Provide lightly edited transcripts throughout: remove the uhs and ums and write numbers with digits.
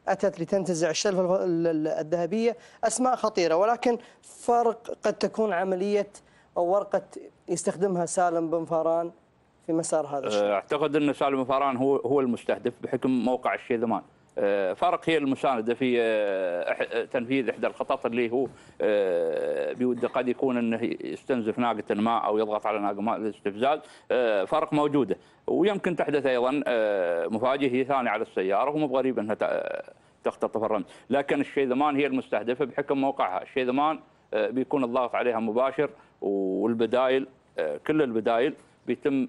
أتت لتنتزع الشلفة الذهبية، أسماء خطيرة، ولكن فرق قد تكون عملية أو ورقة يستخدمها سالم بن فاران في مسار هذا الشيء. أعتقد أن سالم بن فاران هو المستهدف بحكم موقع الشيذمان. فارق هي المساندة في تنفيذ إحدى الخطط اللي هو بود قد يكون أنه يستنزف ناقة ماء أو يضغط على ناقة ماء للاستفزاز. فارق موجودة، ويمكن تحدث أيضا مفاجأة هي ثانية على السيارة، ومو بغريب أنها تختطف الرمز، لكن الشيذمان هي المستهدفة بحكم موقعها. الشيذمان بيكون الضغط عليها مباشر، والبدايل كل البدايل بيتم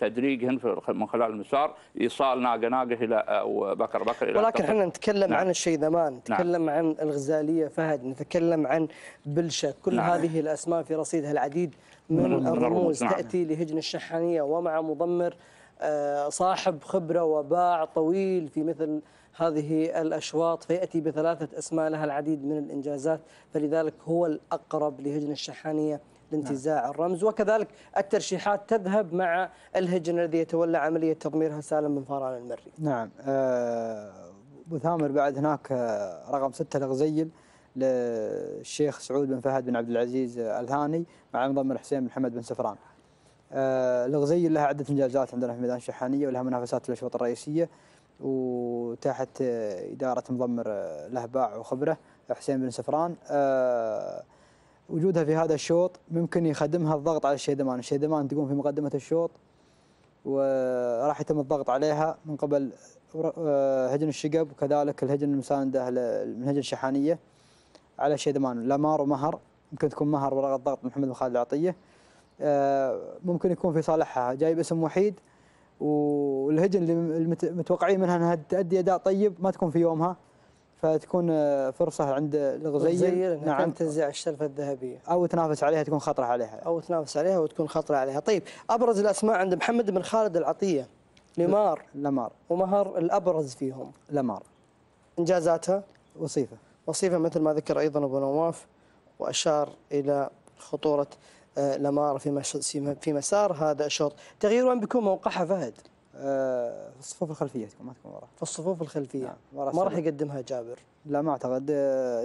تدريجهن من خلال المسار، ايصال ناقه الى او بكر الى. ولكن احنا نتكلم عن الشيذمان، نتكلم عن الغزاليه فهد، نتكلم عن بلشه، كل هذه الاسماء في رصيدها العديد من الرموز تاتي لهجن الشحانيه، ومع مضمر صاحب خبره وباع طويل في مثل هذه الاشواط، فياتي بثلاثه اسماء لها العديد من الانجازات، فلذلك هو الاقرب لهجن الشحانيه لانتزاع الرمز. وكذلك الترشيحات تذهب مع الهجن الذي يتولى عملية تضميرها سالم بن فاران المري. نعم. أبو ثامر بعد هناك رقم 6 الغزيل للشيخ سعود بن فهد بن عبد العزيز الثاني مع المضمر حسين بن محمد بن سفران. الغزيل لها عدة إنجازات عندنا في ميدان الشحانية، ولها منافسات في الأشواط الرئيسية، وتحت إدارة مضمر له باع وخبرة حسين بن سفران. وجودها في هذا الشوط ممكن يخدمها الضغط على الشيذمان. الشيذمان تقوم في مقدمة الشوط، وراح يتم الضغط عليها من قبل هجن الشقب، وكذلك الهجن المساندة من هجن الشحانية على الشيذمان. لامار ومهر، ممكن تكون مهر ورقة ضغط من محمد بن خالد العطية، ممكن يكون في صالحها جايب اسم وحيد، والهجن اللي متوقعين منها انها تؤدي اداء طيب ما تكون في يومها، فتكون فرصة عند الغزيل نعم تنتزع الشلفة الذهبية أو تنافس عليها، تكون خطرة عليها، أو تنافس عليها وتكون خطرة عليها. طيب، أبرز الأسماء عند محمد بن خالد العطية لامار ومهر، الأبرز فيهم لامار. إنجازاتها وصيفة مثل ما ذكر أيضا أبو نواف، وأشار إلى خطورة لامار في مسار هذا الشوط. تغيير وين بيكون موقعها فهد؟ في الصفوف الخلفية، ما تكون وراء. في الصفوف الخلفية. ما راح يقدمها جابر؟ لا، ما اعتقد.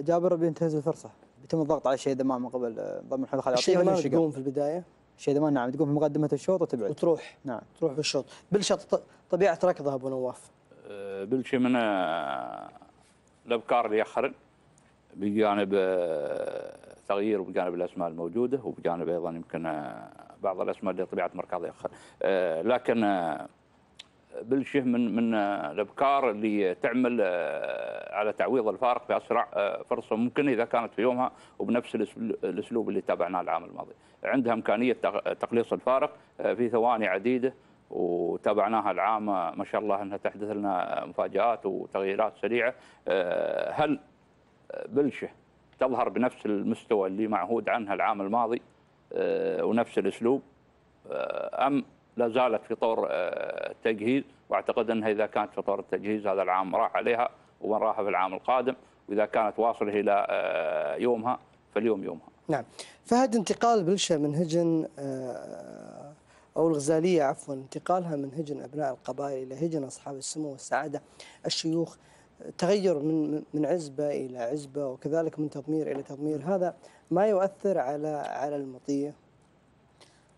جابر بينتهز الفرصة، بيتم الضغط على الشيذمان من قبل ضمن محمد خالد العطية. الشيذمان تقوم في البداية؟ الشيذمان نعم تقوم في مقدمة الشوط وتبعد وتروح. نعم تروح في الشوط. بلشة طبيعة ركضها ابو نواف؟ بلشة من الابكار اللي يخرج بجانب تغيير، وبجانب الاسماء الموجودة، وبجانب ايضا يمكن بعض الاسماء اللي طبيعة مركزها يأخر. لكن بلشه من الابكار اللي تعمل على تعويض الفارق باسرع فرصه ممكن اذا كانت في يومها، وبنفس الاسلوب اللي تابعناه العام الماضي. عندها امكانيه تقليص الفارق في ثواني عديده، وتابعناها العام ما شاء الله انها تحدث لنا مفاجات وتغييرات سريعه. هل بلشه تظهر بنفس المستوى اللي معهود عنها العام الماضي ونفس الاسلوب، ام لا زالت في طور التجهيز؟ واعتقد انها اذا كانت في طور التجهيز هذا العام راح عليها ومن راح في العام القادم، واذا كانت واصله الى يومها فاليوم يومها. نعم. فهد، انتقال بلشه من هجن او الغزاليه عفوا، انتقالها من هجن ابناء القبائل الى هجن اصحاب السمو والسعاده الشيوخ، تغير من عزبه الى عزبه، وكذلك من تضمير الى تضمير، هذا ما يؤثر على المطيه؟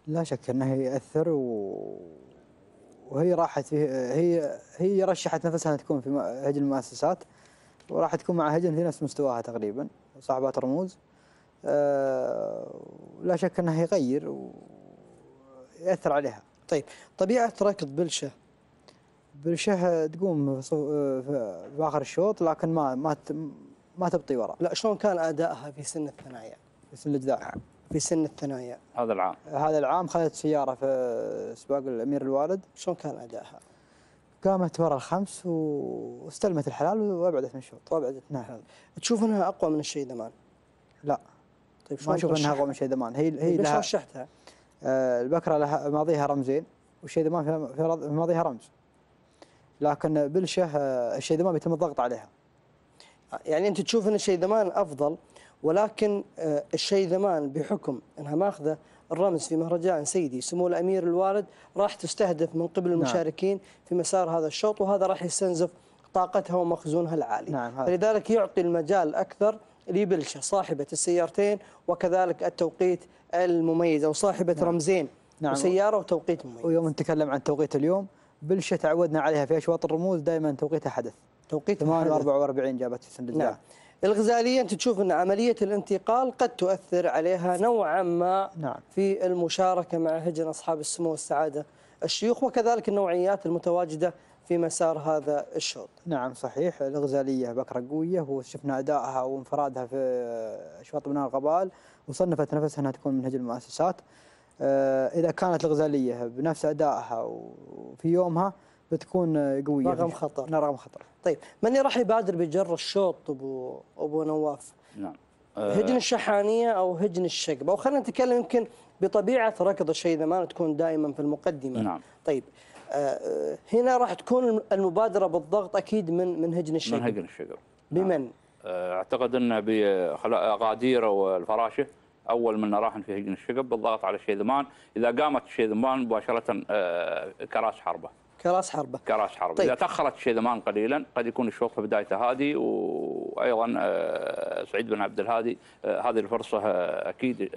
لا شك انه يأثر، وهي راحت هي رشحت نفسها أن تكون في هجن المؤسسات، وراح تكون مع هجن في نفس مستواها تقريبا، صاحبات رموز. لا شك انه يغير ويأثر عليها. طيب، طبيعة ركض بلشه تقوم في آخر الشوط، لكن ما تبطي وراء. لا، شلون كان أدائها في سن الثنايا؟ في سن الإجداع. في سن الثنايا هذا العام خذت سيارة في سباق الأمير الوالد. شلون كان أدائها؟ قامت وراء الخمس واستلمت الحلال وابعدت من الشوط. نعم. تشوف انها اقوى من الشيذمان؟ لا. طيب، ما اشوف انها اقوى من الشيذمان. هي ليش رشحتها؟ البكرة لها ماضيها رمزين، والشيذمان في ماضيها رمز، لكن بلشه الشيذمان بيتم الضغط عليها. يعني انت تشوف ان الشيذمان افضل، ولكن الشيذمان بحكم انها ماخذه الرمز في مهرجان سيدي سمو الامير الوالد راح تستهدف من قبل المشاركين في مسار هذا الشوط، وهذا راح يستنزف طاقتها ومخزونها العالي. نعم. فلذلك يعطي المجال أكثر لبلشة صاحبة السيارتين وكذلك التوقيت المميز، أو صاحبة رمزين وسيارة وتوقيت مميز. ويوم نتكلم عن توقيت اليوم، بلشة تعودنا عليها في أشواط الرموز دائما توقيتها حدث. توقيت 8:44 جابت في سن نعم. الغزالية أنت تشوف أن عملية الانتقال قد تؤثر عليها نوعا ما في المشاركة مع هجن أصحاب السمو والسعادة الشيوخ، وكذلك النوعيات المتواجدة في مسار هذا الشوط. نعم صحيح. الغزالية بكرة قوية، وشفنا أدائها وانفرادها في أشواط بناء الغبال، وصنفت نفسها أنها تكون من هجن المؤسسات. إذا كانت الغزالية بنفس أدائها وفي يومها بتكون قوية رقم خطر. رقم خطر. طيب من راح يبادر بجر الشوط أبو نواف؟ نعم. هجن الشحانية أو هجن الشقب، أو خلينا نتكلم يمكن بطبيعة ركض الشيدمان تكون دائما في المقدمة. نعم. طيب هنا راح تكون المبادرة بالضغط أكيد من هجن الشقب. من هجن الشقب. بمن؟ أعتقد أن بغادير والفراشة أول من راح في هجن الشقب بالضغط على الشيدمان، إذا قامت الشيدمان مباشرة كراس حربة. كراس حربة. كراس حربة. طيب. إذا تأخرت الشيدمان قليلا قد يكون الشوط في بدايته هادي، وأيضا سعيد بن عبد الهادي هذه الفرصة أكيد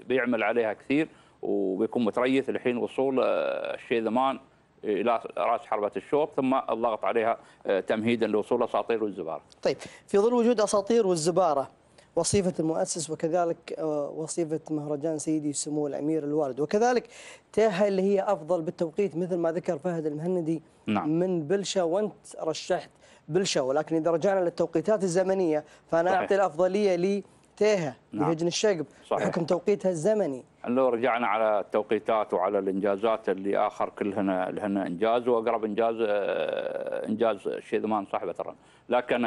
بيعمل عليها كثير، وبيكون متريث لحين وصول الشيدمان إلى رأس حربة الشوط، ثم الضغط عليها تمهيدا لوصول أساطير والزبارة. طيب في ظل وجود أساطير والزبارة وصيفة المؤسس وكذلك وصيفة مهرجان سيدي سمو الأمير الوالد، وكذلك تاها اللي هي أفضل بالتوقيت مثل ما ذكر فهد المهندي. نعم. من بلشة، وأنت رشحت بلشة، ولكن إذا رجعنا للتوقيتات الزمنية فأنا صحيح. أعطي الأفضلية لتاها. نعم. بهجن الشقب بحكم توقيتها الزمني. لو رجعنا على التوقيتات وعلى الانجازات اللي اخر كلهن لهن انجاز، واقرب انجاز الشيدمان صاحبه الرمز، لكن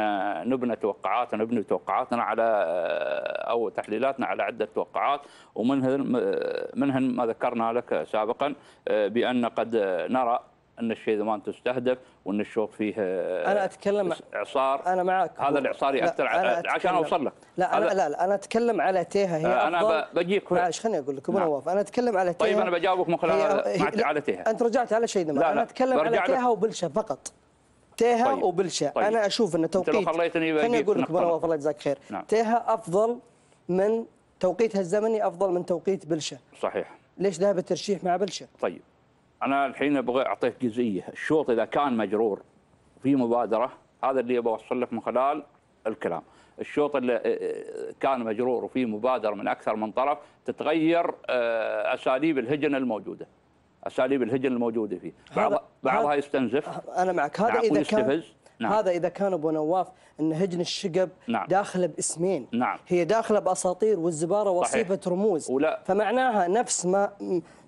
نبني توقعاتنا على او تحليلاتنا على عده توقعات، ومنهن ما ذكرنا لك سابقا بان قد نرى ان الشيدمان تستهدف، وان الشوط فيه انا اتكلم اعصار. انا معك. هذا الاعصار ياثر عشان اوصل لك. لا انا اتكلم على تيها هي انا بجيك. معلش خليني اقول لك ابو نواف، انا اتكلم على تيها. طيب انا بجاوبك من خلال على تيها. انت رجعت على شيدمان، انا اتكلم على تيها وبلشه فقط. تيها طيب. وبلشه. طيب. انا اشوف ان توقيت، خليني اقول لك ابو نواف الله يجزاك خير. نعم. تيها افضل من توقيتها الزمني، افضل من توقيت بلشه. صحيح. ليش ذهب الترشيح مع بلشه؟ طيب انا الحين ابغى اعطيك جزئيه، الشوط اذا كان مجرور في مبادره، هذا اللي ابغى اوصل لك من خلال الكلام. الشوط اللي كان مجرور وفي مبادره من اكثر من طرف تتغير اساليب الهجن الموجوده. اساليب الهجن الموجوده فيه، بعضها يستنزف. انا معك. هذا اذا كان نعم. هذا اذا كان ابو نواف ان هجن الشقب نعم. داخله باسمين. نعم. هي داخله باساطير والزباره وصيفه رموز. فمعناها نفس ما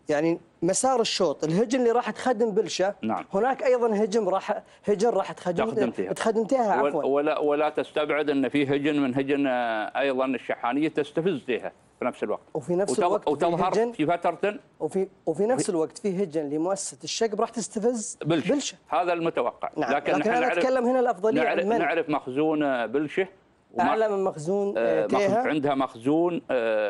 يعني مسار الشوط، الهجن اللي راح تخدم بلشه. نعم. هناك ايضا هجن راح تخدمتها عفوا. ولا تستبعد ان في هجن من هجن ايضا الشحانيه تستفز فيها في نفس الوقت، وفي نفس الوقت وتظهر في فتره، وفي نفس الوقت في هجن لمؤسسه الشقب راح تستفز بلشه. هذا المتوقع. نعم. لكن انا اتكلم هنا الافضليه نعرف مخزون بلشه اعلى من مخزون تيها. عندها مخزون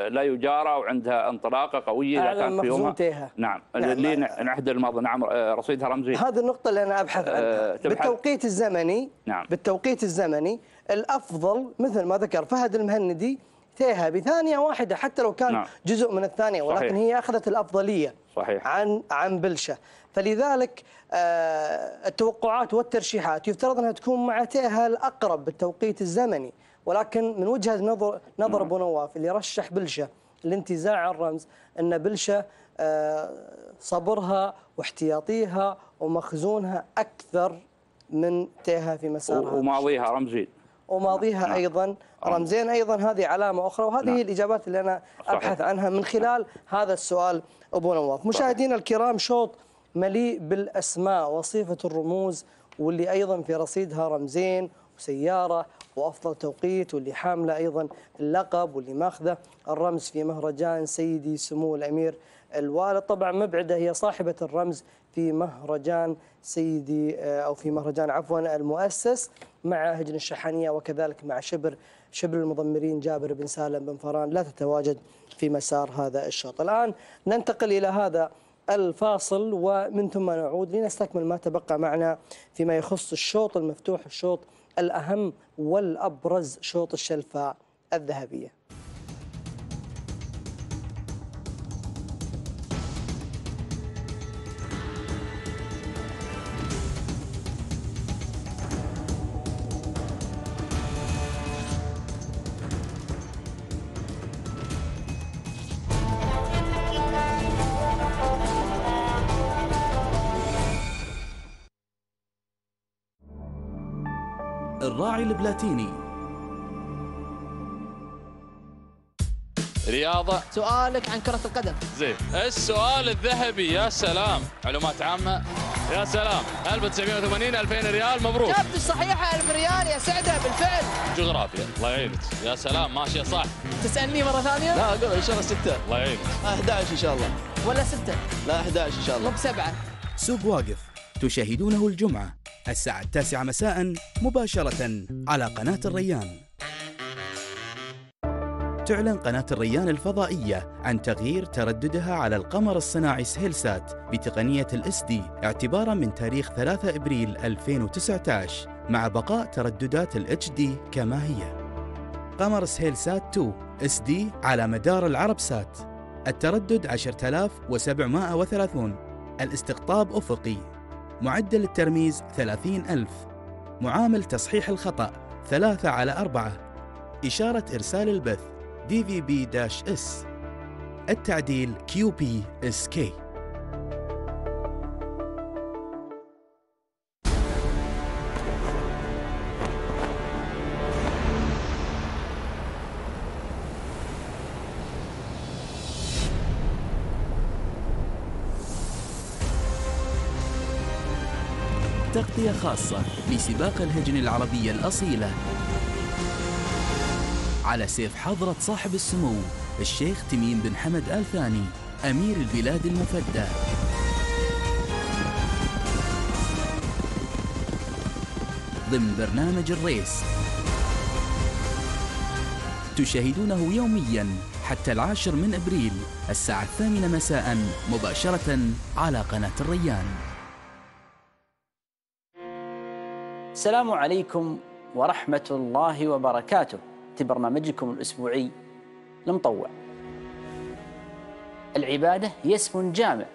لا يجارى، وعندها انطلاقه قويه اعلى من مخزون تيها. نعم. اللي نعهد الماضي. نعم. رصيدها رمزي. هذه النقطه اللي انا ابحث عنها. بالتوقيت الزمني. نعم. بالتوقيت الزمني الافضل مثل ما ذكر فهد المهندي تيها بثانيه واحده، حتى لو كان نعم. جزء من الثانيه، ولكن صحيح. هي اخذت الافضليه. صحيح. عن بلشه. فلذلك التوقعات والترشيحات يفترض انها تكون مع تيها الاقرب بالتوقيت الزمني، ولكن من وجهه نظر ابو نواف اللي رشح بلشه لانتزاع الرمز، ان بلشه صبرها واحتياطيها ومخزونها اكثر من تيها في مسارها، وماضيها رمزي، وماضيها ايضا رمزين. ايضا هذه علامه اخرى، وهذه هي الاجابات اللي انا ابحث عنها من خلال هذا السؤال ابو نواف. مشاهدينا الكرام، شوط مليء بالاسماء وصيفه الرموز، واللي ايضا في رصيدها رمزين وسياره وافضل توقيت، واللي حامله ايضا اللقب، واللي ماخذه الرمز في مهرجان سيدي سمو الامير الوالد. طبعا مبعده هي صاحبه الرمز في مهرجان سيدي او في مهرجان عفوا المؤسس مع هجن الشحانيه، وكذلك مع شبر المضمرين جابر بن سالم بن فران لا تتواجد في مسار هذا الشوط. الان ننتقل الى هذا الفاصل ومن ثم نعود لنستكمل ما تبقى معنا فيما يخص الشوط المفتوح، الشوط الأهم والأبرز، شوط الشلفة الذهبية. الراعي البلاتيني. رياضة. سؤالك عن كرة القدم. زين. السؤال الذهبي، يا سلام، معلومات عامة، يا سلام. 1980 2000 ريال، مبروك. إجابتي الصحيحة 1000 ريال يا سعدة بالفعل. جغرافيا، الله يعينك، يا سلام، ماشية صح. تسألني مرة ثانية؟ لا أقول إن شاء الله 6. الله يعينك. 11 إن شاء الله. ولا 6؟ لا 11 إن شاء الله. مو ب7. سوق واقف تشاهدونه الجمعة الساعة 9 مساء مباشرة على قناة الريان. تعلن قناة الريان الفضائية عن تغيير ترددها على القمر الصناعي سهيلسات بتقنية الSD اعتبارا من تاريخ 3 إبريل 2019 مع بقاء ترددات الHD كما هي. قمر سهيلسات 2 SD على مدار العربسات، التردد 10730، الاستقطاب أفقي، معدل الترميز 30,000، معامل تصحيح الخطأ 3/4، إشارة إرسال البث DVB-S، التعديل QPSK. تغطية خاصة لسباق الهجن العربية الأصيلة على سيف حضرة صاحب السمو الشيخ تميم بن حمد آل ثاني أمير البلاد المفدى، ضمن برنامج الريس، تشاهدونه يومياً حتى 10 من أبريل الساعة 8 مساء مباشرة على قناة الريان. السلام عليكم ورحمة الله وبركاته. برنامجكم الأسبوعي المطوع. العبادة هي اسم جامع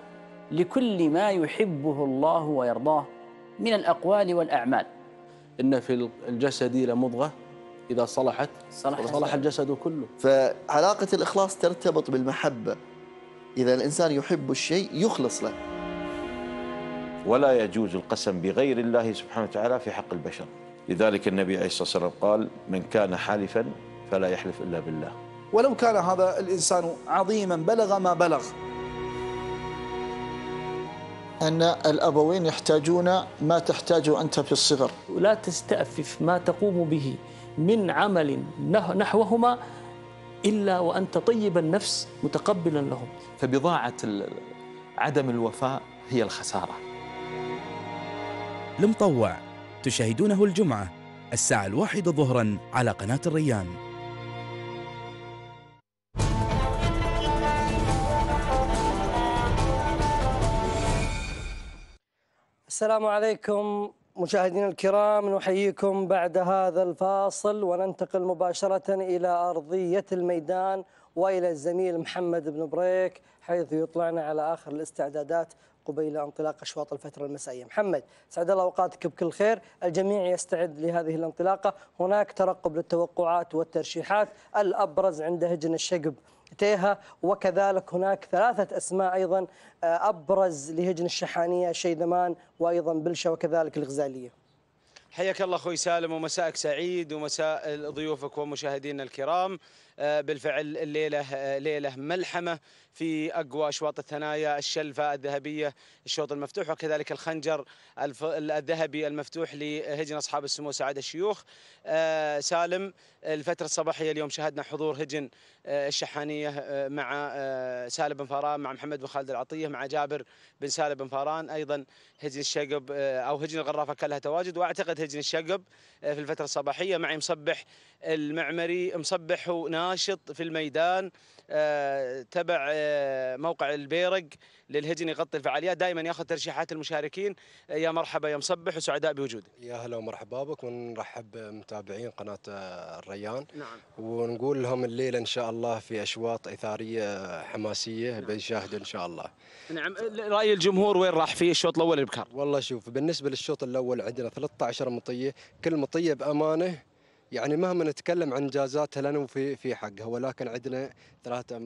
لكل ما يحبه الله ويرضاه من الأقوال والأعمال. إن في الجسد لمضغة إذا صلحت صلح الجسد كله. فعلاقة الإخلاص ترتبط بالمحبة. إذا الإنسان يحب الشيء يخلص له. ولا يجوز القسم بغير الله سبحانه وتعالى في حق البشر. لذلك النبي عليه الصلاة والسلام قال: من كان حالفا فلا يحلف إلا بالله. ولو كان هذا الإنسان عظيما بلغ ما بلغ. أن الأبوين يحتاجون ما تحتاجه أنت في الصغر. لا تستأفف ما تقوم به من عمل نحوهما إلا وأنت طيب النفس متقبلا لهم. فبضاعة عدم الوفاء هي الخسارة. المطوع تشاهدونه الجمعة الساعة 1 ظهرا على قناة الريان. السلام عليكم مشاهدينا الكرام، نحييكم بعد هذا الفاصل وننتقل مباشرة إلى أرضية الميدان وإلى الزميل محمد بن بريك حيث يطلعنا على آخر الاستعدادات قبيل انطلاق أشواط الفترة المسائية. محمد، سعد الله أوقاتك بكل خير. الجميع يستعد لهذه الانطلاقة، هناك ترقب للتوقعات والترشيحات، الأبرز عند هجن الشقب تيها، وكذلك هناك 3 أسماء أيضا أبرز لهجن الشحانية، شيدمان وأيضا بلشة وكذلك الغزالية. حياك الله أخوي سالم، ومساءك سعيد ومساء ضيوفك ومشاهدينا الكرام. بالفعل الليلة ليلة ملحمة في أقوى أشواط الثنايا، الشلفة الذهبية الشوط المفتوح، وكذلك الخنجر الذهبي المفتوح لهجن أصحاب السمو سعادة الشيوخ. سالم، الفترة الصباحية اليوم شهدنا حضور هجن الشحانية مع سالم بن فاران، مع محمد بن خالد العطية، مع جابر بن سالم بن فاران، أيضا هجن الشقب أو هجن الغرافة كان لها تواجد، وأعتقد هجن الشقب في الفترة الصباحية معي مصبح المعمري، مصبح نار ناشط في الميدان، تبع موقع البيرق للهجن، يغطي الفعاليات، دائما ياخذ ترشيحات المشاركين. يا مرحبا يا مصبح وسعداء بوجودك. يا هلا ومرحبا بك، ونرحب بمتابعين قناة الريان. نعم. ونقول لهم الليلة إن شاء الله في أشواط إثارية حماسية. نعم. بنشاهد إن شاء الله. نعم. رأي الجمهور وين راح في الشوط الأول البكار؟ والله شوف، بالنسبة للشوط الأول عندنا 13 مطية، كل مطية بأمانة يعني مهما نتكلم عن إنجازاتها لنا في حقها، ولكن عندنا 3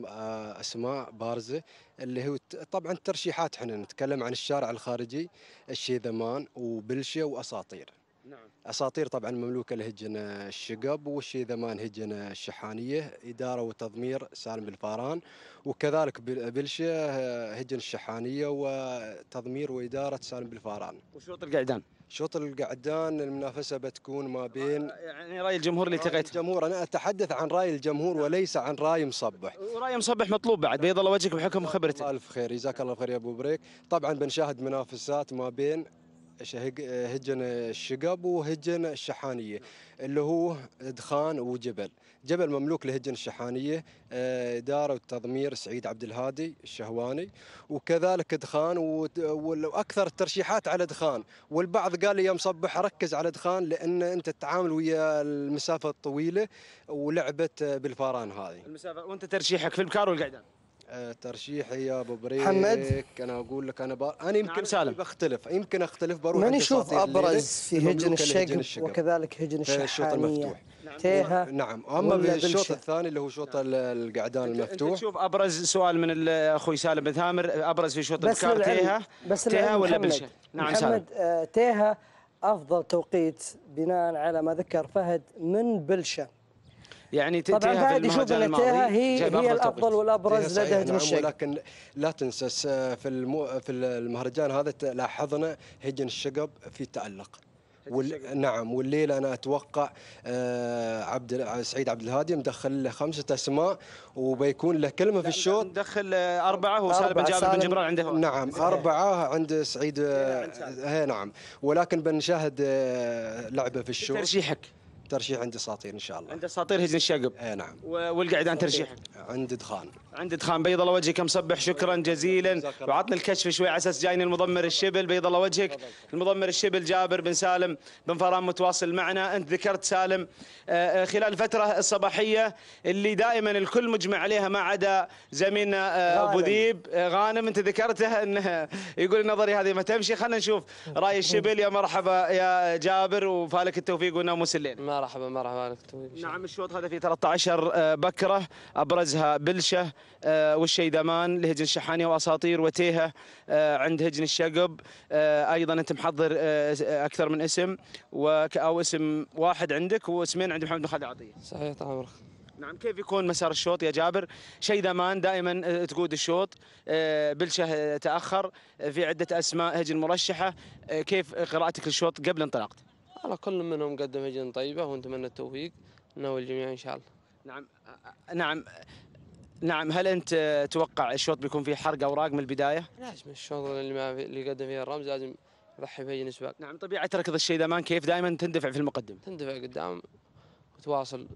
أسماء بارزة اللي هو طبعا الترشيحات. احنا نتكلم عن الشارع الخارجي، الشيذمان وبلشة وأساطير. نعم. أساطير طبعا مملوكة لهجن الشقب، والشيذمان هجن الشحانية، إدارة وتضمير سالم بالفاران، وكذلك بلشة هجن الشحانية وتضمير وإدارة سالم بالفاران. وشوط القعدان؟ شوط القعدان المنافسة بتكون ما بين يعني رأي الجمهور اللي التقيته. الجمهور، أنا أتحدث عن رأي الجمهور وليس عن رأي مصبح. ورأي مصبح مطلوب بعد، بيض الله وجهك بحكم خبرتك. الله ألف خير، جزاك الله خير يا أبو بريك. طبعا بنشاهد منافسات ما بين هجن الشقب وهجن الشحانية، اللي هو دخان وجبل. جبل مملوك لهجن الشحانية، إدارة وتضمير سعيد عبد الهادي الشهواني، وكذلك دخان، وأكثر الترشيحات على دخان. والبعض قال لي يا مصبح ركز على دخان لأن أنت تتعامل ويا المسافة الطويلة ولعبة بالفاران هذه المسافة. وأنت ترشيحك في البكار والقعدان؟ ترشيحي يا ابو بريك محمد، انا اقول لك انا يمكن بختلف، بروح من يشوف ابرز في هجن الشقب وكذلك هجن الشحانيه تيها. نعم. اما بالشوط الثاني اللي هو شوط القعدان المفتوح، تشوف ابرز سؤال من اخوي سالم بن ثامر، ابرز في شوط البكار تيها ولا بلشه؟ نعم محمد، تيها افضل توقيت بناء على ما ذكر فهد من بلشه. يعني طبعا فهد يشوف ان تيها هي الافضل والابرز لدى هجن الشقب. ولكن لا تنسى في المهرجان هذا لاحظنا هجن الشقب في تألق. نعم. والليله انا اتوقع سعيد عبد الهادي مدخل له 5 أسماء، وبيكون له كلمه في الشوط. مدخل 4 وسالم بن جابر بن جبران عنده. نعم 4 عند سعيد. نعم. ولكن بنشاهد لعبه في الشوط. ترشيحك؟ ترشيح عند اساطير ان شاء الله. عند اساطير هجن الشقب. نعم. والقعدان ترشيحك؟ عند دخان. عند دخان. بيض الله وجهك مصبح، شكرا جزيلا. وعطنا الكشف شوي على اساس جايني المضمر الشبل. بيض الله وجهك. المضمر الشبل جابر بن سالم بن فران متواصل معنا. انت ذكرت سالم خلال الفتره الصباحيه اللي دائما الكل مجمع عليها ما عدا زميلنا ابو ذيب غانم. انت ذكرته انه يقول نظري هذه ما تمشي. خلينا نشوف راي الشبل. يا مرحبا يا جابر وفالك التوفيق وناموس الليل. مرحبا لك توفيق. نعم. الشوط هذا فيه 13 بكره، ابرزها بلشه والشيدمان لهجن الشحانيه واساطير وتيها عند هجن الشقب. ايضا انت محضر اكثر من اسم او اسم واحد عندك واسمين عند محمد بن خالد عطيه. صحيح طبعا. نعم. كيف يكون مسار الشوط يا جابر؟ شيدمان دائما تقود الشوط، بلشه تاخر، في عده اسماء هجن مرشحه. كيف قراءتك للشوط قبل انطلاقته؟ على كل منهم قدم هجن طيبة، ونتمنى التوفيق لنا والجميع إن شاء الله. نعم. هل أنت تتوقع الشوط بيكون فيه حرق أوراق من البداية؟ لازم الشوط اللي قدم فيه الرمز لازم يضحي بهجن سباق. نعم. طبيعة ركض الشيدمان كيف دائما تندفع في المقدم؟ تندفع قدام وتواصل.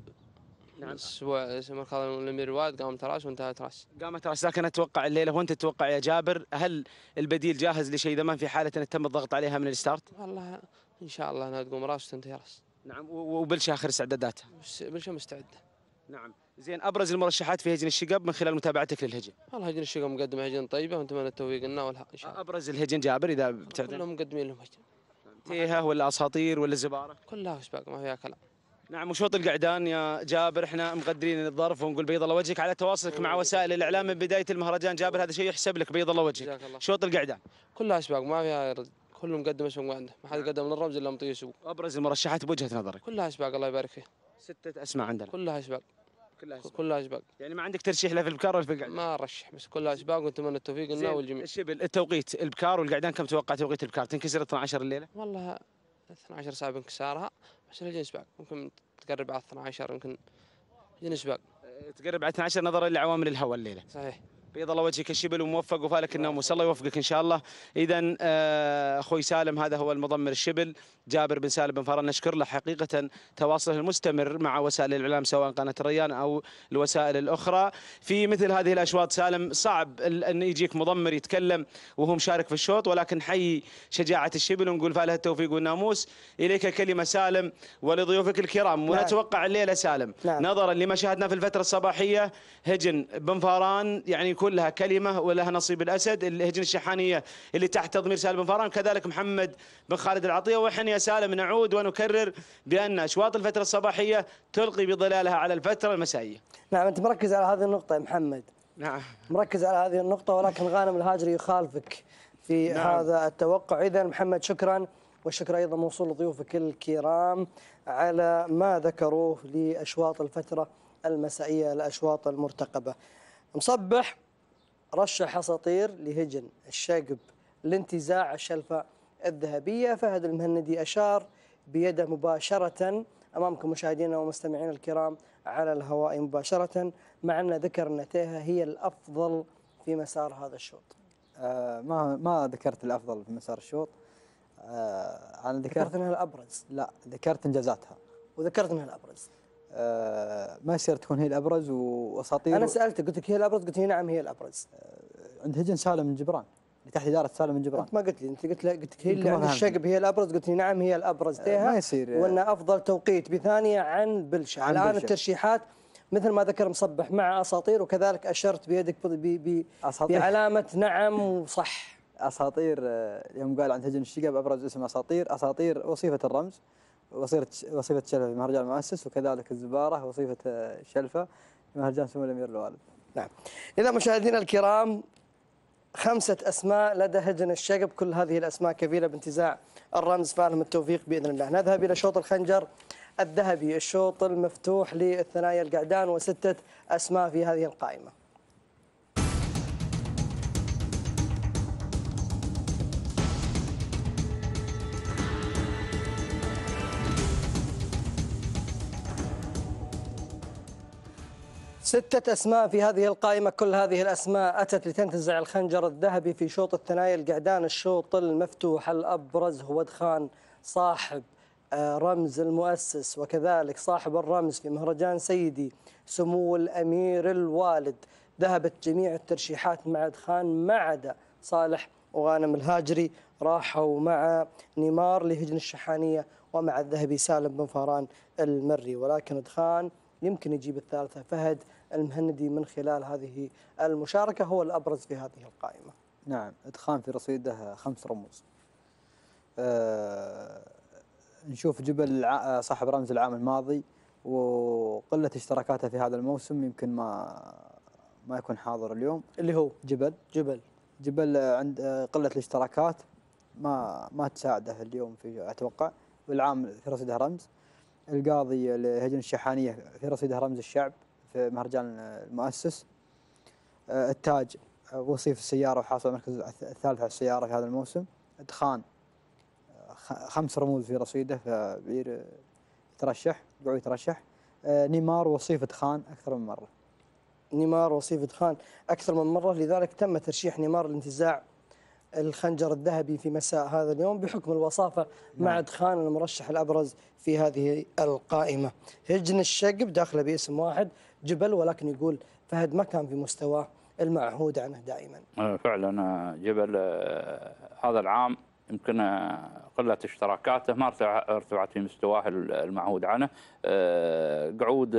نعم. الأسبوع مركز الأمير واد قامت راس وانتهت راس. قامت راس. لكن أتوقع الليلة، وأنت تتوقع يا جابر، هل البديل جاهز لشيدمان في حالة أن تم الضغط عليها من الستارت؟ والله إن شاء الله أنها تقوم راس وتنتهي راس. نعم. وبلشة آخر استعداداتها؟ بلشة مستعدة. نعم. زين. أبرز المرشحات في هجن الشقب من خلال متابعتك للهجن؟ والله هجن الشقب مقدم هجن طيبة ونتمنى التوفيق لنا والحق إن شاء الله. أبرز الهجن جابر إذا بتعرف؟ كلهم مقدمين لهم هجن. تيها ولا أساطير ولا الزبارة؟ كلها سباق ما فيها كلام. نعم. وشوط القعدان يا جابر احنا مقدرين الظرف ونقول بيض الله وجهك على تواصلك مع وسائل الاعلام من بدايه المهرجان. جابر هذا شيء يحسب لك، بيض الله وجهك. شوط القعدان كلها سباق ما فيها كله مقدم اسمه ما عنده، ما حد قدم للرمز الا مطيه سوق. ابرز المرشحات بوجهه نظرك؟ كلها سباق الله يبارك فيه. 6 اسماء عندنا. كلها سباق. كلها سباق. يعني ما عندك ترشيح لا في البكار ولا في القعدان؟ ما ارشح، بس كلها سباق ونتمنى التوفيق لنا والجميع. الشبل التوقيت البكار والقعدان كم توقع توقيت البكار؟ تنكسر 12 الليله؟ والله 12 ساعه بانكسارها، بس الهجن سباق ممكن تقرب على 12، يمكن هجن سباق تقرب على 12 نظرا لعوامل الهواء الليله. صحيح. بيض الله وجهك الشبل وموفق وفالك الناموس، الله يوفقك ان شاء الله. اذا اخوي سالم هذا هو المضمر الشبل جابر بن سالم بن فران، نشكر له حقيقه تواصله المستمر مع وسائل الاعلام سواء قناه الريان او الوسائل الاخرى. في مثل هذه الاشواط سالم صعب ان يجيك مضمر يتكلم وهو مشارك في الشوط، ولكن حي شجاعه الشبل ونقول فالها التوفيق والناموس. اليك كلمه سالم ولضيوفك الكرام. ونتوقع الليله سالم نظرا لما شاهدنا في الفتره الصباحيه هجن بن فاران يعني يكون لها كلمه ولها نصيب الاسد، الهجن الشحانيه اللي تحت تضمير سالم بن فاران، كذلك محمد بن خالد العطيه. وحن يا سالم نعود ونكرر بان اشواط الفتره الصباحيه تلقي بظلالها على الفتره المسائيه. نعم انت مركز على هذه النقطه يا محمد. نعم مركز على هذه النقطه، ولكن غانم الهاجري يخالفك في هذا التوقع. اذا محمد شكرا، والشكر ايضا موصول لضيوفك الكرام على ما ذكروه لاشواط الفتره المسائيه، الاشواط المرتقبه. مصبح رشح اساطير لهجن الشقب لانتزاع الشلفه الذهبيه. فهد المهندي اشار بيده مباشره امامكم مشاهدينا ومستمعينا الكرام على الهواء مباشره، مع ان ذكر ان تيها هي الافضل في مسار هذا الشوط. ما ذكرت الافضل في مسار الشوط. انا ذكرت انها الابرز. لا، ذكرت انجازاتها وذكرت انها الابرز. ما يصير تكون هي الابرز واساطير. انا سالتك قلت لك هي الابرز، قلت لي نعم هي الابرز. عند هجن سالم من جبران اللي تحت اداره سالم من جبران. انت ما قلت لي، انت قلت لك هي اللي عند الشقب هي الابرز، قلت لي نعم هي الابرز تيها. ما يصير وانها افضل توقيت بثانيه عن بلشة. الان الترشيحات مثل ما ذكر مصبح مع اساطير، وكذلك اشرت بيدك بعلامه نعم وصح. اساطير يوم قال عند هجن الشقب ابرز اسم اساطير. اساطير وصيفه الرمز، وصيفه شلفه في مهرجان المؤسس، وكذلك الزباره وصيفه الشلفه في مهرجان سمو الامير الوالد. نعم. اذا مشاهدينا الكرام 5 أسماء لدى هجن الشقب، كل هذه الاسماء كفيله بانتزاع الرمز، فالهم التوفيق باذن الله. نذهب الى شوط الخنجر الذهبي، الشوط المفتوح للثنايا القعدان، و6 أسماء في هذه القائمه. ستة أسماء في هذه القائمة، كل هذه الأسماء أتت لتنتزع الخنجر الذهبي في شوط الثنايا القعدان، الشوط المفتوح. الأبرز هو دخان صاحب رمز المؤسس، وكذلك صاحب الرمز في مهرجان سيدي سمو الأمير الوالد. ذهبت جميع الترشيحات مع دخان ما عدا صالح وغانم الهاجري، راحوا مع نيمار لهجن الشحانية ومع الذهبي سالم بن فاران المري، ولكن دخان يمكن يجيب الثالثة. فهد المهندي من خلال هذه المشاركة هو الأبرز في هذه القائمة. نعم، دخان في رصيده 5 رموز. نشوف جبل صاحب رمز العام الماضي، وقلة اشتراكاته في هذا الموسم يمكن ما يكون حاضر اليوم. اللي هو جبل عند قلة الاشتراكات ما تساعده اليوم في أتوقع. والعام في رصيده رمز. القاضي لهجن الشحانية في رصيده رمز الشعب في مهرجان المؤسس. التاج وصيف السيارة وحاصل المركز الثالث على السيارة في هذا الموسم. دخان 5 رموز في رصيده، فبير يترشح، قوي يترشح. نيمار وصيف دخان أكثر من مرة. نيمار وصيف دخان أكثر من مرة، لذلك تم ترشيح نيمار لانتزاع الخنجر الذهبي في مساء هذا اليوم بحكم الوصافة مع دخان المرشح الأبرز في هذه القائمة. هجن الشقب داخله باسم واحد جبل، ولكن يقول فهد ما كان في مستواه المعهود عنه دائما. فعلا جبل هذا العام يمكن قلة اشتراكاته ما ارتفعت في مستواه المعهود عنه. قعود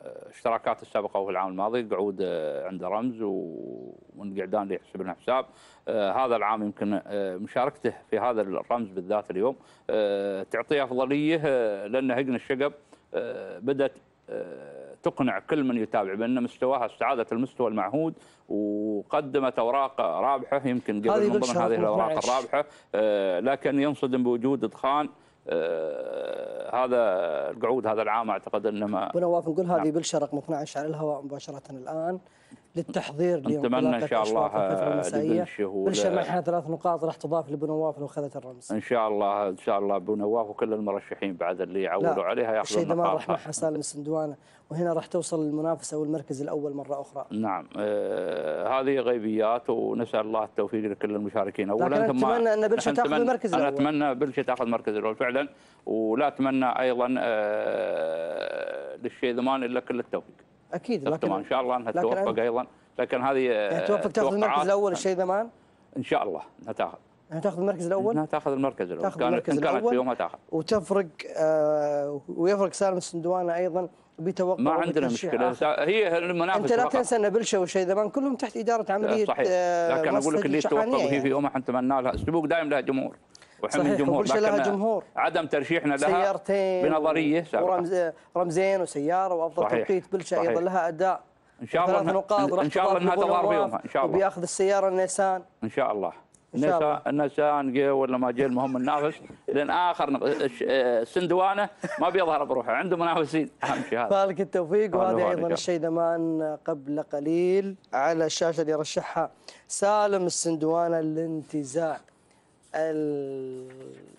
اشتراكات السابقة وفي العام الماضي قعود عند رمز ومن قعدان اللي يحسب لنا حساب. هذا العام يمكن مشاركته في هذا الرمز بالذات اليوم تعطيه أفضلية، لأن هجن الشقب بدأت تقنع كل من يتابع بأن مستواها استعادت المستوى المعهود، وقدمت أوراق رابحة يمكن قبل من ضمن هذه الأوراق الرابحة، لكن ينصدم بوجود دخان. هذا القعود هذا العام اعتقد انما ابو نواف نقول هذه بلشة رقم 12 على الهواء مباشرة الآن. للتحضير نتمنى ان شاء الله بلشة معها 3 نقاط راح تضاف لابو نواف لو اخذت الرمز. ان شاء الله ابو نواف وكل المرشحين بعد اللي يعولوا عليها ياخذوا الشيدمان راح معها سالم السندوانه، وهنا راح توصل للمنافسه والمركز الاول مره اخرى. نعم هذه غيبيات، ونسال الله التوفيق لكل المشاركين اولا. ثم اتمنى ان بلشة تاخذ المركز الاول. انا اتمنى بلشة تاخذ المركز الاول فعلا، ولا اتمنى ايضا للشيدمان الا كل التوفيق. اكيد لكن ان شاء الله انها توفق ايضا، لكن هذه يعني توفق تاخذ المركز الاول الشيدمان ان شاء الله انها تاخذ. تاخذ المركز الاول؟ انها تاخذ المركز الاول، كانت في يومها تاخذ. وتفرق ويفرق سالم السندوانه ايضا بتوقع. ما عندنا مشكله، هي المنافسه. انت لا تنسى ان بلشة والشيدمان كلهم تحت اداره عمليه. صحيح، لكن اقول لك اللي توفق في يومها نتمنى لها. السبوق دايم لها جمهور صحيح، وبلشة لها جمهور. عدم ترشيحنا لها سيارتين بنظريه رمزين وسياره، وافضل توقيت بلشة ايضا لها اداء. ان شاء الله 3 نقاط ان شاء الله انها تظهر بيومها ان شاء الله، وبياخذ السياره النيسان ان شاء الله. النيسان جه ولا ما جه، المهم النافس، لان اخر السندوانه ما بيظهر بروحه، عنده منافسين. اهم شيء هذا. فالك التوفيق. وهذه ايضا الشيدمان قبل قليل على الشاشه اللي رشحها سالم السندوانه لانتزاع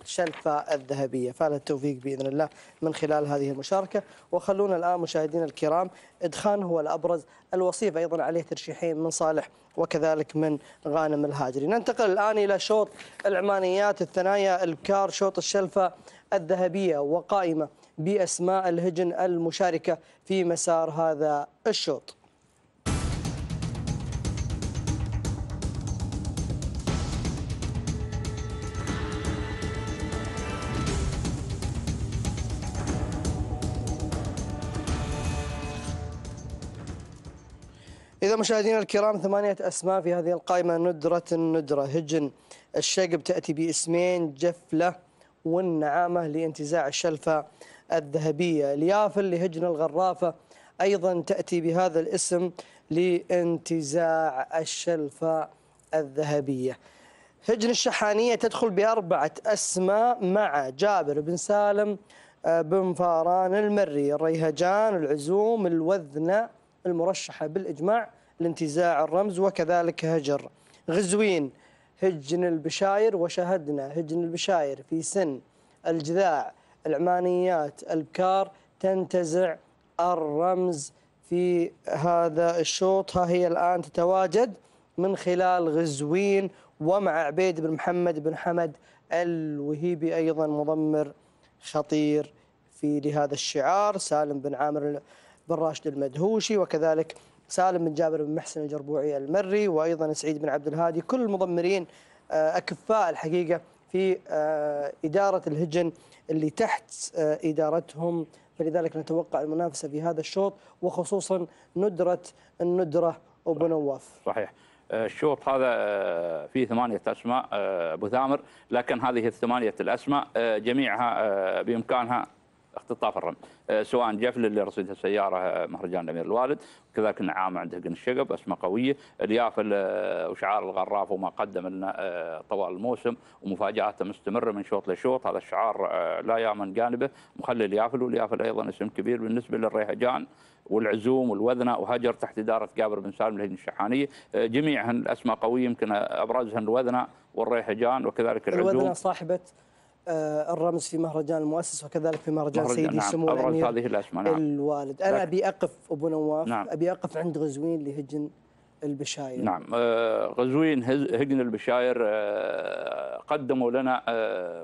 الشلفة الذهبية. فعلا التوفيق بإذن الله من خلال هذه المشاركة. وخلونا الآن مشاهدينا الكرام، إدخان هو الأبرز، الوصيف أيضا عليه ترشيحين من صالح وكذلك من غانم الهاجري. ننتقل الآن إلى شوط العمانيات الثنايا البكار، شوط الشلفة الذهبية، وقائمة بأسماء الهجن المشاركة في مسار هذا الشوط. إذا مشاهدينا الكرام 8 أسماء في هذه القائمة. الندرة هجن الشقب تأتي باسمين، جفلة والنعامة لانتزاع الشلفة الذهبية. اليافل لهجن الغرافة أيضا تأتي بهذا الاسم لانتزاع الشلفة الذهبية. هجن الشحانية تدخل ب4 أسماء مع جابر بن سالم بن فاران المري، الريهجان، العزوم، الوذنة المرشحة بالإجماع لانتزاع الرمز، وكذلك هجر غزوين هجن البشاير. وشاهدنا هجن البشاير في سن الجذاع العمانيات البكار تنتزع الرمز في هذا الشوط. ها هي الآن تتواجد من خلال غزوين، ومع عبيد بن محمد بن حمد الوهيبي أيضا مضمر خطير في لهذا الشعار، سالم بن عامر بن راشد المدهوشي، وكذلك سالم بن جابر بن محسن الجربوعي المري، وأيضا سعيد بن عبد الهادي. كل المضمرين أكفاء الحقيقة في إدارة الهجن اللي تحت إدارتهم، فلذلك نتوقع المنافسة في هذا الشوط، وخصوصا الندرة أبو نواف. صحيح. الشوط هذا فيه 8 أسماء أبو ثامر، لكن هذه ال8 الأسماء جميعها بإمكانها اختطاف الرمز، سواء جفل اللي رصيدها السياره مهرجان الامير الوالد، وكذلك النعامه عند هجن الشقب اسماء قويه، اليافل وشعار الغراف وما قدم لنا طوال الموسم ومفاجاته مستمره من شوط لشوط، هذا الشعار لا يامن جانبه، مخلي اليافل، واليافل ايضا اسم كبير بالنسبه للريهجان والعزوم والوذنه وهجر تحت اداره جابر بن سالم الهجن الشحانيه، جميعهن الاسماء قويه، يمكن ابرزهن الوذنه والريهجان وكذلك العزوم. الوذنه صاحبه الرمز في مهرجان المؤسس وكذلك في مهرجان سيدي سمو الامير هذه الاسماء. الوالد. انا ابي اقف ابو نواف. نعم. ابي اقف عند غزوين لهجن البشاير. نعم. غزوين هجن البشاير قدموا لنا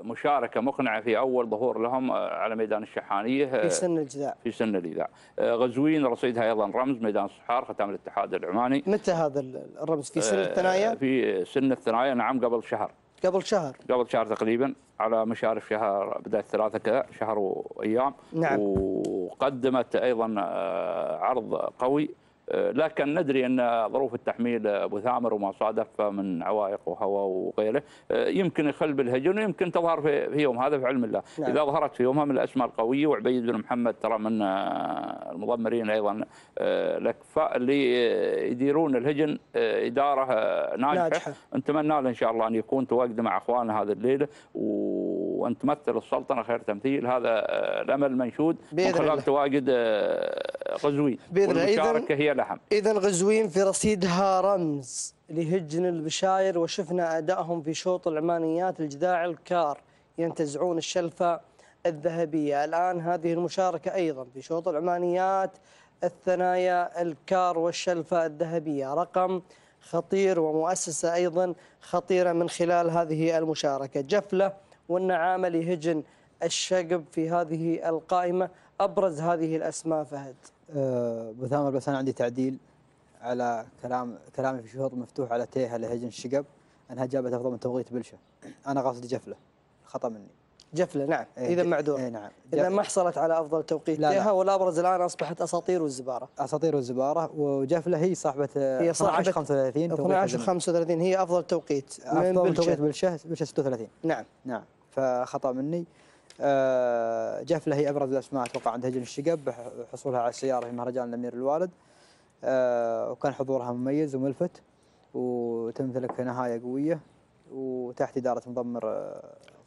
مشاركه مقنعه في اول ظهور لهم على ميدان الشحانيه في سن الجذاع. في سن الجذاع. غزوين رصيدها ايضا رمز ميدان الصحار ختام الاتحاد العماني. متى هذا الرمز؟ في سن الثنايا؟ في سن الثنايا، نعم، قبل شهر قبل شهر تقريبا، على مشارف شهر بداية 3 كذا، شهر وأيام. نعم. وقدمت أيضا عرض قوي، لكن ندري أن ظروف التحميل أبو ثامر وما صادف من عوائق وهواء وغيره يمكن يخل بالهجن، ويمكن تظهر في يوم هذا في علم الله. نعم. إذا ظهرت في يومها من الأسماء القوية، وعبيد بن محمد ترى من المضمرين أيضا الأكفاء اللي يديرون الهجن إدارة ناجحة. نتمنى له إن شاء الله أن يكون تواجد مع أخواننا هذه الليلة، وان تمثل السلطنه خير تمثيل. هذا الامل منشود من خلال تواجد غزوين، والمشاركه هي لحم. اذا غزوين في رصيدها رمز لهجن البشاير، وشفنا ادائهم في شوط العمانيات الجذاع الكار ينتزعون الشلفه الذهبيه. الان هذه المشاركه ايضا في شوط العمانيات الثنايا الكار والشلفه الذهبيه، رقم خطير ومؤسسة أيضا خطيرة من خلال هذه المشاركة. جفلة والنعامة لهجن الشقب في هذه القائمة، أبرز هذه الأسماء فهد. أبو ثامر، بس أنا عندي تعديل على كلامي في شوط مفتوح على تيها لهجن الشقب، أنها جابت أفضل من توقيت بلشة. أنا قصدي جفلة، خطأ مني. جفلة نعم، إذا معذور. نعم، إذا ما حصلت على أفضل توقيت تيها، والأبرز الآن أصبحت أساطير والزبارة. أساطير والزبارة، وجفلة هي صاحبة 12:35 12:35 هي أفضل توقيت من أفضل توقيت بلشة 36. نعم نعم، فخطأ مني. جفلة هي أبرز الأسماء أتوقع عند هجن الشقب، حصولها على السيارة في مهرجان الأمير الوالد، وكان حضورها مميز وملفت، وتمتلك نهاية قوية وتحت إدارة مضمر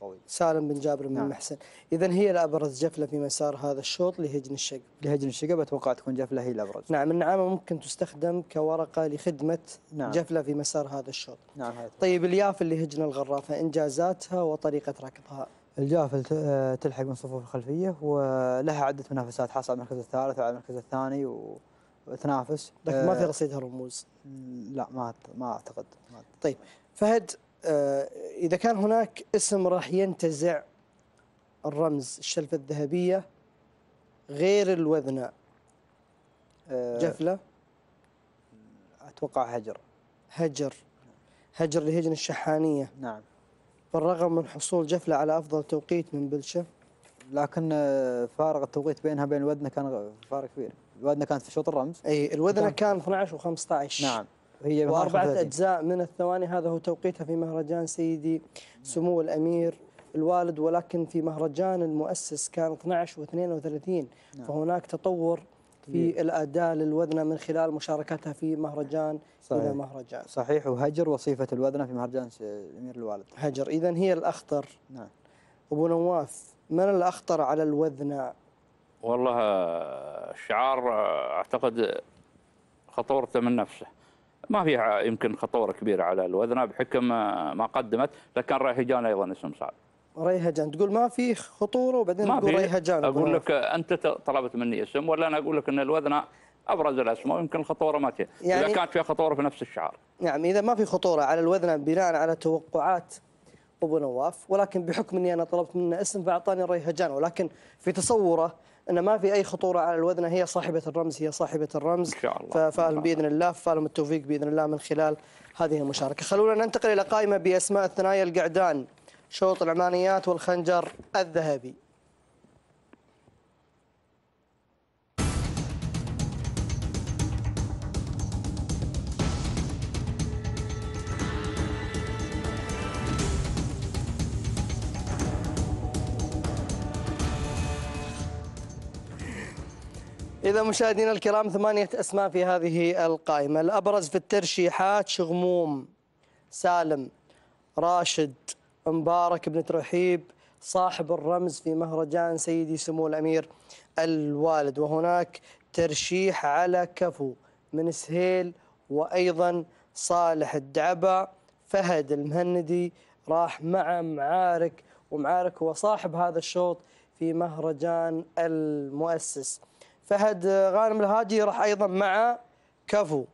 قوي سالم بن جابر بن محسن. إذن هي الأبرز جفلة في مسار هذا الشوط لهجن الشقب. لهجن الشقب أتوقع تكون جفلة هي الأبرز. نعم، النعامة ممكن تستخدم كورقة لخدمة جفلة في مسار هذا الشوط. نعم. طيب اليافل لهجن الغرافة، إنجازاتها وطريقة ركضها. الجافل تلحق من الصفوف الخلفية، ولها عدة منافسات، حصل على المركز الثالث وعلى المركز الثاني وتنافس. لكن ما في رصيدها رموز. لا، ما أعتقد. طيب فهد، إذا كان هناك اسم راح ينتزع الرمز الشلفة الذهبية غير الوذنة، جفلة؟ أتوقع هجر لهجن الشحانية. نعم. بالرغم من حصول جفلة على أفضل توقيت من بلشة، لكن فارق التوقيت بينها وبين الوذنة كان فارق كبير. الوذنة كانت في شوط الرمز. أي الوذنة كان 12 و15. نعم. هي و4 أجزاء من الثواني، هذا هو توقيتها في مهرجان سيدي سمو الأمير الوالد، ولكن في مهرجان المؤسس كان 12 و32. نعم. فهناك تطور في الأداء للوذنة من خلال مشاركتها في مهرجان إلى مهرجان. صحيح. وهجر وصيفة الوذنة في مهرجان الأمير الوالد. هجر إذن هي الأخطر. نعم. أبو نواف، من الأخطر على الوذنة؟ والله الشعار أعتقد خطورته من نفسه، ما فيها يمكن خطورة كبيرة على الوذنة بحكم ما قدمت، لكن ريهجان أيضا اسم صعب. ريهجان تقول ما في خطورة وبعدين تقول ريهجان. أقول لك أنت طلبت مني اسم، ولا أنا أقول لك أن الوذنة أبرز الأسماء ويمكن الخطورة ما تجي، يعني إذا كانت فيها خطورة في نفس الشعار. نعم، إذا ما في خطورة على الوذنة بناء على توقعات أبو نواف، ولكن بحكم أني أنا طلبت منه اسم فأعطاني ريهجان، ولكن في تصوره أن ما في أي خطورة على الوذنة، هي صاحبة الرمز، هي صاحبة الرمز إن شاء الله. ففالهم بإذن الله، فالهم التوفيق بإذن الله من خلال هذه المشاركة. خلونا ننتقل إلى قائمة بأسماء الثنايا القعدان، شوط العمانيات والخنجر الذهبي. إذا مشاهدينا الكرام 8 أسماء في هذه القائمة. الأبرز في الترشيحات شغموم، سالم، راشد، مبارك بن ترحيب صاحب الرمز في مهرجان سيدي سمو الأمير الوالد، وهناك ترشيح على كفو من سهيل وأيضا صالح الدعبة. فهد المهندي راح مع معارك، ومعارك هو صاحب هذا الشوط في مهرجان المؤسس. فهد غانم الهاجي راح أيضا مع كفو.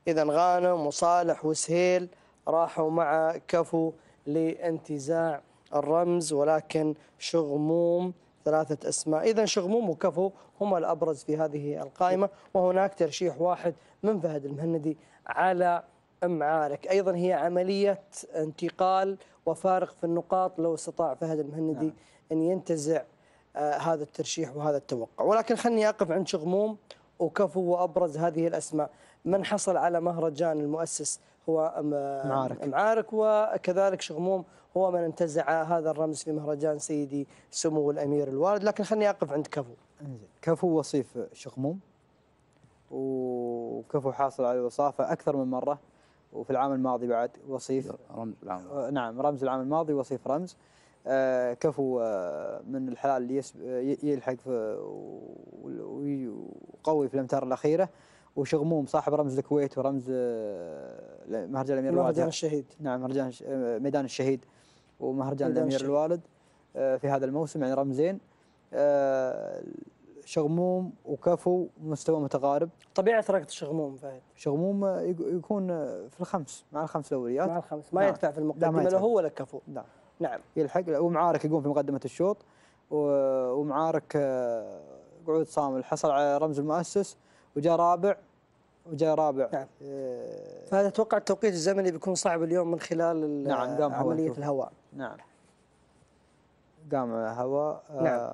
إذا غانم وصالح وسهيل راحوا مع كفو لانتزاع الرمز، ولكن شغموم 3 أسماء. إذا شغموم وكفو هما الأبرز في هذه القائمة، وهناك ترشيح واحد من فهد المهندي على معارك. أيضا هي عملية انتقال وفارق في النقاط لو استطاع فهد المهندي أن ينتزع هذا الترشيح وهذا التوقع. ولكن خلني أقف عند شغموم وكفو وأبرز هذه الأسماء. من حصل على مهرجان المؤسس هو معارك، وكذلك شغموم هو من انتزع هذا الرمز في مهرجان سيدي سمو الأمير الوالد. لكن خلني أقف عند كفو. كفو وصيف شغموم، وكفو حاصل على الوصافة أكثر من مرة، وفي العام الماضي بعد وصيف رمز العام. نعم، رمز العام الماضي وصيف رمز. كفو من الحلال اللي يلحق ويقوي في الأمتار الأخيرة، وشغموم صاحب رمز الكويت ورمز مهرجان الأمير الوالد. مهرجان الشهيد. نعم، مهرجان ميدان الشهيد ومهرجان الأمير الوالد في هذا الموسم، يعني رمزين. شغموم وكفو مستوى متقارب. طبيعة ركض شغموم فهد؟ شغموم يكون في الخمس مع الخمس الأوليات. مع الخمس، ما يدفع في المقدمة لا هو ولا كفو. نعم يلحق، ومعارك يقوم في مقدمة الشوط، ومعارك قعود صامل حصل على رمز المؤسس وجاء رابع. نعم. فهذا اتوقع التوقيت الزمني بيكون صعب اليوم من خلال عملية الهواء. نعم، قام هواء. نعم.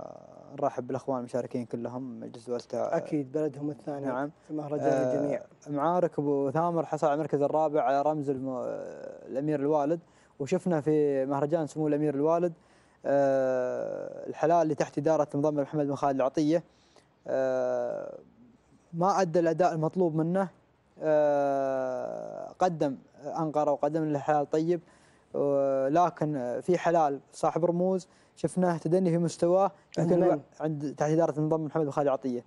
نرحب بالاخوان المشاركين كلهم، مجلس الوالدة اكيد بلدهم الثاني. نعم. في مهرجان الجميع. معارك ابو ثامر حصل على المركز الرابع على رمز الامير الوالد، وشفنا في مهرجان سمو الامير الوالد الحلال اللي تحت اداره المضمر محمد بن خالد العطيه ما ادى الاداء المطلوب منه. قدم انقره وقدم الحلال طيب، لكن في حلال صاحب رموز شفناه تدني في مستواه عند تحت اداره المضمر محمد بن خالد العطيه.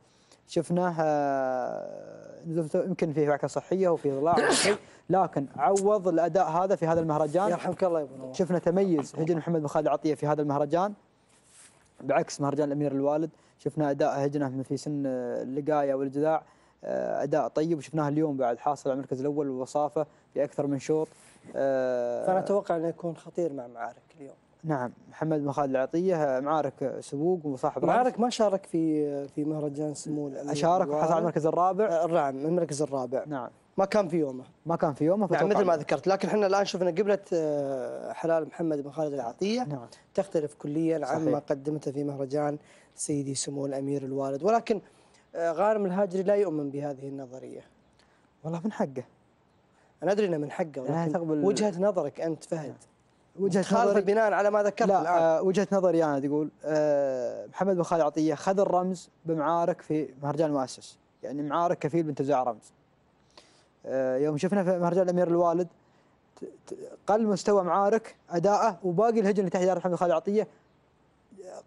شفناه يمكن فيه وعكه صحيه وفي ضلاع لكن عوض الاداء هذا في هذا المهرجان. يرحمك الله يا ابو نواف. شفنا تميز هجن محمد بن خالد العطيه في هذا المهرجان بعكس مهرجان الامير الوالد. شفنا اداء هجنه في سن اللقايه والجذاع اداء طيب، وشفناه اليوم بعد حاصل على المركز الاول والوصافه في اكثر من شوط. فانا اتوقع انه يكون خطير مع معارك اليوم. نعم، محمد بن خالد العطيه معارك سبوق وصاحب معارك ما شارك في مهرجان سمو الامير. شارك وحصل على المركز الرابع. نعم، المركز الرابع. نعم، ما كان في يومه. نعم، مثل ما ذكرت، لكن احنا الان شفنا قبلة حلال محمد بن خالد العطيه. نعم. تختلف كليا عن ما قدمته في مهرجان سيدي سمو الامير الوالد، ولكن غانم الهاجري لا يؤمن بهذه النظريه. والله من حقه، انا ادري انه من حقه، ولكن وجهه نظرك انت فهد وجهه نظري بناء على ما ذكرت الان. وجهه نظري انا تقول محمد بن خالد العطيه خذ الرمز بمعارك في مهرجان المؤسس، يعني معارك كفيل بانتزاع رمز. يوم شفنا في مهرجان الامير الوالد قل مستوى معارك اداءه، وباقي الهجن اللي تحت اداره محمد بن خالد العطيه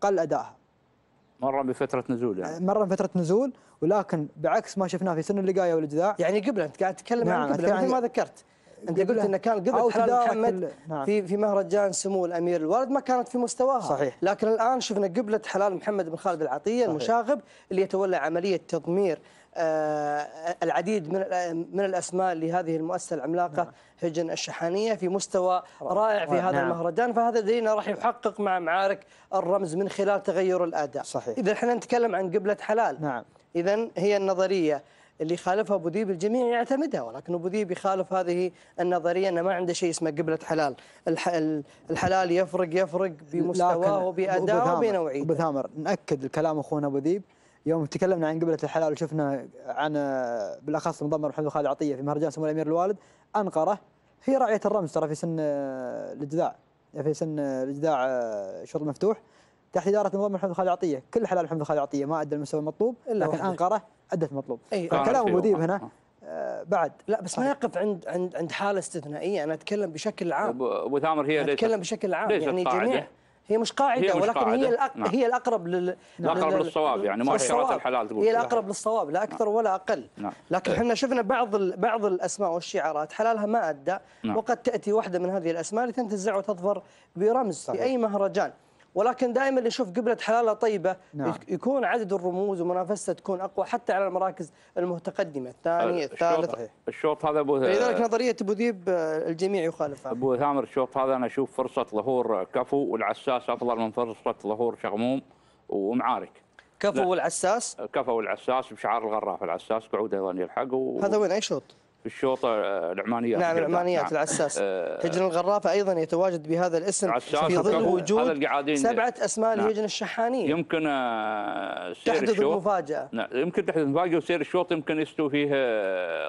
قل اداءها. مره بفتره نزول يعني. مره بفتره نزول، ولكن بعكس ما شفناه في سن اللقايه والجذاع. يعني قبل انت قاعد تتكلم عن قبل مثل ما ذكرت. انت قلت انه كان قبل حلال محمد في مهرجان سمو الامير الوالد ما كانت في مستواها. صحيح. لكن الان شفنا قبلة حلال محمد بن خالد العطيه المشاغب اللي يتولى عمليه تضمير العديد من الاسماء لهذه المؤسسه العملاقه هجن الشحانيه في مستوى رائع في هذا المهرجان. فهذا دليل راح يحقق مع معارك الرمز من خلال تغير الاداء. صحيح. اذا احنا نتكلم عن قبلة حلال. نعم. اذا هي النظريه اللي يخالفها ابو ذيب الجميع يعتمدها، ولكن ابو ذيب يخالف هذه النظريه انه ما عنده شيء اسمه قبلة حلال. الحلال يفرق بمستواه وبادائه وبنوعيته. ابو ثامر ناكد الكلام اخونا ابو ذيب يوم تكلمنا عن قبلة الحلال وشفنا عن بالاخص مضمر محمد بن خالد العطيه في مهرجان سمو الامير الوالد. انقره هي راعيه الرمز ترى في سن الجذاع، شوط مفتوح تحت اداره مضمر محمد بن خالد العطيه. كل حلال محمد بن خالد العطيه ما ادى المستوى المطلوب، لكن انقره ادت المطلوب. كلام ابو ذيب هنا بعد لا بس ما يقف عند حاله استثنائيه. انا اتكلم بشكل عام. ابو ثامر هي اتكلم بشكل عام، يعني جميع هي مش قاعده، ولكن هي الاقرب الاقرب للصواب، يعني مؤشرات الحلال تقول هي الاقرب للصواب لا اكثر ولا اقل. لكن احنا شفنا بعض الاسماء والشعارات حلالها ما ادى، وقد تاتي واحده من هذه الاسماء لتنتزع وتظفر برمز في اي مهرجان. ولكن دائما اللي نشوف قبلة حلالة طيبة يكون عدد الرموز ومنافسته تكون اقوى حتى على المراكز المتقدمه، الثاني الثالث. الشوط هذا لذلك نظريه ابو ذيب الجميع يخالفها. ابو ثامر الشوط هذا انا اشوف فرصه ظهور كفو والعساس افضل من فرصه ظهور شغموم ومعارك. كفو والعساس بشعار الغراف. العساس قعود ايضا يلحق هذا وين اي شوط؟ في الشوط العمانيات. نعم العمانيات. العساس. هجن الغرافه ايضا يتواجد بهذا الاسم في ظل وجود 7 اسماء لهجن الشحانيه. يمكن سير تحدث الشوط المفاجاه. نعم يمكن تحدث مفاجاه، وسير الشوط يمكن يستوي فيه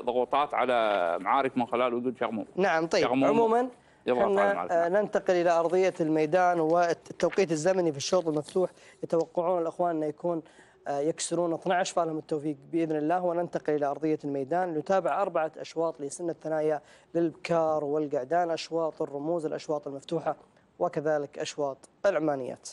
ضغوطات على معارك من خلال وجود شغموم. نعم طيب. عموما احنا ننتقل الى ارضيه الميدان، والتوقيت الزمني في الشوط المفتوح يتوقعون الاخوان انه يكون يكسرون 12، فلهم التوفيق باذن الله. وننتقل الى ارضيه الميدان نتابع 4 اشواط لسن الثنايا للبكار والقعدان، اشواط الرموز، الاشواط المفتوحه وكذلك أشواط العمانيات.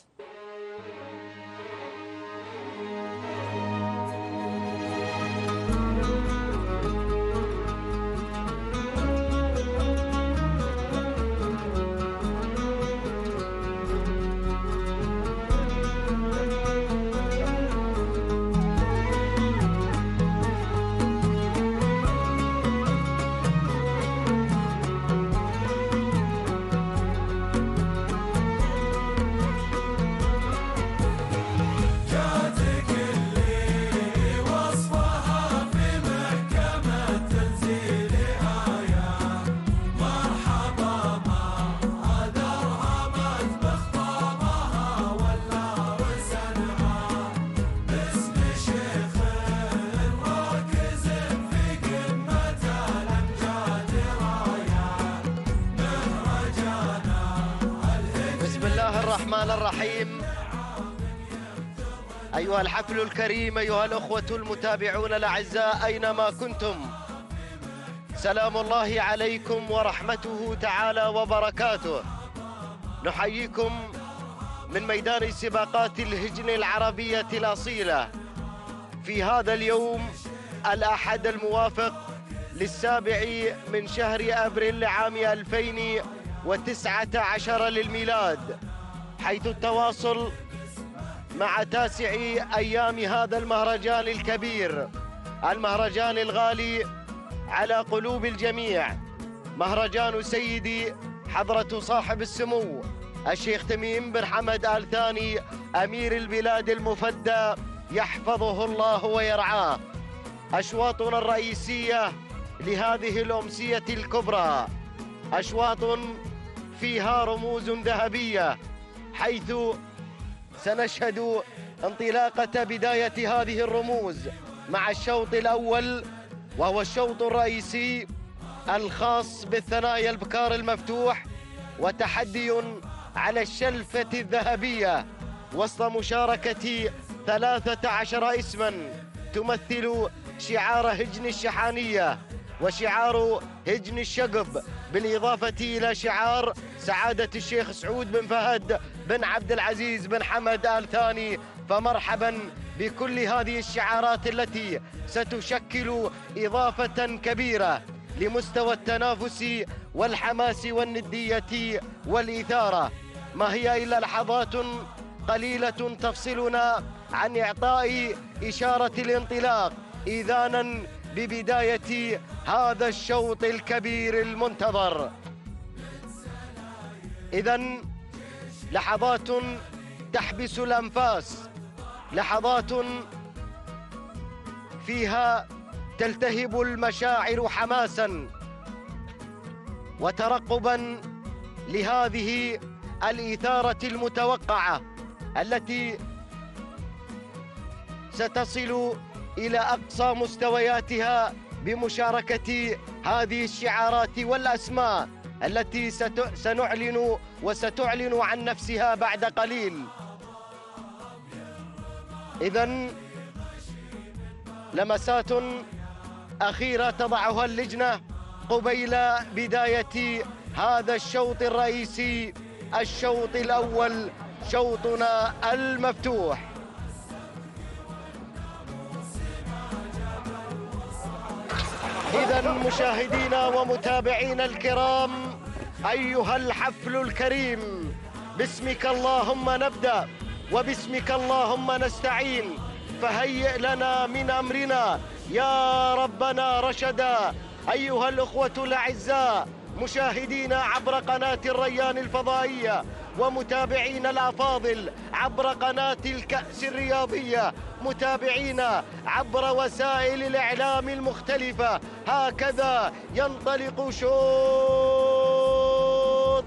الرحمن الرحيم. أيها الحفل الكريم، أيها الأخوة المتابعون الأعزاء أينما كنتم، سلام الله عليكم ورحمته تعالى وبركاته. نحييكم من ميدان سباقات الهجن العربية الأصيلة في هذا اليوم الأحد الموافق للسابع من شهر أبريل لعام 2019 للميلاد، حيث التواصل مع 9 أيام هذا المهرجان الكبير، المهرجان الغالي على قلوب الجميع، مهرجان سيدي حضرة صاحب السمو الشيخ تميم بن حمد آل ثاني أمير البلاد المفدى يحفظه الله ويرعاه. أشواطنا الرئيسية لهذه الأمسية الكبرى أشواط فيها رموز ذهبية، حيث سنشهد انطلاقة بداية هذه الرموز مع الشوط الأول، وهو الشوط الرئيسي الخاص بالثنايا البكار المفتوح، وتحدي على الشلفة الذهبية وسط مشاركة 13 اسما تمثل شعار هجن الشحانية وشعار هجن الشقب، بالإضافة إلى شعار سعادة الشيخ سعود بن فهد بن عبد العزيز بن حمد آل ثاني. فمرحبا بكل هذه الشعارات التي ستشكل إضافة كبيرة لمستوى التنافس والحماس والندية والإثارة. ما هي إلا لحظات قليلة تفصلنا عن إعطاء إشارة الانطلاق إذانا ببداية هذا الشوط الكبير المنتظر. إذن لحظات تحبس الأنفاس، لحظات فيها تلتهب المشاعر حماسا وترقبا لهذه الإثارة المتوقعة التي ستصل إلى أقصى مستوياتها بمشاركة هذه الشعارات والأسماء التي سنعلن وستعلن عن نفسها بعد قليل. إذن لمسات أخيرة تضعها اللجنة قبيل بداية هذا الشوط الرئيسي، الشوط الأول، شوطنا المفتوح. إذن مشاهدينا ومتابعينا الكرام، أيها الحفل الكريم، باسمك اللهم نبدأ وباسمك اللهم نستعين، فهيئ لنا من أمرنا يا ربنا رشدا. أيها الأخوة الأعزاء، مشاهدينا عبر قناة الريان الفضائية ومتابعينا الأفاضل عبر قناة الكأس الرياضية، متابعينا عبر وسائل الإعلام المختلفة، هكذا ينطلق شوط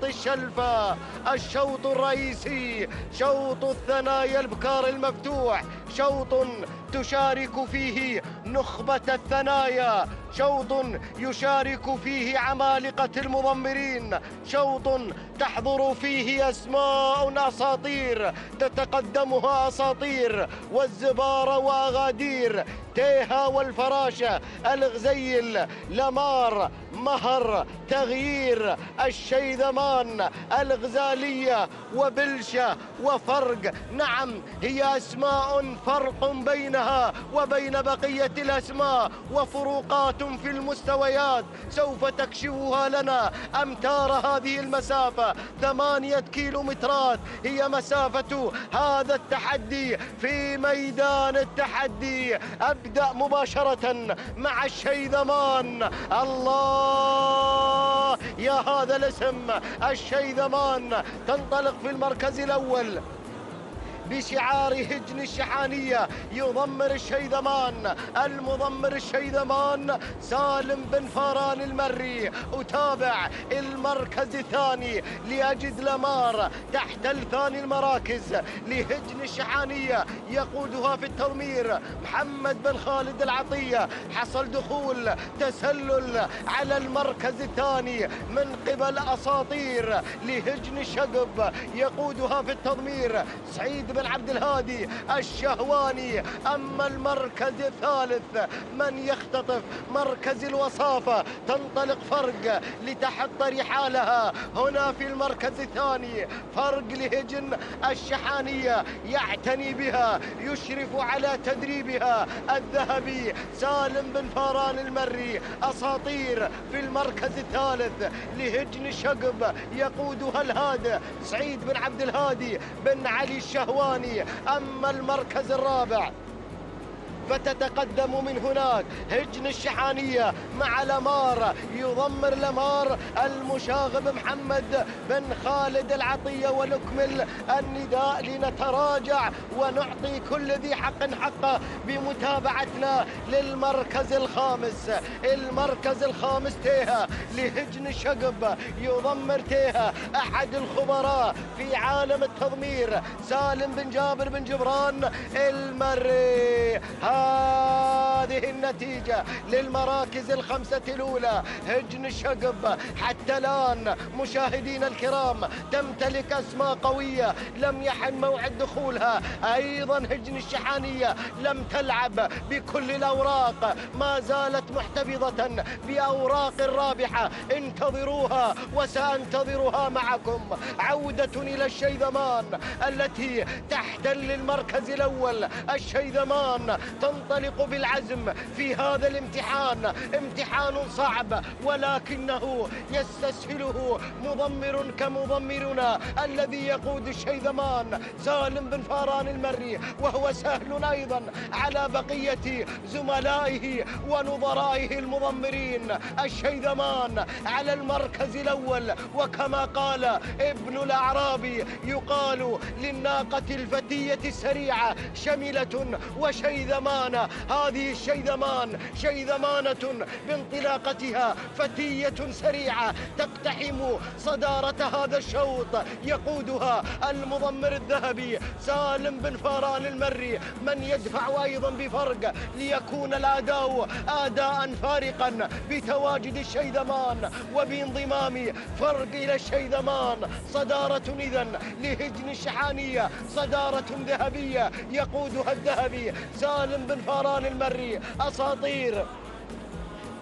الشلفة، الشوط الرئيسي، شوط الثنايا البكار المفتوح، شوط تشارك فيه نخبة الثنايا، شوط يشارك فيه عمالقة المضمرين، شوط تحضر فيه أسماء أساطير تتقدمها أساطير والزبار وأغادير، تيها والفراشة، الغزيل، لمار، مهر، تغيير، الشيذمان، الغزالية وبلشة وفرق. نعم، هي أسماء فرق بينها وبين بقية الأسماء وفروقات في المستويات سوف تكشفها لنا أمتار هذه المسافة. 8 كيلومترات هي مسافة هذا التحدي في ميدان التحدي. أبدأ مباشرة مع الشيذمان. الله يا هذا الاسم، الشيذمان تنطلق في المركز الأول بشعار هجن الشحانية. يضمر الشيذمان، المضمر الشيذمان سالم بن فاران المري. أتابع المركز الثاني لأجد لمار تحت الثاني المراكز لهجن الشحانية، يقودها في التضمير محمد بن خالد العطية. حصل دخول تسلل على المركز الثاني من قبل أساطير لهجن الشقب، يقودها في التضمير سعيد بن عبد الهادي الشهواني. أما المركز الثالث من يختطف مركز الوصافة، تنطلق فرق لتحط رحالها هنا في المركز الثاني. فرق لهجن الشحانية يعتني بها، يشرف على تدريبها الذهبي سالم بن فاران المري. أساطير في المركز الثالث لهجن الشقب، يقودها الهادئ سعيد بن عبد الهادي بن علي الشهواني. أما المركز الرابع فتتقدم من هناك هجن الشحانية مع لمار. يضمر لمار المشاغب محمد بن خالد العطية. ونكمل النداء لنتراجع ونعطي كل ذي حق حقه بمتابعتنا للمركز الخامس. المركز الخامس تيها لهجن الشقب، يضمر تيها أحد الخبراء في عالم التضمير سالم بن جابر بن جبران المري. هذه النتيجة للمراكز الخمسة الأولى. هجن الشقب حتى الآن مشاهدينا الكرام تمتلك أسماء قوية لم يحن موعد دخولها. أيضا هجن الشحانية لم تلعب بكل الأوراق، ما زالت محتفظة بأوراق رابحة. انتظروها وسأنتظرها معكم. عودة إلى الشيذمان التي تحتل المركز الأول. الشيذمان تنطلق بالعزم في هذا الامتحان، امتحان صعب ولكنه يستسهله مضمر كمضمرنا الذي يقود الشيذمان سالم بن فاران المري، وهو سهل أيضا على بقية زملائه ونظرائه المضمرين. الشيذمان على المركز الأول، وكما قال ابن الأعرابي يقال للناقة الفتية السريعة شملة وشيذمان. هذه الشيذمان شيذمانة بانطلاقتها فتية سريعة تقتحم صدارة هذا الشوط، يقودها المضمر الذهبي سالم بن فاران المري، من يدفع أيضا بفرق ليكون الأداء أداء فارقا بتواجد الشيذمان وبانضمام فرق إلى الشيذمان. صدارة إذن لهجن الشحانية، صدارة ذهبية يقودها الذهبي سالم بن فاران المري. أساطير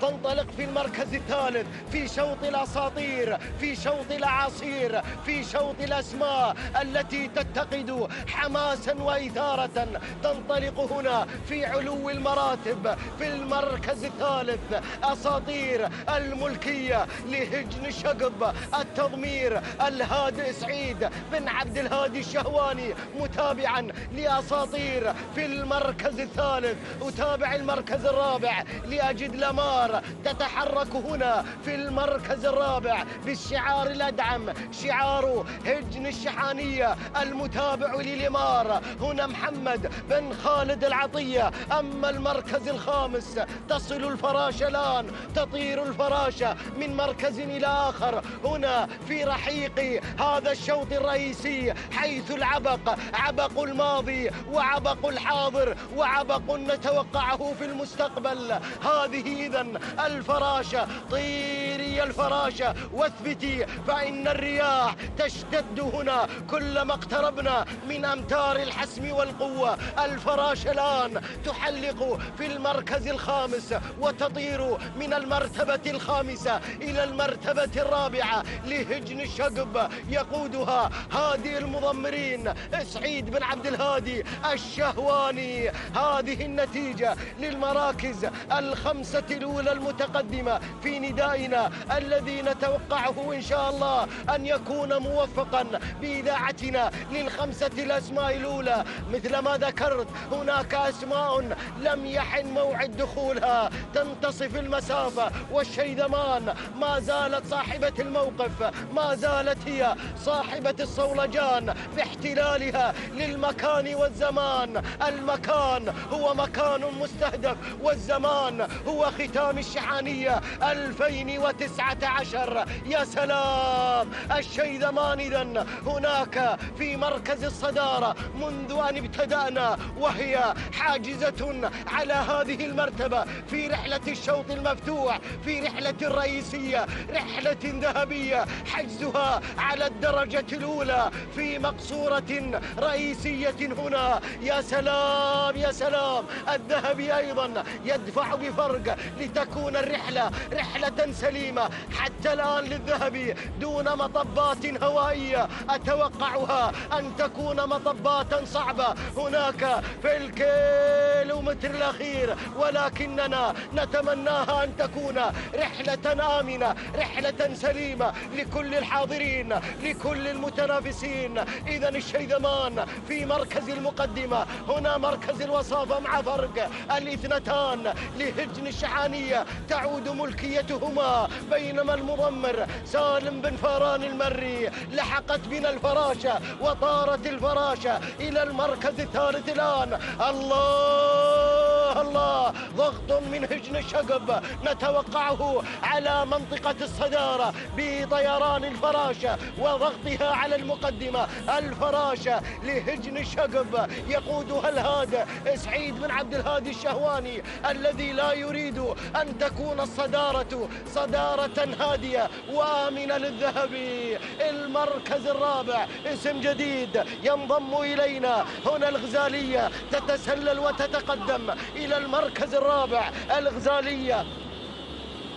تنطلق في المركز الثالث في شوط الأساطير، في شوط الأعاصير، في شوط الأسماء التي تتقد حماسا وإثارة. تنطلق هنا في علو المراتب في المركز الثالث. أساطير الملكية لهجن الشقب، التضمير الهادئ سعيد بن عبد الهادي الشهواني متابعا لأساطير في المركز الثالث. أتابع المركز الرابع لأجد لمار لمار تتحرك هنا في المركز الرابع بالشعار الأدعم، شعار هجن الشحانية المتابع للمار. هنا محمد بن خالد العطية. أما المركز الخامس تصل الفراشة الآن، تطير الفراشة من مركز إلى آخر هنا في رحيق هذا الشوط الرئيسي، حيث العبق عبق الماضي وعبق الحاضر وعبق نتوقعه في المستقبل. هذه إذن الفراشة. طيري الفراشة واثبتي، فإن الرياح تشتد هنا كلما اقتربنا من أمتار الحسم والقوة. الفراشة الآن تحلق في المركز الخامس وتطير من المرتبة الخامسة إلى المرتبة الرابعة لهجن الشقب. يقودها هادي المضمرين سعيد بن عبد الهادي الشهواني. هذه النتيجة للمراكز الخمسة الأولى المتقدمة في ندائنا الذي نتوقعه إن شاء الله أن يكون موفقا بإذاعتنا للخمسة الأسماء الأولى. مثل ما ذكرت هناك أسماء لم يحن موعد دخولها، تنتصف المسافة، والشيدمان ما زالت صاحبة الموقف، ما زالت هي صاحبة الصولجان باحتلالها للمكان والزمان. المكان هو مكان مستهدف، والزمان هو ختام الشحانية 2019. يا سلام! الشيدمان إذن هناك في مركز الصدارة منذ أن ابتدأنا، وهي حاجزة على هذه المرتبة في رحلة الشوط المفتوح، في رحلة الرئيسية، رحلة ذهبية حجزها على الدرجة الأولى في مقصورة رئيسية هنا. يا سلام يا سلام! الذهبي أيضا يدفع بفرق لتكون الرحلة رحلة سليمة. حتى الآن للذهبي دون مطبات هوائية، أتوقعها أن تكون مطبات صعبة هناك في الكيلومتر الأخير، ولكننا نتمناها أن تكون رحلة آمنة، رحلة سليمة لكل الحاضرين، لكل المتنافسين. إذا الشيدمان في مركز المقدمة، هنا مركز الوصافة مع فرق الاثنتان لهجن الشحانية تعود ملكيتهما، بينما المضمر سالم بن فاران المري لحقت بنا الفراشة وطارت الفراشة إلى المركز الثالث الآن. الله الله! ضغط من هجن الشقب نتوقعه على منطقة الصدارة بطيران الفراشة وضغطها على المقدمة. الفراشة لهجن الشقب يقودها الهاد سعيد بن عبد الهادي الشهواني، الذي لا يريد أن تكون الصدارة صدارة هادية وآمنة للذهبي. المركز الرابع اسم جديد ينضم إلينا هنا، الغزالية تتسلل وتتقدم إلى المركز الرابع. الغزالية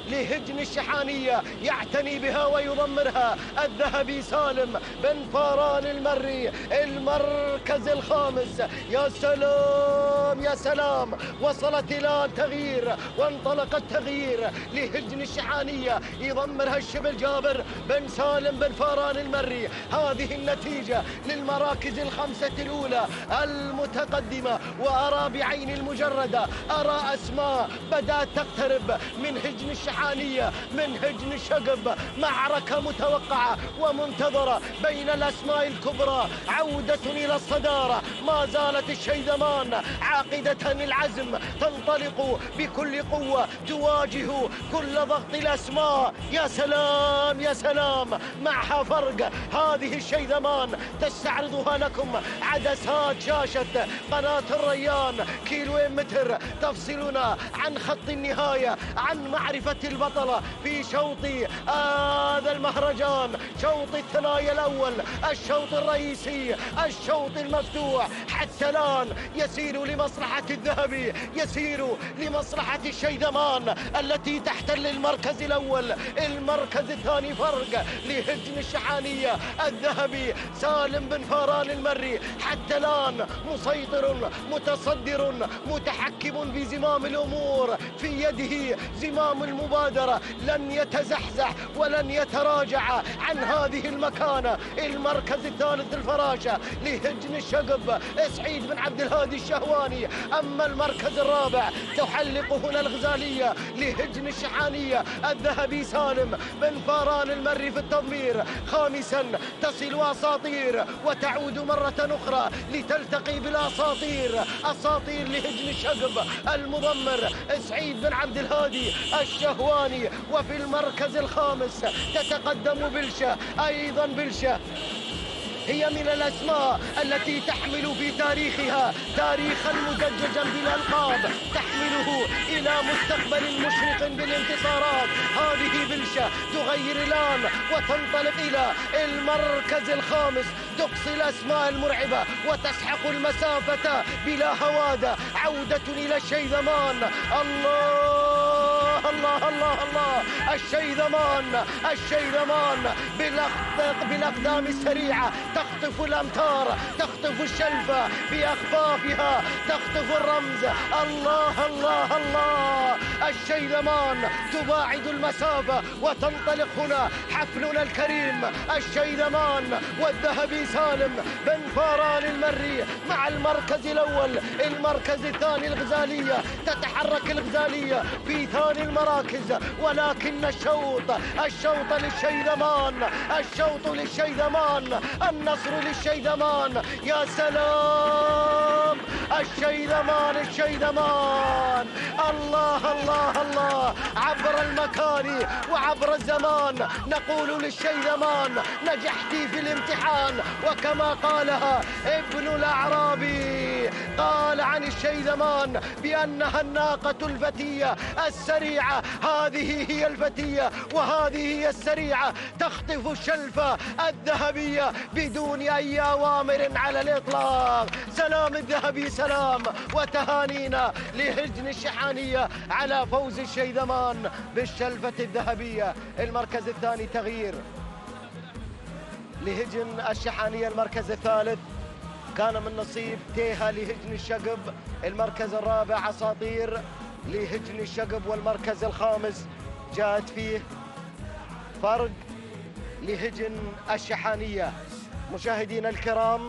لهجن الشحانية يعتني بها ويضمرها الذهبي سالم بن فاران المري. المركز الخامس، يا سلام يا سلام! وصلت إلى تغيير وانطلق التغيير لهجن الشحانية يضمرها الشبل جابر بن سالم بن فاران المري. هذه النتيجة للمراكز الخمسة الأولى المتقدمة، وأرى بعين المجردة، أرى أسماء بدأت تقترب من هجن الشحانية، من هجن الشقب. معركة متوقعة ومنتظرة بين الأسماء الكبرى، عودة إلى الصدارة. ما زالت الشيدمان عاقدة العزم، تنطلق بكل قوة، تواجه كل ضغط الأسماء. يا سلام يا سلام! معها فرق. هذه الشيدمان تستعرضها لكم عدسات شاشة قناة الريان. كيلوين متر تفصلنا عن خط النهاية، عن معرفة البطلة في شوط هذا المهرجان، شوط الثنايا الأول، الشوط الرئيسي، الشوط المفتوح. حتى الآن يسير لمصلحة الذهبي، يسير لمصلحة الشيدمان التي تحتل المركز الأول. المركز الثاني فرق لهجن الشحانية الذهبي سالم بن فاران المري حتى الآن مسيطر متصدر متحكم بزمام الأمور، في يده زمام المبادرة، لن يتزحزح ولن يتراجع عن هذه المكانة. المركز الثالث الفراشة لهجن الشقب سعيد بن عبد الهادي الشهواني. أما المركز الرابع تحلق هنا الغزالية لهجن الشحانية الذهبي سالم بن فاران المري في التضمير. خامسا تصل أساطير وتعود مرة أخرى لتلتقي بالأساطير، أساطير لهجن الشقب المضمر سعيد بن عبد الهادي الشهواني. وفي المركز الخامس تتقدم بلشة، أيضا بلشة هي من الأسماء التي تحمل في تاريخها تاريخا مدججا بالألقاب، تحمله إلى مستقبل مشرق بالانتصارات. هذه بلشة تغير الآن وتنطلق إلى المركز الخامس، تقصي الأسماء المرعبة وتسحق المسافة بلا هوادة. عودة إلى الشيذمان. الله الله الله الله، الشيذمان الشيذمان بالأقدام السريعة تخطف الأمتار، تخطف الشلفة بأخفافها، تخطف الرمز. الله الله الله، الشيذمان تباعد المسافة وتنطلق هنا حفلنا الكريم. الشيذمان والذهبي سالم بن فاران المري مع المركز الأول. المركز الثاني الغزالية، تتحرك الغزالية في ثاني المراكز، ولكن الشوط للشيذمان، الشوط للشيذمان، النصر للشيذمان. يا سلام، الشيذمان الشيذمان. الله الله الله، عبر المكان وعبر الزمان نقول للشيذمان نجحت في الامتحان. وكما قالها ابن الأعرابي، قال عن الشيذمان بأنها الناقة الفتية السريعة. هذه هي الفتية وهذه هي السريعة، تخطف الشلفة الذهبية بدون أي أوامر على الإطلاق. سلام الذهبي سلام، وتهانينا لهجن الشحانية على فوز الشيذمان بالشلفة الذهبية. المركز الثاني تغيير لهجن الشحانية. المركز الثالث كان من نصيب تيها لهجن الشقب. المركز الرابع أساطير لهجن الشقب. والمركز الخامس جاءت فيه فرق لهجن الشحانية. مشاهدينا الكرام،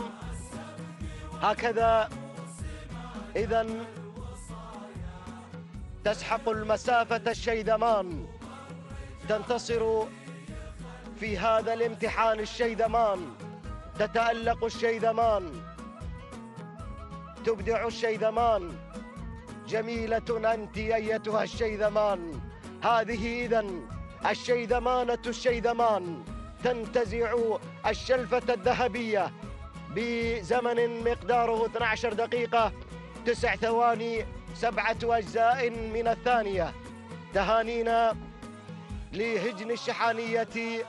هكذا إذن تسحق المسافة الشيذمان، تنتصر في هذا الامتحان الشيذمان، تتألق الشيذمان، تبدع الشيذمان. جميلة أنت أيتها الشيذمان. هذه إذن الشيذمانة الشيذمان تنتزع الشلفة الذهبية بزمن مقداره 12 دقيقة 9 ثواني 7 أجزاء من الثانية. تهانينا لهجن الشحانية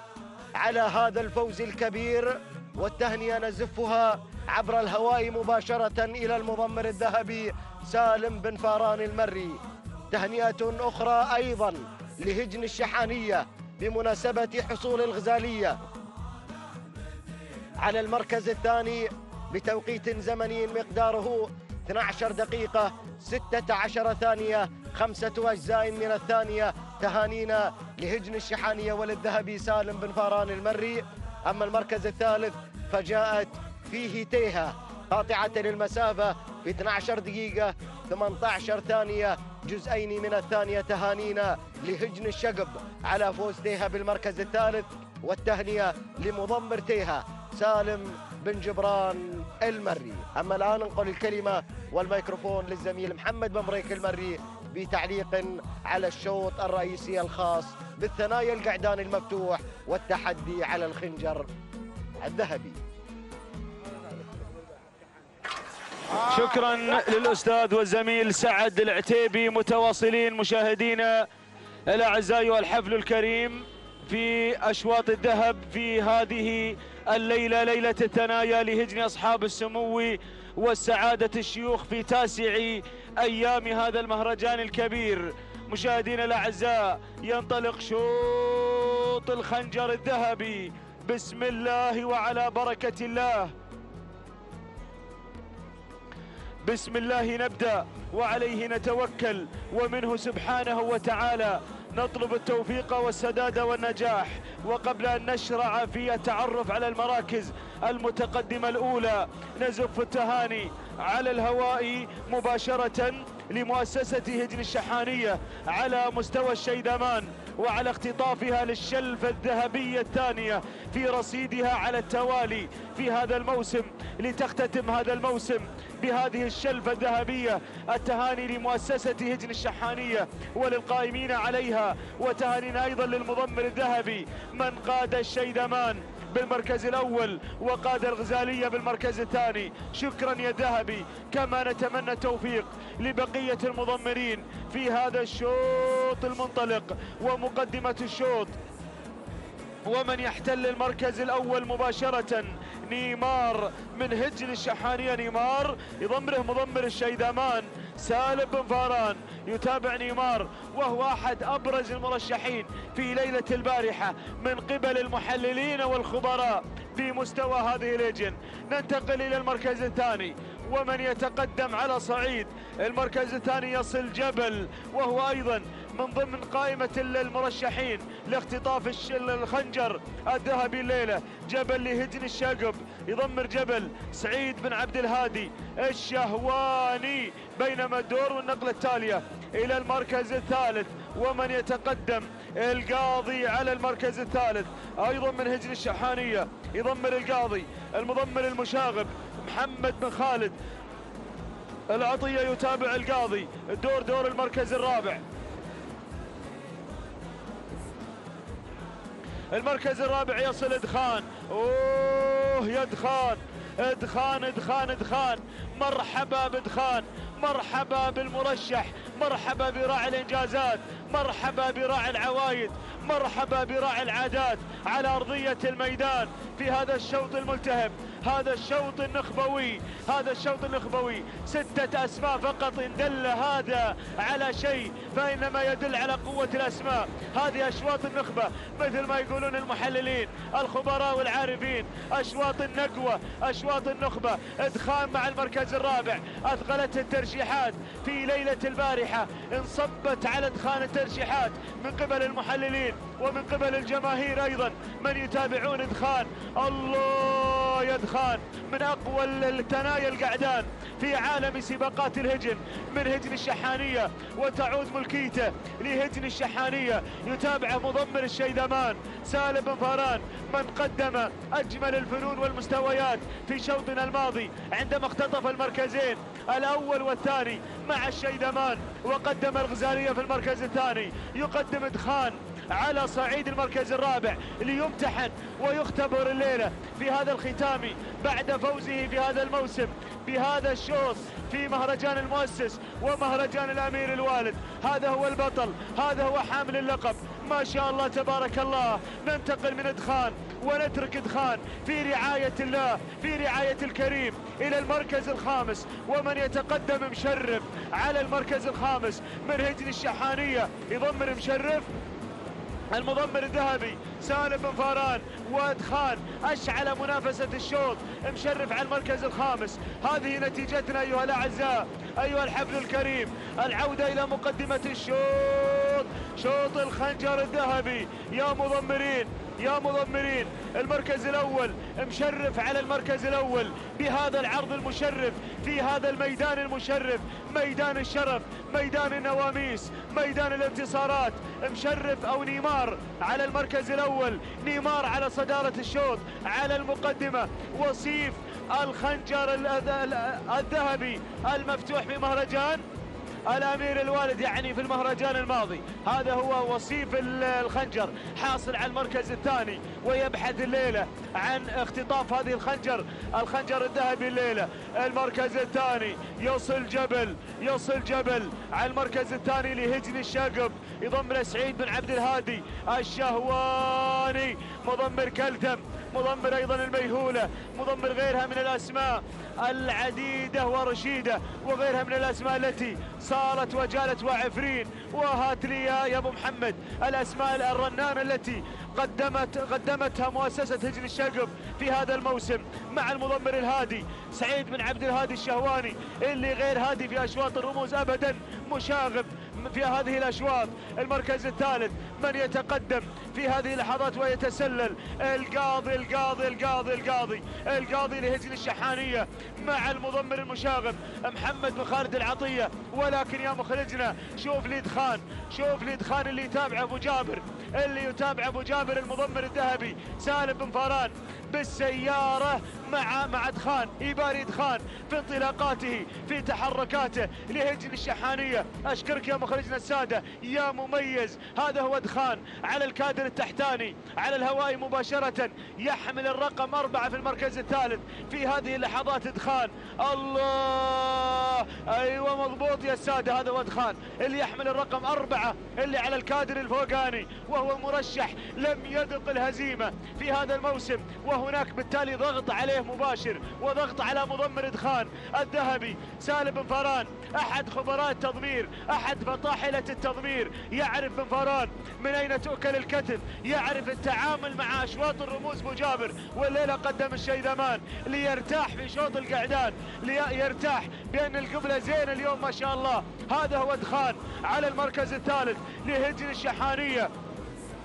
على هذا الفوز الكبير، والتهنئة نزفها عبر الهواء مباشرة إلى المضمر الذهبي سالم بن فاران المري. تهنئة أخرى أيضا لهجن الشحانية بمناسبة حصول الغزالية على المركز الثاني بتوقيت زمني مقداره 12 دقيقة 16 ثانية 5 أجزاء من الثانية. تهانينا لهجن الشحانية وللذهبي سالم بن فاران المري. أما المركز الثالث فجاءت فيه تيها قاطعة للمسافة في 12 دقيقة 18 ثانية جزئين من الثانية. تهانينا لهجن الشقب على فوز تيها بالمركز الثالث، والتهنئة لمضمر تيها سالم بن جبران المري. أما الآن ننقل الكلمة والميكروفون للزميل محمد بن بريك المري بتعليق على الشوط الرئيسي الخاص بالثنايا القعدان المفتوح والتحدي على الخنجر الذهبي. شكرا للأستاذ والزميل سعد العتيبي. متواصلين مشاهدينا الأعزاء والحفل الكريم في أشواط الذهب في هذه الليلة، ليلة الثنايا لهجن أصحاب السمو والسعادة الشيوخ في 9 أيام هذا المهرجان الكبير. مشاهدينا الأعزاء، ينطلق شوط الخنجر الذهبي بسم الله وعلى بركة الله. بسم الله نبدأ وعليه نتوكل، ومنه سبحانه وتعالى نطلب التوفيق والسداد والنجاح. وقبل أن نشرع في التعرف على المراكز المتقدمة الأولى، نزف التهاني على الهواء مباشرة لمؤسسة هجن الشحانية على مستوى الشيدمان، وعلى اختطافها للشلفة الذهبية الثانية في رصيدها على التوالي في هذا الموسم، لتختتم هذا الموسم بهذه الشلفة الذهبية. التهاني لمؤسسة هجن الشحانية وللقائمين عليها، وتهانينا أيضا للمضمر الذهبي من قاد الشيدمان بالمركز الأول وقاد الغزالية بالمركز الثاني. شكرا يا ذهبي. كما نتمنى التوفيق لبقية المضمرين في هذا الشوط المنطلق ومقدمة الشوط. ومن يحتل المركز الأول مباشرة نيمار من هجن الشحانية. نيمار يضمره مضمر الشيدمان سالم بن فاران. يتابع نيمار وهو أحد أبرز المرشحين في ليلة البارحة من قبل المحللين والخبراء بمستوى هذه اللجنة. ننتقل إلى المركز الثاني، ومن يتقدم على صعيد المركز الثاني يصل جبل، وهو أيضا من ضمن قائمة المرشحين لاختطاف الخنجر الذهبي الليلة. جبل لهجن الشقب يضمر جبل سعيد بن عبد الهادي الشهواني. بينما الدور والنقلة التالية إلى المركز الثالث، ومن يتقدم القاضي على المركز الثالث أيضا من هجن الشحانية. يضمر القاضي المضمر المشاغب محمد بن خالد العطية. يتابع القاضي الدور دور المركز الرابع. المركز الرابع يصل إدخان. أوه يا إدخان، إدخان إدخان إدخان. مرحبا بإدخان، مرحبا بالمرشح، مرحبا براعي الإنجازات، مرحبا براعي العوايد، مرحبا براعي العادات على أرضية الميدان في هذا الشوط الملتهب، هذا الشوط النخبوي، هذا الشوط النخبوي. 6 أسماء فقط. إن دل هذا على شيء فإنما يدل على قوة الأسماء. هذه أشواط النخبة مثل ما يقولون المحللين الخبراء والعارفين، أشواط النقوة، أشواط النخبة. إدخان مع المركز الرابع أثقلت الترشيحات في ليلة البارحة، انصبت على إدخان الترشيحات من قبل المحللين ومن قبل الجماهير أيضا من يتابعون إدخان. الله يا إدخان من أقوى الثنايا القعدان في عالم سباقات الهجن من هجن الشحانية، وتعود ملكيته لهجن الشحانية. يتابعه مضمر الشيدمان سالم بن فاران من قدم أجمل الفنون والمستويات في شوطنا الماضي عندما اختطف المركزين الأول والثاني مع الشيدمان، وقدم الغزالية في المركز الثاني. يقدم إدخان على صعيد المركز الرابع ليمتحن ويختبر الليلة في هذا الختام بعد فوزه في هذا الموسم بهذا الشوط في مهرجان المؤسس ومهرجان الأمير الوالد. هذا هو البطل، هذا هو حامل اللقب، ما شاء الله تبارك الله. ننتقل من إدخان ونترك إدخان في رعاية الله، في رعاية الكريم، إلى المركز الخامس، ومن يتقدم مشرف على المركز الخامس من هجن الشحانية. يضمر مشرف المضمر الذهبي سالم بن فاران، وإدخان أشعل منافسة الشوط. مشرف على المركز الخامس. هذه نتيجتنا أيها الأعزاء، أيها الحفل الكريم. العودة إلى مقدمة الشوط، شوط الخنجر الذهبي. يا مضمرين، يا مضمرين، المركز الأول مشرف على المركز الأول بهذا العرض المشرف في هذا الميدان المشرف، ميدان الشرف، ميدان النواميس، ميدان الانتصارات. مشرف أو نيمار على المركز الأول، نيمار على صدارة الشوط على المقدمة. وصيف الخنجر الذهبي المفتوح في مهرجان الأمير الوالد، يعني في المهرجان الماضي. هذا هو وصيف الخنجر حاصل على المركز الثاني، ويبحث الليلة عن اختطاف هذه الخنجر الذهبي الليلة. المركز الثاني يصل جبل، يصل جبل على المركز الثاني لهجن الشقب. يضمر سعيد بن عبد الهادي الشهواني، مضمر كلثم، مضمر أيضا الميهولة، مضمر غيرها من الأسماء العديدة ورشيدة وغيرها من الأسماء التي صارت وجالت وعفرين. وهات لي يا أبو محمد الأسماء الرنانة التي قدمتها مؤسسة هجن الشقب في هذا الموسم مع المضمر الهادي سعيد بن عبد الهادي الشهواني، اللي غير هادي في أشواط الرموز أبدا، مشاغب في هذه الأشواط. المركز الثالث من يتقدم في هذه اللحظات ويتسلل القاضي القاضي القاضي القاضي القاضي لهجن الشحانية مع المضمر المشاغب محمد بن خالد العطية. ولكن يا مخرجنا شوف لي دخان، شوف لي دخان اللي يتابع أبو جابر، اللي يتابع أبو جابر المضمر الذهبي سالم بن فاران بالسيارة مع دخان، يباري دخان في انطلاقاته في تحركاته لهجن الشحانية. أشكرك يا مخرجنا السادة يا مميز. هذا هو دخان على الكادر التحتاني على الهواء مباشرة، يحمل الرقم 4 في المركز الثالث في هذه اللحظات. دخان الله، أيوة مضبوط يا السادة، هذا هو دخان اللي يحمل الرقم 4 اللي على الكادر الفوقاني، وهو مرشح لم يذق الهزيمة في هذا الموسم، وهناك بالتالي ضغط عليه مباشر وضغط على مضمر دخان الذهبي سالم بن فاران، أحد خبراء التضمير، أحد فطاحلة التضمير، يعرف بن فاران من أين تؤكل الكتف، يعرف التعامل مع أشواط الرموز. أبو جابر والليلة قدم الشيدمان ليرتاح في شوط القعدان، ليرتاح بأن القبلة زين اليوم ما شاء الله. هذا هو دخان على المركز الثالث لهجن الشحانية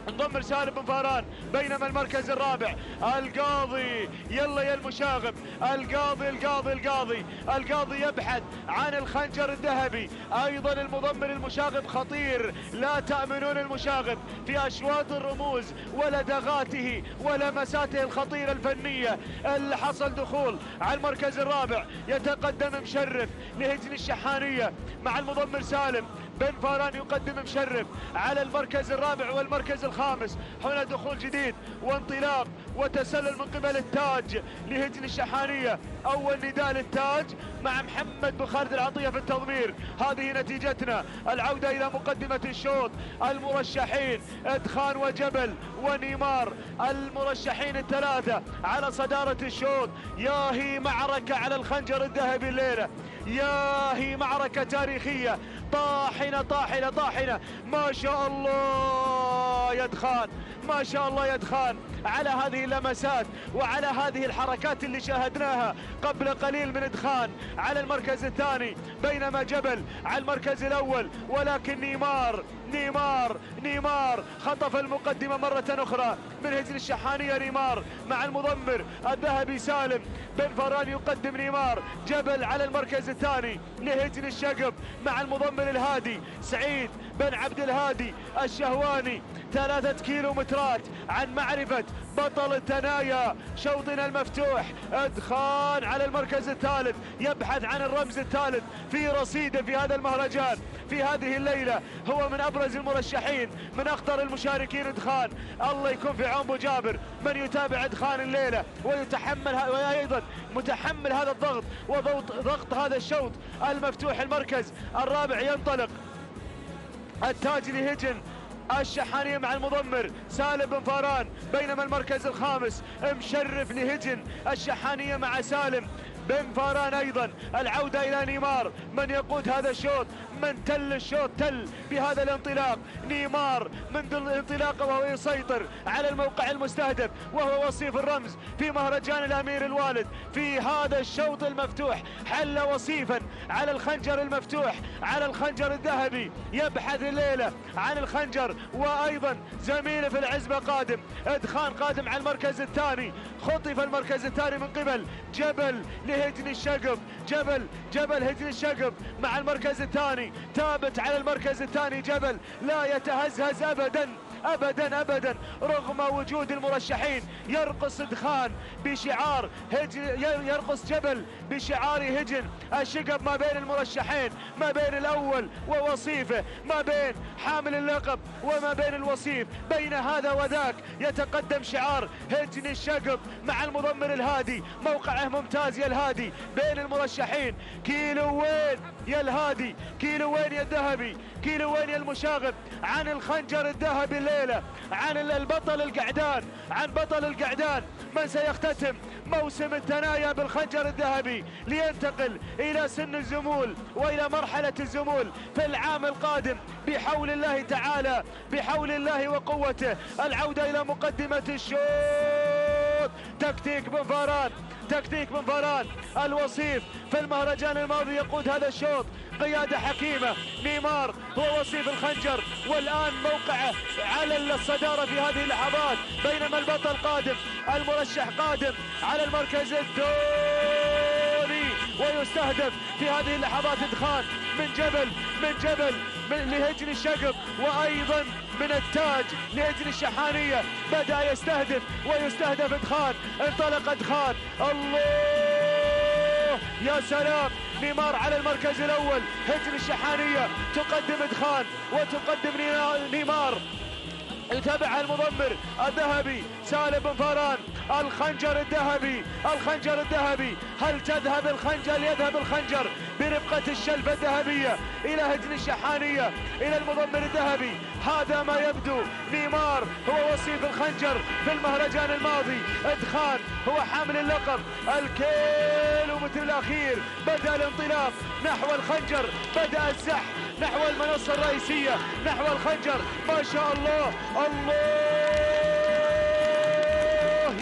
انضم سالم بن فاران. بينما المركز الرابع القاضي، يلا يا المشاغب، القاضي القاضي القاضي القاضي يبحث عن الخنجر الذهبي. ايضا المضمر المشاغب خطير، لا تأمنون المشاغب في اشواط الرموز ولا دغاته ولمساته الخطيرة الفنية. اللي حصل دخول على المركز الرابع، يتقدم مشرف لهجن الشحانية مع المضمر سالم بن فاران، يقدم مشرف على المركز الرابع والمركز الخامس. هنا دخول جديد وانطلاق وتسلل من قبل التاج لهجن الشحانية. أول نداء للتاج مع محمد بن خالد العطية في التضمير. هذه نتيجتنا، العودة إلى مقدمة الشوط. المرشحين دخان وجبل ونيمار، المرشحين الثلاثة على صدارة الشوط. ياهي معركة على الخنجر الذهبي الليلة، ياهي معركة تاريخية، طاحنة طاحنة طاحنة. ما شاء الله يا دخان، ما شاء الله يا دخان على هذه اللمسات وعلى هذه الحركات اللي شاهدناها قبل قليل من دخان على المركز الثاني، بينما جبل على المركز الأول. ولكن نيمار خطف المقدمة مرة أخرى من هجن الشحانية. نيمار مع المضمر الذهبي سالم بن فاران، يقدم نيمار. جبل على المركز الثاني لهجن الشقب مع المضمر الهادي سعيد بن عبد الهادي الشهواني. 3 كيلومترات عن معرفة بطل الثنايا شوطنا المفتوح. دخان على المركز الثالث، يبحث عن الرمز الثالث في رصيده في هذا المهرجان في هذه الليلة. هو من أبرز المرشحين، من أخطر المشاركين دخان. الله يكون في عون أبو جابر من يتابع دخان الليلة ويتحمل وأيضا متحمل هذا الضغط وضغط هذا الشوط المفتوح. المركز الرابع ينطلق التاج لهجن الشحانية مع المضمر سالم بن فاران، بينما المركز الخامس مشرف لهجن الشحانية مع سالم بن فاران. أيضا العودة إلى نيمار من يقود هذا الشوط، من تل الشوط تل بهذا الانطلاق. نيمار منذ الانطلاق وهو يسيطر على الموقع المستهدف، وهو وصيف الرمز في مهرجان الأمير الوالد في هذا الشوط المفتوح. حل وصيفا على الخنجر المفتوح، على الخنجر الذهبي. يبحث الليلة عن الخنجر، وأيضا زميله في العزبة قادم. دخان قادم على المركز الثاني، خطف المركز الثاني من قبل جبل لهجن الشقب. جبل هجن الشقب مع المركز الثاني، ثابت على المركز الثاني. جبل لا يتهزهز أبدا أبدا أبدا رغم وجود المرشحين. يرقص دخان بشعار هجن، يرقص جبل بشعار هجن الشقب ما بين المرشحين، ما بين الأول ووصيفه، ما بين حامل اللقب وما بين الوصيف. بين هذا وذاك يتقدم شعار هجن الشقب مع المضمر الهادي. موقعه ممتاز يا الهادي بين المرشحين. كيلو وين يا الهادي، كيلو وين يا الذهبي، كيلو وين يا المشاغب عن الخنجر الذهبي الليلة، عن البطل القعدان، عن بطل القعدان. من سيختتم موسم الثنايا بالخنجر الذهبي لينتقل إلى سن الزمول وإلى مرحلة الزمول في العام القادم بحول الله تعالى، بحول الله وقوته. العودة إلى مقدمة الشوط. تكتيك بن فاران، تكتيك بن فاران الوصيف في المهرجان الماضي يقود هذا الشوط قيادة حكيمة. نيمار هو وصيف الخنجر والآن موقعه على الصدارة في هذه اللحظات، بينما البطل قادم، المرشح قادم على المركز الثاني ويستهدف في هذه اللحظات إدخان من جبل لهجن الشقب، وأيضا من التاج لهجن الشحانية. بدأ يستهدف ويستهدف إدخان، انطلق إدخان. الله يا سلام، نيمار على المركز الأول، هجن الشحانية تقدم إدخان وتقدم نيمار، يتابعها المضمر الذهبي سالم بن فاران. الخنجر الذهبي، الخنجر الذهبي، هل تذهب الخنجر؟ يذهب الخنجر برفقة الشلفة الذهبية إلى هجن الشحانية، إلى المضمر الذهبي. هذا ما يبدو. نيمار هو وصيف الخنجر في المهرجان الماضي، إدخان هو حامل اللقب. الكيلومتر الأخير بدأ الانطلاق نحو الخنجر، بدأ الزح نحو المنصة الرئيسية، نحو الخنجر. ما شاء الله، الله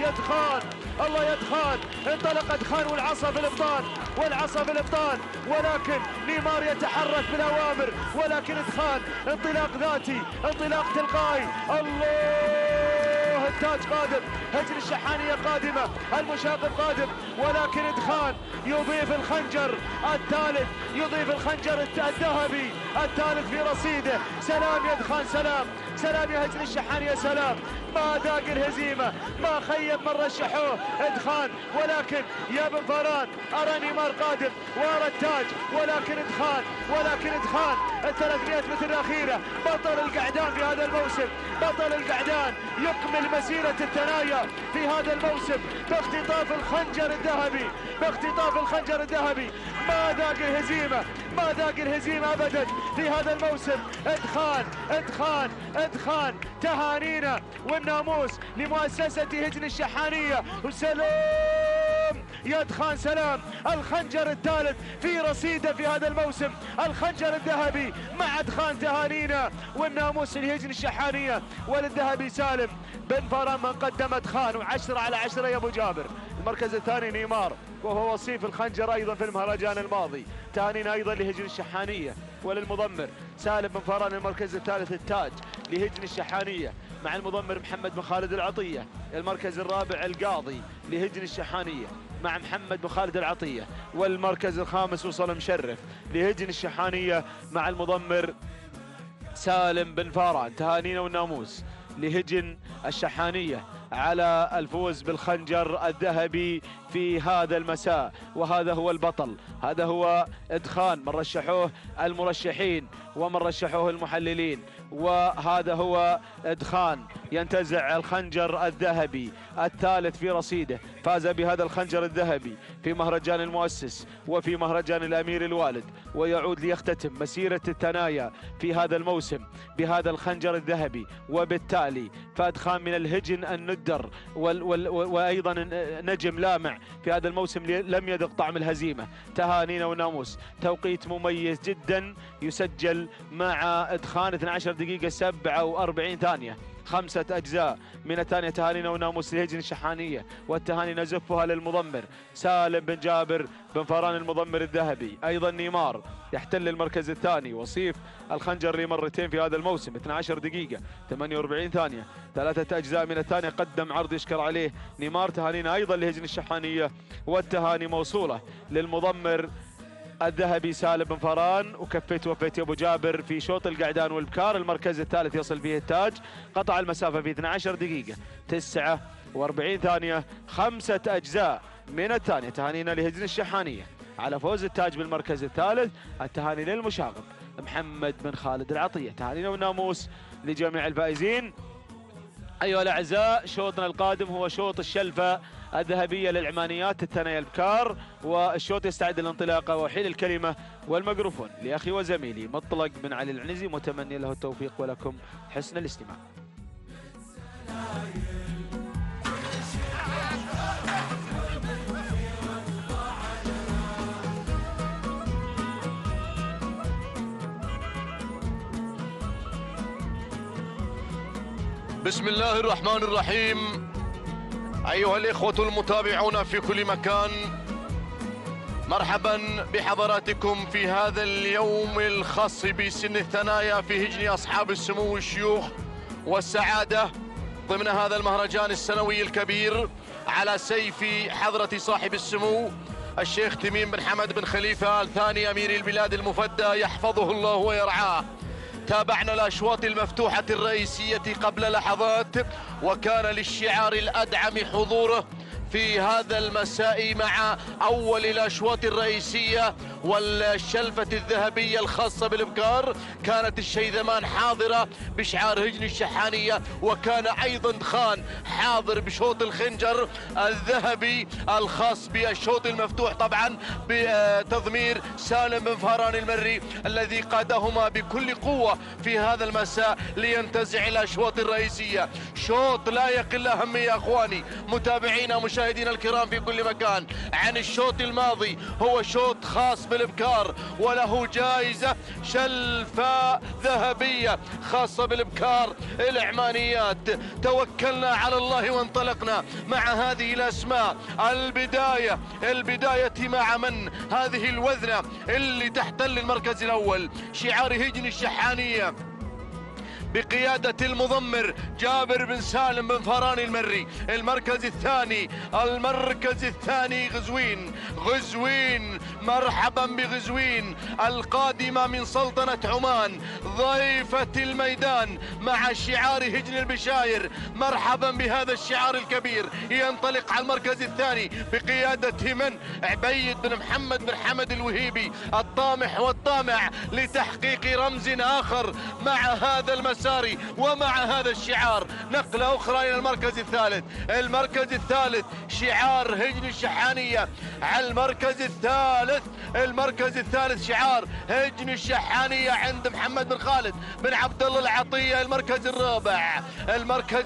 يدخان، الله يدخان. انطلق إدخان والعصا في الابطال، والعصا في الابطال، ولكن نيمار يتحرك بالأوامر، ولكن إدخان انطلاق ذاتي، انطلاق تلقائي. الله، التاج قادم، هجن الشحانية قادمة، المشاغب قادم، ولكن إدخان يضيف الخنجر الثالث، يضيف الخنجر الذهبي الثالث في رصيده. سلام يا إدخان، سلام، سلام يا هجن الشحانية، سلام. ما ذاق الهزيمة، ما خيب من رشحوه إدخان، ولكن يا بن فاران أرى نيمار قادم وأرى التاج، ولكن إدخان، ولكن إدخان 300 متر الأخيرة، بطل القعدان في هذا الموسم، بطل القعدان يكمل مسيرة الثنايا في هذا الموسم باختطاف الخنجر الذهبي، باختطاف الخنجر الذهبي. ما ذاق الهزيمة، ما ذاق الهزيمة أبدا في هذا الموسم. إدخان، إدخان، إدخان، تهانينا والناموس لمؤسسة هجن الشحانية. وسلام يا إدخان، سلام. الخنجر الثالث في رصيده في هذا الموسم، الخنجر الذهبي مع إدخان. تهانينا والناموس لهجن الشحانية وللذهبي سالم بن فاران من قدم إدخان. و10 على 10 يا أبو جابر. المركز الثاني نيمار وهو وصيف الخنجر أيضا في المهرجان الماضي. تهانينا أيضا لهجن الشحانية وللمضمر سالم بن فاران. المركز الثالث التاج لهجن الشحانية مع المضمر محمد بن خالد العطية. المركز الرابع القاضي لهجن الشحانية مع محمد بن خالد العطية. والمركز الخامس وصل مشرف لهجن الشحانية مع المضمر سالم بن فاران. تهانينا والناموس لهجن الشحانية على الفوز بالخنجر الذهبي في هذا المساء. وهذا هو البطل، هذا هو إدخان من رشحوه المرشحين ومن رشحوه المحللين، وهذا هو إدخان ينتزع الخنجر الذهبي الثالث في رصيده. فاز بهذا الخنجر الذهبي في مهرجان المؤسس وفي مهرجان الأمير الوالد، ويعود ليختتم مسيرة الثنايا في هذا الموسم بهذا الخنجر الذهبي. وبالتالي فإدخان من الهجن الندر وأيضا نجم لامع في هذا الموسم لم يذق طعم الهزيمة. تهانينا والناموس. توقيت مميز جدا يسجل مع إدخان 12 دقيقة 47 ثانية، 5 أجزاء من الثانية. تهانينا وناموس لهجن الشحانية، والتهاني نزفها للمضمر سالم بن جابر بن فاران المضمر الذهبي. أيضا نيمار يحتل المركز الثاني، وصيف الخنجر لمرتين في هذا الموسم، 12 دقيقة 48 ثانية، 3 أجزاء من الثانية. قدم عرض يشكر عليه نيمار. تهانينا أيضا لهجن الشحانية، والتهاني موصولة للمضمر الذهبي سالم بن فاران. وكفيت وفيت يا ابو جابر في شوط القعدان والبكار. المركز الثالث يصل فيه التاج، قطع المسافه في 12 دقيقه 49 ثانيه، 5 اجزاء من الثانيه. تهانينا لهجن الشحانيه على فوز التاج بالمركز الثالث. التهاني للمشاغب محمد بن خالد العطيه. تهانينا والناموس لجميع الفائزين. أيها الأعزاء، شوطنا القادم هو شوط الشلفة الذهبية للعمانيات الثنايا البكار، والشوط يستعد للانطلاقة. وأحيل الكلمة والميكروفون لأخي وزميلي مطلق بن علي العنزي، متمني له التوفيق ولكم حسن الاستماع. بسم الله الرحمن الرحيم. أيها الإخوة المتابعون في كل مكان، مرحبا بحضراتكم في هذا اليوم الخاص بسن الثنايا في هجن أصحاب السمو والشيوخ والسعادة ضمن هذا المهرجان السنوي الكبير على سيف حضرة صاحب السمو الشيخ تميم بن حمد بن خليفة الثاني أمير البلاد المفدى يحفظه الله ويرعاه. تابعنا الأشواط المفتوحة الرئيسية قبل لحظات، وكان للشعار الأدعم حضوره في هذا المساء مع أول الأشواط الرئيسية والشلفة الذهبية الخاصة بالإبكار. كانت الشيذمان حاضرة بشعار هجن الشحانية، وكان أيضا دخان حاضر بشوط الخنجر الذهبي الخاص بالشوط المفتوح، طبعا بتضمير سالم بن فهران المري الذي قادهما بكل قوة في هذا المساء لينتزع الأشواط الرئيسية. شوط لا يقل أهمية أخواني متابعينا مشاهدينا الكرام في كل مكان عن الشوط الماضي. هو شوط خاص بالإبكار وله جائزة شلفة ذهبية خاصة بالإبكار العمانيات. توكلنا على الله وانطلقنا مع هذه الأسماء. البداية مع من؟ هذه الوذنة اللي تحتل المركز الأول، شعار هجن الشحانية بقيادة المضمر جابر بن سالم بن فهران المري. المركز الثاني غزوين، مرحبا بغزوين القادمة من سلطنة عمان، ضيفة الميدان مع شعار هجن البشاير. مرحبا بهذا الشعار الكبير. ينطلق على المركز الثاني بقيادة من؟ عبيد بن محمد بن حمد الوهيبي الطامح والطامع لتحقيق رمز آخر مع هذا المسار ومع هذا الشعار. نقلة أخرى إلى المركز الثالث شعار هجن الشحانية. على المركز الثالث شعار هجن الشحانية عند محمد بن خالد بن عبد الله العطية. المركز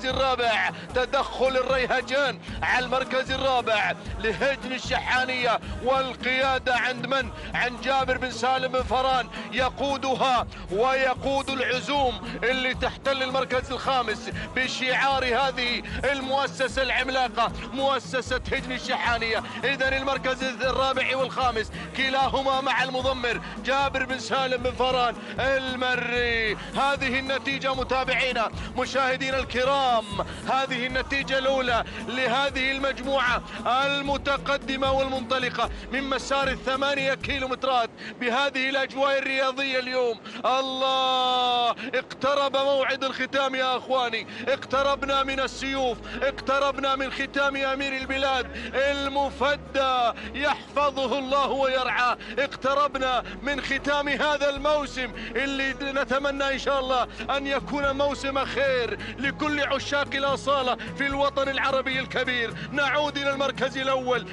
الرابع تدخل الريهجان على المركز الرابع لهجن الشحانية، والقيادة عند من؟ عند جابر بن سالم بن فهران يقودها ويقود العزوم اللي تحتل المركز الخامس بشعار هذه المؤسسة العملاقة مؤسسة هجن الشحانية. إذن المركز الرابع والخامس كلاهما مع المضمر جابر بن سالم بن فهران المري. هذه النتيجة متابعينا مشاهدينا الكرام، هذه النتيجة الأولى لهذه المجموعة المتقدمة والمنطلقة من مسار 8 كيلومترات بهذه الأجواء الرياضية اليوم. الله، اقترب موعد الختام يا أخواني، اقتربنا من السيوف، اقتربنا من ختام أمير البلاد المفدى يحفظه الله ويرعاه، اقتربنا من ختام هذا الموسم اللي نتمنى إن شاء الله أن يكون موسم خير لكل عشاق الأصالة في الوطن العربي الكبير. نعود إلى المركز الأول،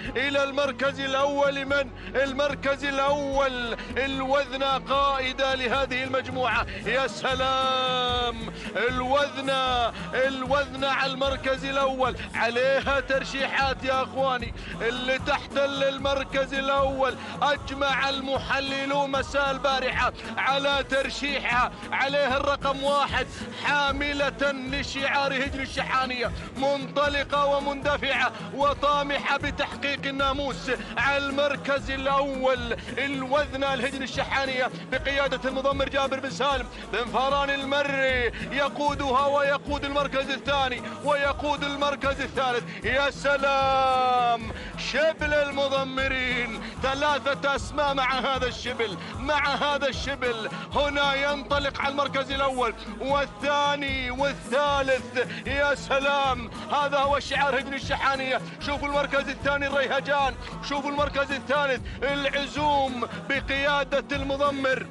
من؟ المركز الأول الوذنة قائدة لهذه المجموعة. يا سلام، الوذنة على المركز الأول، عليها ترشيحات يا أخواني. اللي تحتل المركز الأول أجمع المحللون مساء البارحة على ترشيحها، عليها الرقم 1 حاملة لشعار هجن الشحانية، منطلقة ومندفعة وطامحة بتحقيق الناموس. على المركز الأول الوذنة الهجن الشحانية بقيادة المضمر جابر بن سالم بن فهران المري يقودها ويقود المركز الثاني ويقود المركز الثالث. يا سلام، شبل المضمرين، 3 أسماء مع هذا الشبل. هنا ينطلق على المركز الأول والثاني والثالث. يا سلام، هذا هو شعار هجن الشحانية. شوفوا المركز الثاني الريهجان، شوفوا المركز الثالث العزوم بقيادة المضمر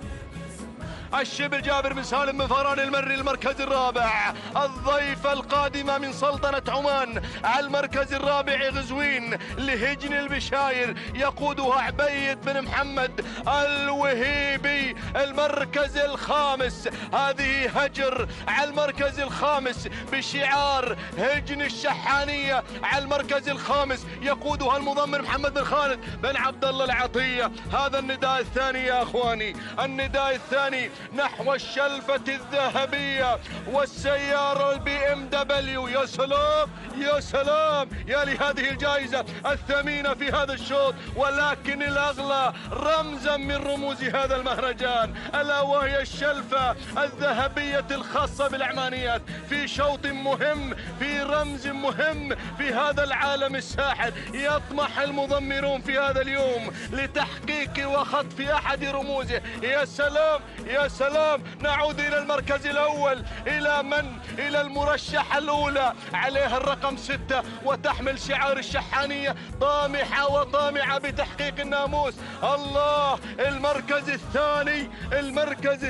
الشبل جابر بن سالم بن فهران المري. المركز الرابع الضيفة القادمة من سلطنة عمان. على المركز الرابع غزوين لهجن البشاير يقودها عبيد بن محمد الوهيبي. المركز الخامس هذه هجر على المركز الخامس بشعار هجن الشحانية. على المركز الخامس يقودها المضمر محمد بن خالد بن عبد الله العطية. هذا النداء الثاني يا أخواني، النداء الثاني نحو الشلفة الذهبية والسيارة BMW. يا سلام يا سلام يا لهذه الجائزة الثمينة في هذا الشوط، ولكن الأغلى رمزا من رموز هذا المهرجان ألا وهي الشلفة الذهبية الخاصة بالعمانيات في شوط مهم، في رمز مهم في هذا العالم الساحر. يطمح المضمرون في هذا اليوم لتحقيق وخطف أحد رموزه. يا سلام يا سلام. نعود إلى المركز الأول. إلى من؟ إلى المرشحة الأولى، عليها الرقم 6 وتحمل شعار الشحانية، طامحة وطامعة بتحقيق الناموس. الله. المركز الثاني، المركز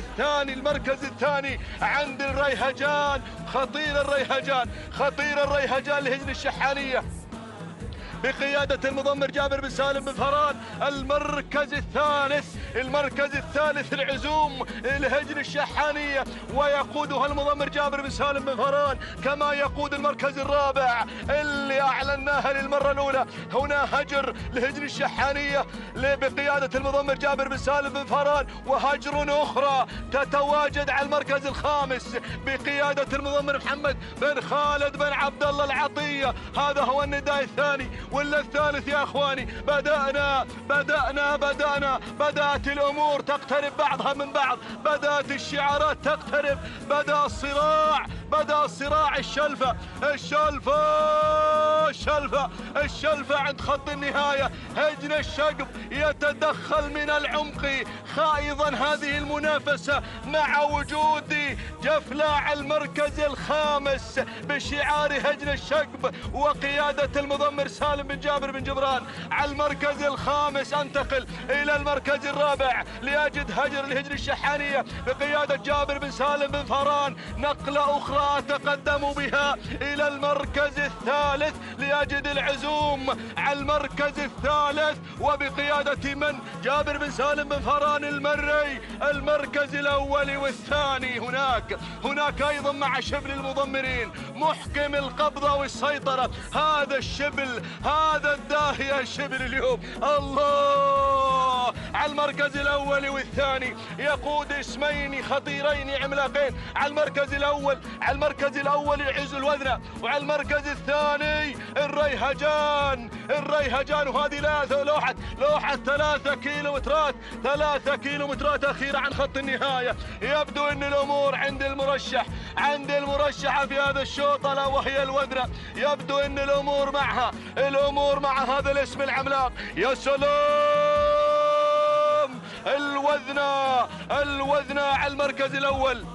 الثاني عند الريهجان. خطير الريهجان، خطير الريهجان لهجن الشحانية بقيادة المضمر جابر بن سالم بن فران. المركز الثالث العزوم الهجن الشحانية، ويقودها المضمر جابر بن سالم بن فران كما يقود المركز الرابع اللي أعلناها للمرة الأولى. هنا هجر لهجن الشحانية بقيادة المضمر جابر بن سالم بن فران، وهجر أخرى تتواجد على المركز الخامس بقيادة المضمر محمد بن خالد بن عبد الله العطية. هذا هو النداء الثاني ولا الثالث يا اخواني. بدأت الامور تقترب بعضها من بعض، بدأت الشعارات تقترب، بدأ الصراع. الشلفة عند خط النهاية. هجن الشقب يتدخل من العمق خائضا هذه المنافسة مع وجود جفلاع المركز الخامس بشعار هجن الشقب وقيادة المضمر سالم بن جابر بن جبران. على المركز الخامس انتقل إلى المركز الرابع لأجد هجر لهجن الشحانية بقيادة جابر بن سالم بن فران. نقلة أخرى أتقدم بها إلى المركز الثالث لأجد العزوم على المركز الثالث وبقيادة من؟ جابر بن سالم بن فران المري. المركز الأول والثاني هناك أيضا مع شبل المضمرين محكم القبضة والسيطرة. هذا الشبل، هذا الداهية الشبل اليوم. الله. على المركز الأول والثاني يقود اسمين خطيرين عملاقين. على المركز الأول العز الوذنة، وعلى المركز الثاني الريهجان. وهذه لوحة 3 كيلومترات أخيرة عن خط النهاية. يبدو أن الأمور عند المرشحة في هذا الشوط ألا وهي الوذنة. يبدو أن الأمور مع هذا الاسم العملاق. يا سلام. الوذنة على المركز الأول.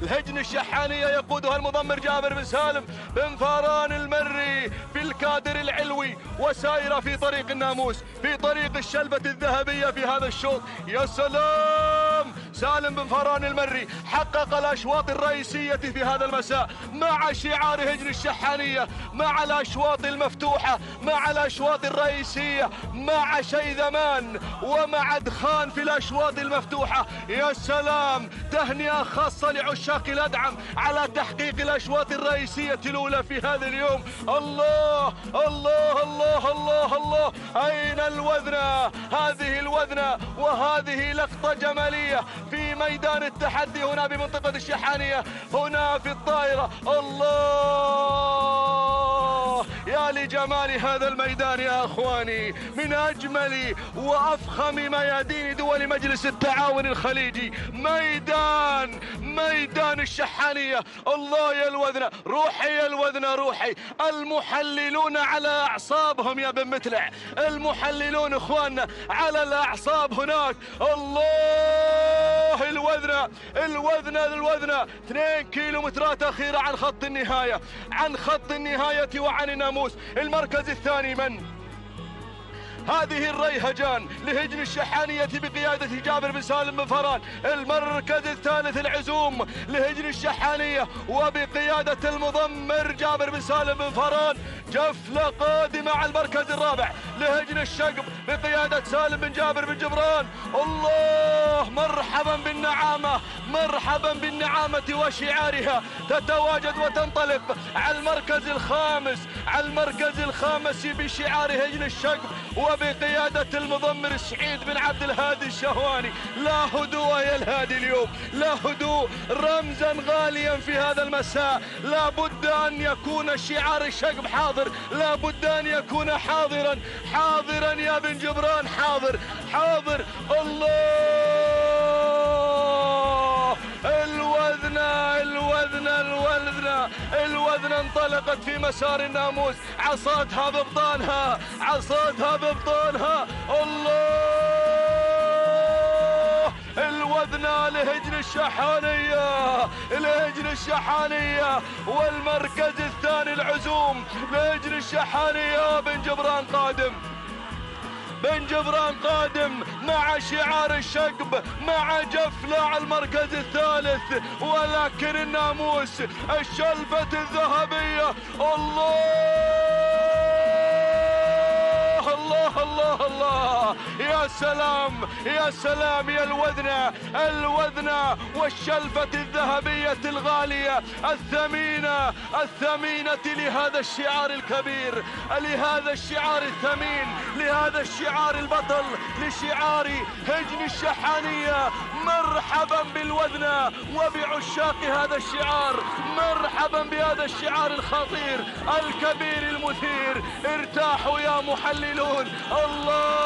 الهجن الشحانية يقودها المضمر جابر بن سالم بن فران المري في الكادر العلوي، وسائرة في طريق الناموس، في طريق الشلبة الذهبية في هذا الشوط. يا سلام. سالم بن فران المري حقق الأشواط الرئيسية في هذا المساء مع شعار هجن الشحانية، مع الأشواط المفتوحة، مع الأشواط الرئيسية، مع شيذمان ومع دخان في الأشواط المفتوحة. يا سلام. تهنئة خاصة لعشاق الأدعم على تحقيق الأشواط الرئيسية الأولى في هذا اليوم. الله الله الله الله الله. أين الوذنة؟ هذه الوذنة، وهذه لقطة جمالية في ميدان التحدي هنا بمنطقة الشحانية، هنا في الطائرة. الله يا لجمال هذا الميدان يا أخواني، من أجمل وأفخم ميادين دول مجلس التعاون الخليجي. ميدان الشحانية. الله يا الوذنة، روحي يا الوذنة، روحي. المحللون على أعصابهم يا بن متلع، المحللون إخواننا على الأعصاب هناك. الله. الوذنة 2 كيلومترات أخيرة عن خط النهاية وعن الناموس. المركز الثاني من؟ هذه الريهجان لهجن الشحانية بقيادة جابر بن سالم بن فران. المركز الثالث العزوم لهجن الشحانية وبقيادة المضمر جابر بن سالم بن فران. جفلة قادمة على المركز الرابع لهجن الشقب بقيادة سالم بن جابر بن جبران. الله، مرحبا بالنعامة، مرحبا بالنعامة وشعارها. تتواجد وتنطلق على المركز الخامس، على المركز الخامس بشعار هجن الشقب وبقيادة المضمر سعيد بن عبد الهادي الشهواني. لا هدوء يا الهادي اليوم، لا هدوء، رمزا غاليا في هذا المساء. لا بد أن يكون شعار الشقب حاضر، لا بد أن يكون حاضرا، حاضرا يا بن جبران، حاضر حاضر. الله، الوذنة الوذنة الوذنة الوذنة انطلقت في مسار الناموس، عصاتها ببطانها، عصاتها ببطانها. الله، الوذنة لهجن الشحانية، لهجن الشحانية. والمركز الثاني العزوم لهجن الشحانية. بن جبران قادم، بن جبران قادم مع شعار الشقب، مع جفلة على المركز الثالث. ولكن الناموس الشلفة الذهبية. الله الله الله الله، يا سلام يا سلام يا الوذنة، الوذنة والشلفة الذهبية الغالية الثمينة، الثمينة لهذا الشعار الكبير، لهذا الشعار الثمين، لهذا الشعار البطل، لشعار هجن الشحانية. مرحبا بالوذنة وبعشاق هذا الشعار، مرحبا بهذا الشعار الخطير الكبير المثير. ارتاحوا يا محللون. الله،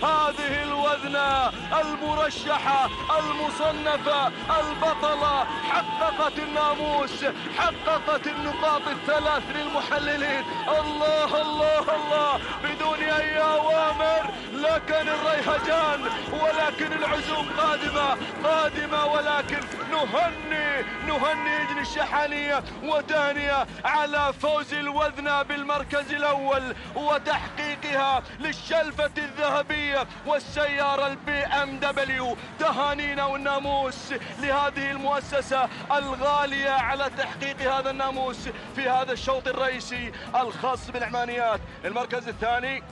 هذه الوذنة المرشحة المصنفة البطلة حققت الناموس، حققت النقاط الثلاث للمحللين. الله الله الله، بدون أي أوامر، لكن الريهجان ولكن العزوم قادمة قادمة. ولكن نهني هجن الشحانية وتهنئة على فوز الوذنة بالمركز الأول وتحقيقها للشلفة الذهبية والسيارة BMW. تهانينا والناموس لهذه المؤسسة الغالية على تحقيق هذا الناموس في هذا الشوط الرئيسي الخاص بالعمانيات. المركز الثاني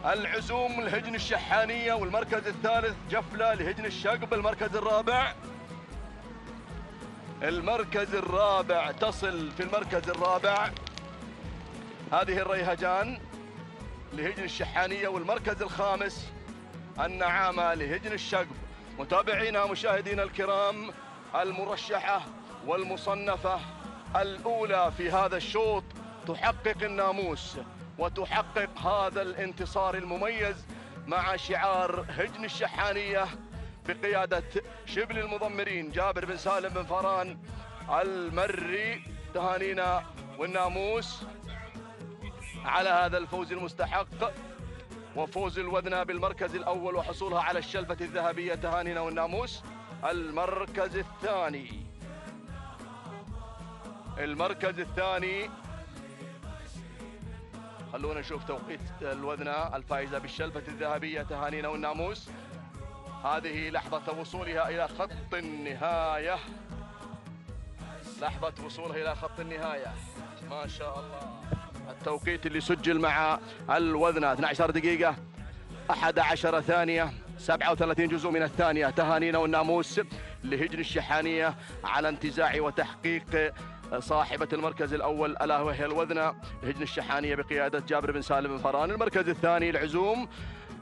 العزوم لهجن الشحانية، والمركز الثالث جفلة لهجن الشقب. المركز الرابع تصل في المركز الرابع هذه الريهجان لهجن الشحانية، والمركز الخامس النعامة لهجن الشقب. متابعينا مشاهدينا الكرام، المرشحة والمصنفة الأولى في هذا الشوط تحقق الناموس وتحقق هذا الانتصار المميز مع شعار هجن الشحانية بقيادة شبل المضمرين جابر بن سالم بن فران المري. تهانينا والناموس على هذا الفوز المستحق وفوز الوذنة بالمركز الأول وحصولها على الشلفة الذهبية. تهانينا والناموس. المركز الثاني خلونا نشوف توقيت الوذنة الفائزة بالشلفة الذهبية. تهانينا والناموس. هذه لحظة وصولها إلى خط النهاية، لحظة وصولها إلى خط النهاية. ما شاء الله، التوقيت اللي سجل مع الوذنة 12 دقيقة 11 ثانية 37 جزء من الثانية. تهانينا والناموس لهجن الشحانية على انتزاع وتحقيق صاحبة المركز الأول ألا وهي الوذنة هجن الشحانية بقيادة جابر بن سالم بن فران. المركز الثاني العزوم،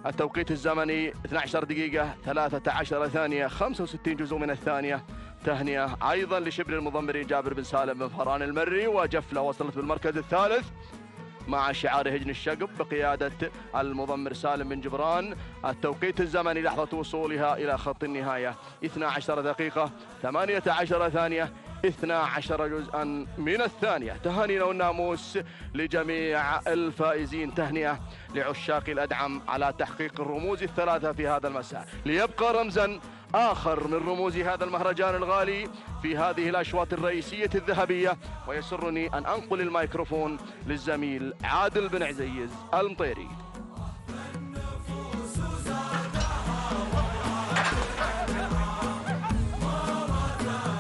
التوقيت الزمني 12 دقيقة 13 ثانية 65 جزء من الثانية. تهنئة أيضا لشبل المضمرين جابر بن سالم بن فران المري. وجفلة وصلت بالمركز الثالث مع شعار هجن الشقب بقيادة المضمر سالم بن جبران. التوقيت الزمني لحظة وصولها إلى خط النهاية 12 دقيقة 18 ثانية 12 جزءا من الثانية. تهانينا والناموس لجميع الفائزين. تهنئة لعشاق الأدعم على تحقيق الرموز الثلاثة في هذا المساء، ليبقى رمزا آخر من رموز هذا المهرجان الغالي في هذه الأشواط الرئيسية الذهبية. ويسرني أن أنقل الميكروفون للزميل عادل بن عزيز المطيري.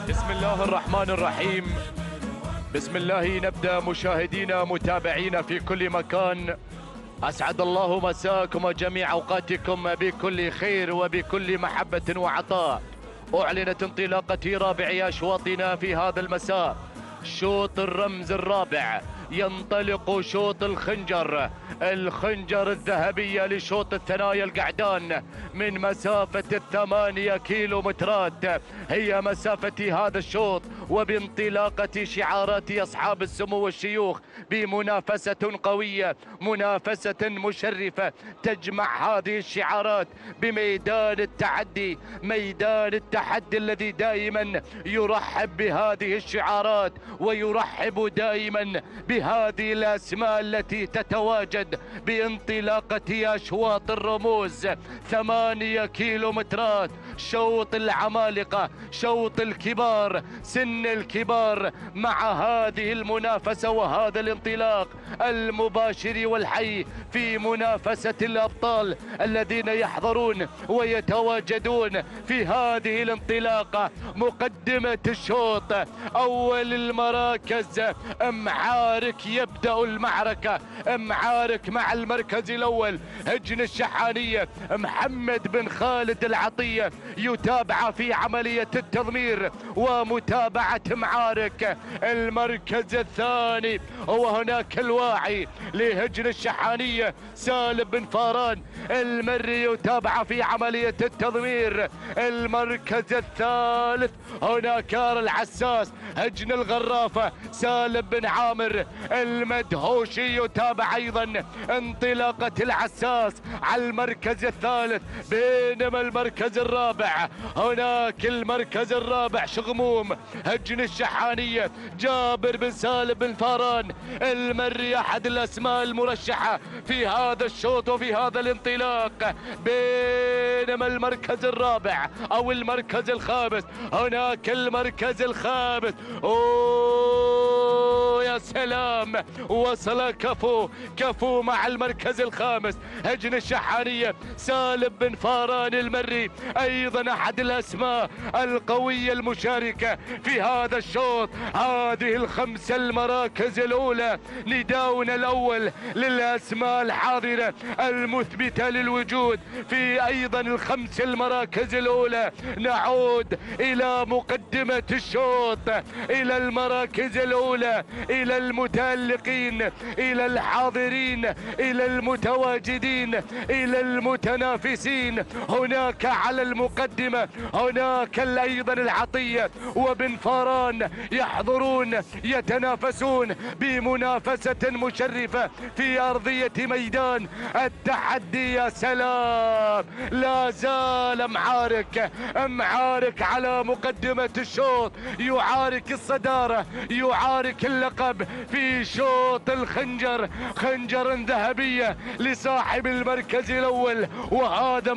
بسم الله الرحمن الرحيم. بسم الله نبدأ مشاهدينا متابعينا في كل مكان. أسعد الله مساكم وجميع أوقاتكم بكل خير وبكل محبة وعطاء. أعلنت انطلاقة رابع أشواطنا في هذا المساء. شوط الرمز الرابع ينطلق شوط الخنجر الذهبية لشوط الثنايا القعدان من مسافة 8 كيلومترات. هي مسافة هذا الشوط، وبانطلاقة شعارات أصحاب السمو والشيوخ بمنافسة قوية، منافسة مشرفة تجمع هذه الشعارات بميدان التحدي، ميدان التحدي الذي دائما يرحب بهذه الشعارات ويرحب دائما بهذه الأسماء التي تتواجد بانطلاقة أشواط الرموز. 8 كيلومترات، شوط العمالقة، شوط الكبار، سن الكبار، مع هذه المنافسة وهذا الانطلاق المباشر والحي في منافسة الأبطال الذين يحضرون ويتواجدون في هذه الانطلاقة. مقدمة الشوط، أول المراكز معارك، يبدأ المعركة. معارك مع المركز الأول هجن الشحانية محمد بن خالد العطية، يتابع في عملية التضمير ومتابعة معارك. المركز الثاني وهناك الواعي لهجن الشحانية سالم بن فاران المري، يتابع في عملية التضمير. المركز الثالث هناك العساس هجن الغرافة سالم بن عامر المدهوشي، يتابع أيضا انطلاقة العساس على المركز الثالث. بينما المركز الرابع هناك المركز الرابع شغموم هجن الشحانية جابر بن سالم بن فاران المري، أحد الأسماء المرشحة في هذا الشوط وفي هذا الانطلاق. بينما المركز الرابع أو المركز الخامس هناك المركز الخامس، يا سلام، وصل كفو مع المركز الخامس هجن الشحانية سالم بن فاران المري، أيضا أحد الأسماء القوية المشاركة في هذا الشوط. هذه الخمسة المراكز الأولى، نداؤنا الأول للأسماء الحاضرة المثبتة للوجود في أيضا الخمس المراكز الأولى. نعود إلى مقدمة الشوط، إلى المراكز الأولى، إلى المتألقين، إلى الحاضرين، إلى المتواجدين، إلى المتنافسين. هناك على المقدمة هناك أيضا العطية وبن فاران يحضرون يتنافسون بمنافسة مشرفة في أرضية ميدان التحدي. يا سلام، لا زال معارك على مقدمة الشوط، يعارك الصدارة، يعارك اللقب في شوط الخنجر، خنجر ذهبية لصاحب المركز الأول. وهذا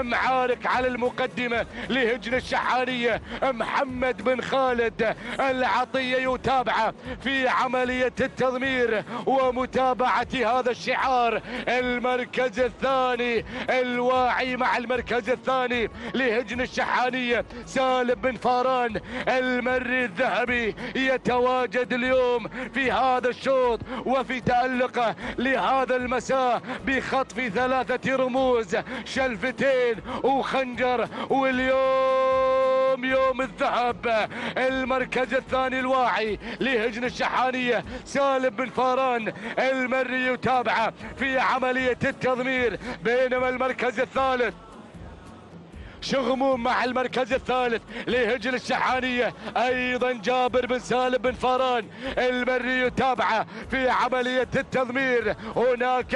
معارك على المقدمة لهجن الشحانية محمد بن خالد العطية، يتابع في عملية التضمير ومتابعة هذا الشعار. المركز الثاني الواعي مع المركز الثاني لهجن الشحانية سالم بن فاران المري الذهبي، يتواجد اليوم في هذا الشوط وفي تألقه لهذا المساء بخطف 3 رموز، شلفتين وخنجر. واليوم يوم الذهب. المركز الثاني الواعي لهجن الشحانية سالم بن فاران المري، يتابع في عملية التضمير. بينما المركز الثالث شغموم مع المركز الثالث لهجن الشحانية أيضا جابر بن سالم بن فاران المري، يتابع في عملية التضمير. هناك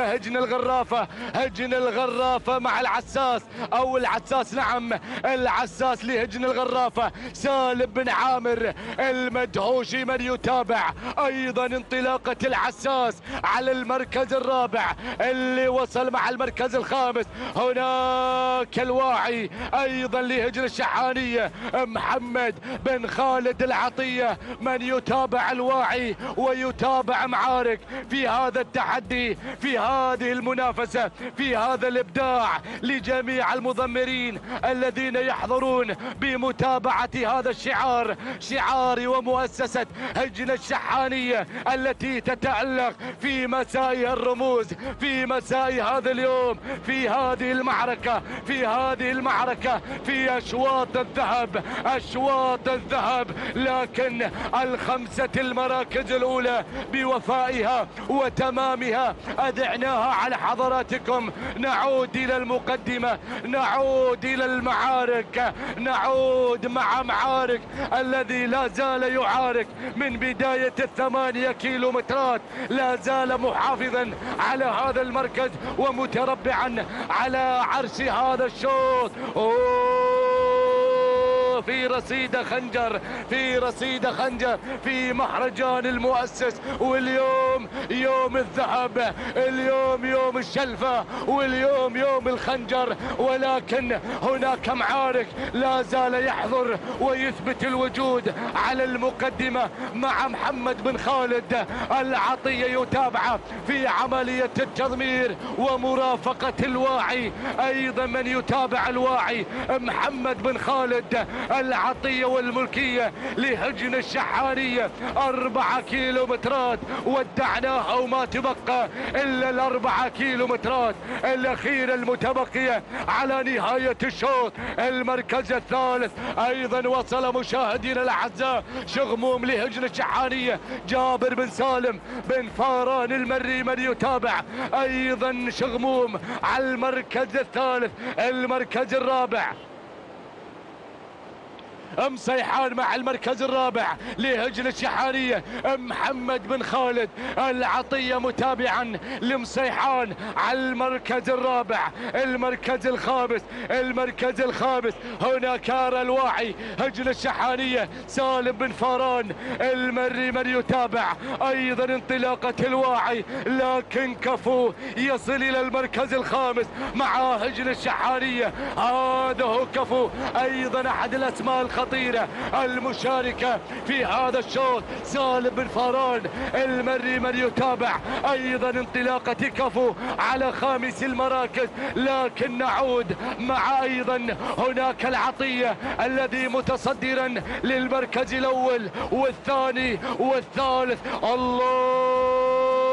هجن الغرافة مع العساس أو العساس، نعم العساس لهجن الغرافة سالم بن عامر المدهوشي من يتابع أيضا انطلاقة العساس على المركز الرابع اللي وصل مع المركز الخامس. هناك الواعي أيضا لهجن الشحانية محمد بن خالد العطية، من يتابع الواعي ويتابع معارك في هذا التحدي، في هذه المنافسة، في هذا الإبداع. لجميع المضمرين الذين يحضرون بمتابعة هذا الشعار، شعار ومؤسسة هجن الشحانية التي تتألق في مساء الرموز، في مساء هذا اليوم، في هذه المعركة، في هذه المعركة، في أشواط الذهب، أشواط الذهب. لكن الخمسة المراكز الأولى بوفائها وتمامها أذعناها على حضراتكم. نعود إلى المقدمة، نعود إلى المعارك، نعود مع معارك الذي لا زال يعارك من بداية ال8 كيلومترات، لا زال محافظا على هذا المركز ومتربعا على عرش هذا الشوط. في رصيد خنجر، في رصيد خنجر، في مهرجان المؤسس. واليوم يوم الذهب، اليوم يوم الشلفة، واليوم يوم الخنجر. ولكن هناك معارك لا زال يحضر ويثبت الوجود على المقدمة مع محمد بن خالد العطية، يتابع في عملية التضمير ومرافقة الواعي. أيضا من يتابع الواعي محمد بن خالد العطية والملكية لهجن الشحانية. 4 كيلومترات ودعناها وما تبقى إلا ال4 كيلومترات الأخيرة المتبقية على نهاية الشوط. المركز الثالث أيضا وصل مشاهدينا الأعزاء شغموم لهجن الشحانية، جابر بن سالم بن فاران المري من يتابع أيضا شغموم على المركز الثالث. المركز الرابع مصيحان مع المركز الرابع لهجن الشحانية، محمد بن خالد العطية متابعا لمصيحان على المركز الرابع. المركز الخامس، المركز الخامس هناك الواعي هجن الشحانية سالم بن فاران المري من يتابع أيضا انطلاقة الواعي. لكن كفو يصل إلى المركز الخامس مع هجن الشحانية. هذا هو كفو، أيضا أحد الأسماء الخطيرة المشاركة في هذا الشوط سالم بن فاران المري من يتابع أيضا انطلاقة كفو على خامس المراكز. لكن نعود مع أيضا هناك العطية الذي متصدرا للمركز الأول والثاني والثالث. الله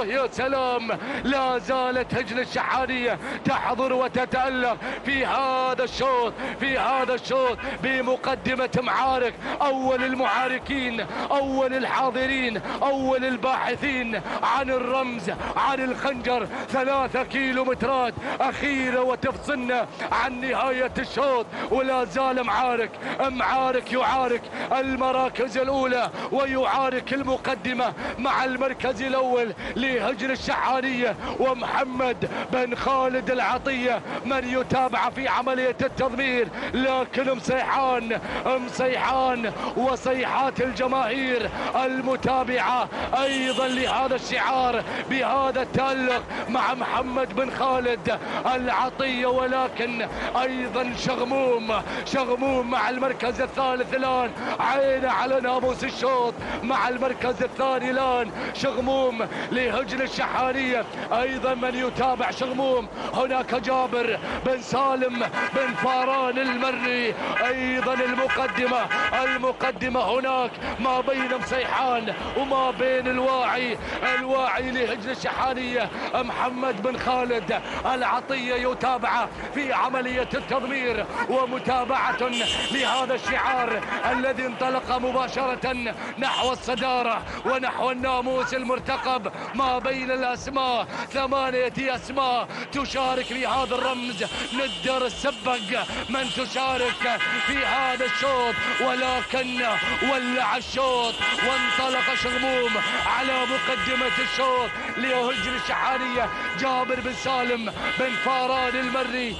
يا سلام، لا زالت هجن الشحانية تحضر وتتألق في هذا الشوط، في هذا الشوط بمقدمة معارك. أول المعاركين، أول الحاضرين، أول الباحثين عن الرمز، عن الخنجر. 3 كيلومترات أخيرة وتفصلنا عن نهاية الشوط. ولا زال معارك، معارك يعارك المراكز الأولى ويعارك المقدمة مع المركز الأول لهجن الشحانية ومحمد بن خالد العطية من يتابع في عملية التضمير. لكن مصيحان، مصيحان وصيحات الجماهير المتابعة أيضا لهذا الشعار بهذا التألق مع محمد بن خالد العطية. ولكن أيضا شغموم، شغموم مع المركز الثالث الآن، عين على ناموس الشوط مع المركز الثاني الآن شغموم لهجن الشحانية. أيضا من يتابع شغموم هناك جابر بن سالم بن فاران المري. أيضا المقدمة، المقدمة هناك ما بين مصيحان وما بين الواعي، الواعي لهجن الشحانية محمد بن خالد العطية يتابع في عملية التضمير ومتابعة لهذا الشعار الذي انطلق مباشرة نحو الصدارة ونحو الناموس المرتقب ما بين الأسماء. 8 أسماء تشارك في هذا الرمز. ندر السبق من تشارك في هذا الشوط، ولكن ولع الشوط وانطلق شغموم على مقدمة الشوط لهجن الشحانية. جابر بن سالم بن فاران المري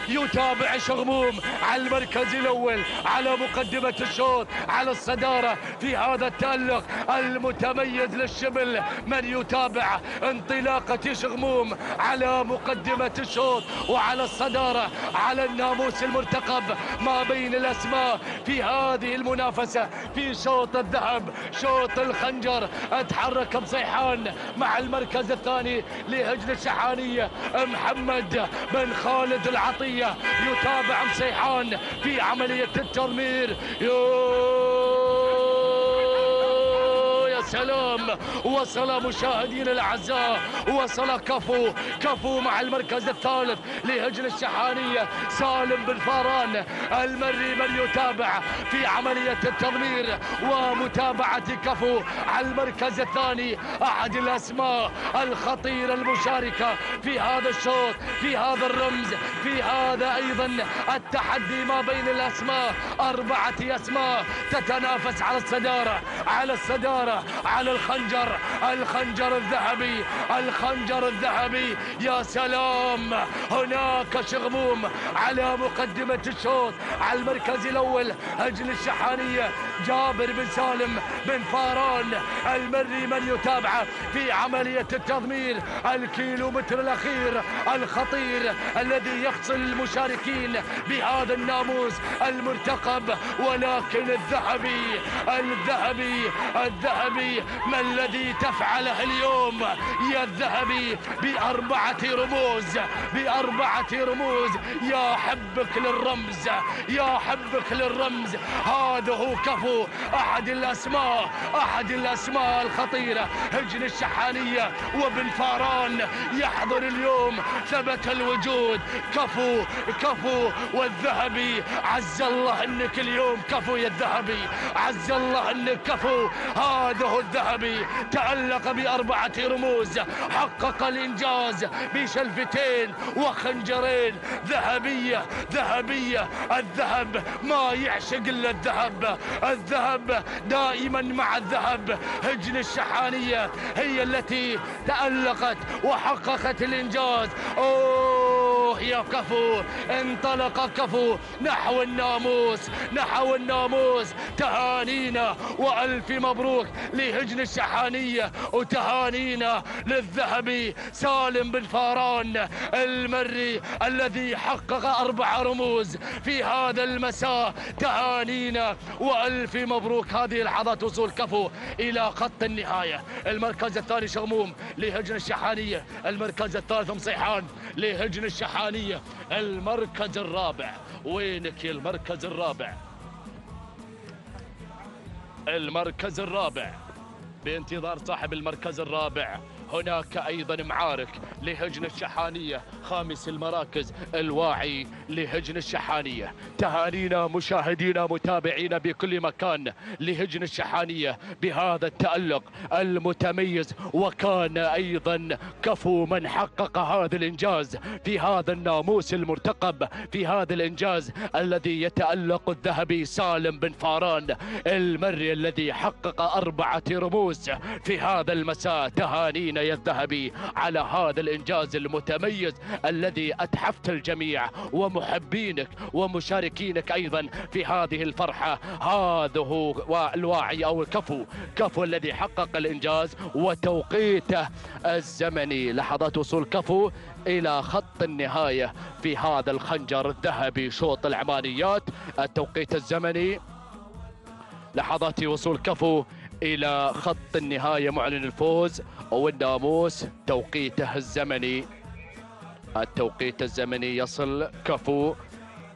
يتابع شغموم على المركز الأول على مقدمة الشوط على الصدارة في هذا التألق المتميز للشبل. من يتابع انطلاقة شغموم على مقدمة الشوط وعلى الصدارة على الناموس المرتقب ما بين الأسماء في هذه المنافسة في شوط الذهب شوط الخنجر. اتحرك مصيحان مع المركز الثاني لهجن الشحانية محمد بن خالد العطية. يتابع مصيحان في عملية الترمير. سلام وصل مشاهدين الاعزاء وصل كفو مع المركز الثالث لهجن الشحانيه سالم بن فاران المري. من يتابع في عمليه التضمير ومتابعه كفو على المركز الثاني احد الاسماء الخطيره المشاركه في هذا الشوط في هذا الرمز في هذا ايضا التحدي ما بين الاسماء. 4 اسماء تتنافس على الصداره على الخنجر الذهبي. يا سلام هناك شغموم على مقدمة الشوط على المركز الأول هجن الشحانية جابر بن سالم بن فاران المري. من يتابعه في عملية التضمير الكيلومتر الأخير الخطير الذي يفصل المشاركين بهذا الناموس المرتقب. ولكن الذهبي ما الذي تفعله اليوم يا الذهبي ب4 رموز. يا حبك للرمز هذا هو كفو احد الاسماء الخطيره هجن الشحانيه وبن فاران يحضر اليوم ثبت الوجود. كفو والذهبي. عز الله انك اليوم كفو يا الذهبي عز الله انك كفو. هذا هو الذهبي تألق ب4 رموز حقق الإنجاز بشلفتين وخنجرين ذهبية. الذهب ما يعشق إلا الذهب دائما مع الذهب. هجن الشحانية هي التي تألقت وحققت الإنجاز. يا كفو انطلق كفو نحو الناموس. تهانينا وألف مبروك لهجن الشحانية وتهانينا للذهبي سالم بن فاران المري الذي حقق 4 رموز في هذا المساء. تهانينا وألف مبروك. هذه لحظات وصول كفو إلى خط النهاية. المركز الثاني شغموم لهجن الشحانية المركز الثالث مصيحان لهجن الشحانية. المركز الرابع وينك يا المركز الرابع بانتظار صاحب المركز الرابع. هناك أيضا معارك لهجن الشحانية 5 المراكز الواعي لهجن الشحانية. تهانينا مشاهدينا متابعينا بكل مكان لهجن الشحانية بهذا التألق المتميز. وكان أيضا كفو من حقق هذا الإنجاز في هذا الناموس المرتقب في هذا الإنجاز الذي يتألق الذهبي سالم بن فاران المري الذي حقق 4 رموز في هذا المساء. تهانينا يا الذهبي على هذا الإنجاز المتميز الذي أتحفت الجميع ومحبينك ومشاركينك أيضا في هذه الفرحة. هذا هو الواعي أو كفو الذي حقق الإنجاز وتوقيته الزمني. لحظات وصول كفو إلى خط النهاية في هذا الخنجر الذهبي شوط العمانيات. التوقيت الزمني لحظات وصول كفو إلى خط النهاية معلن الفوز والناموس. توقيته الزمني التوقيت الزمني يصل كفو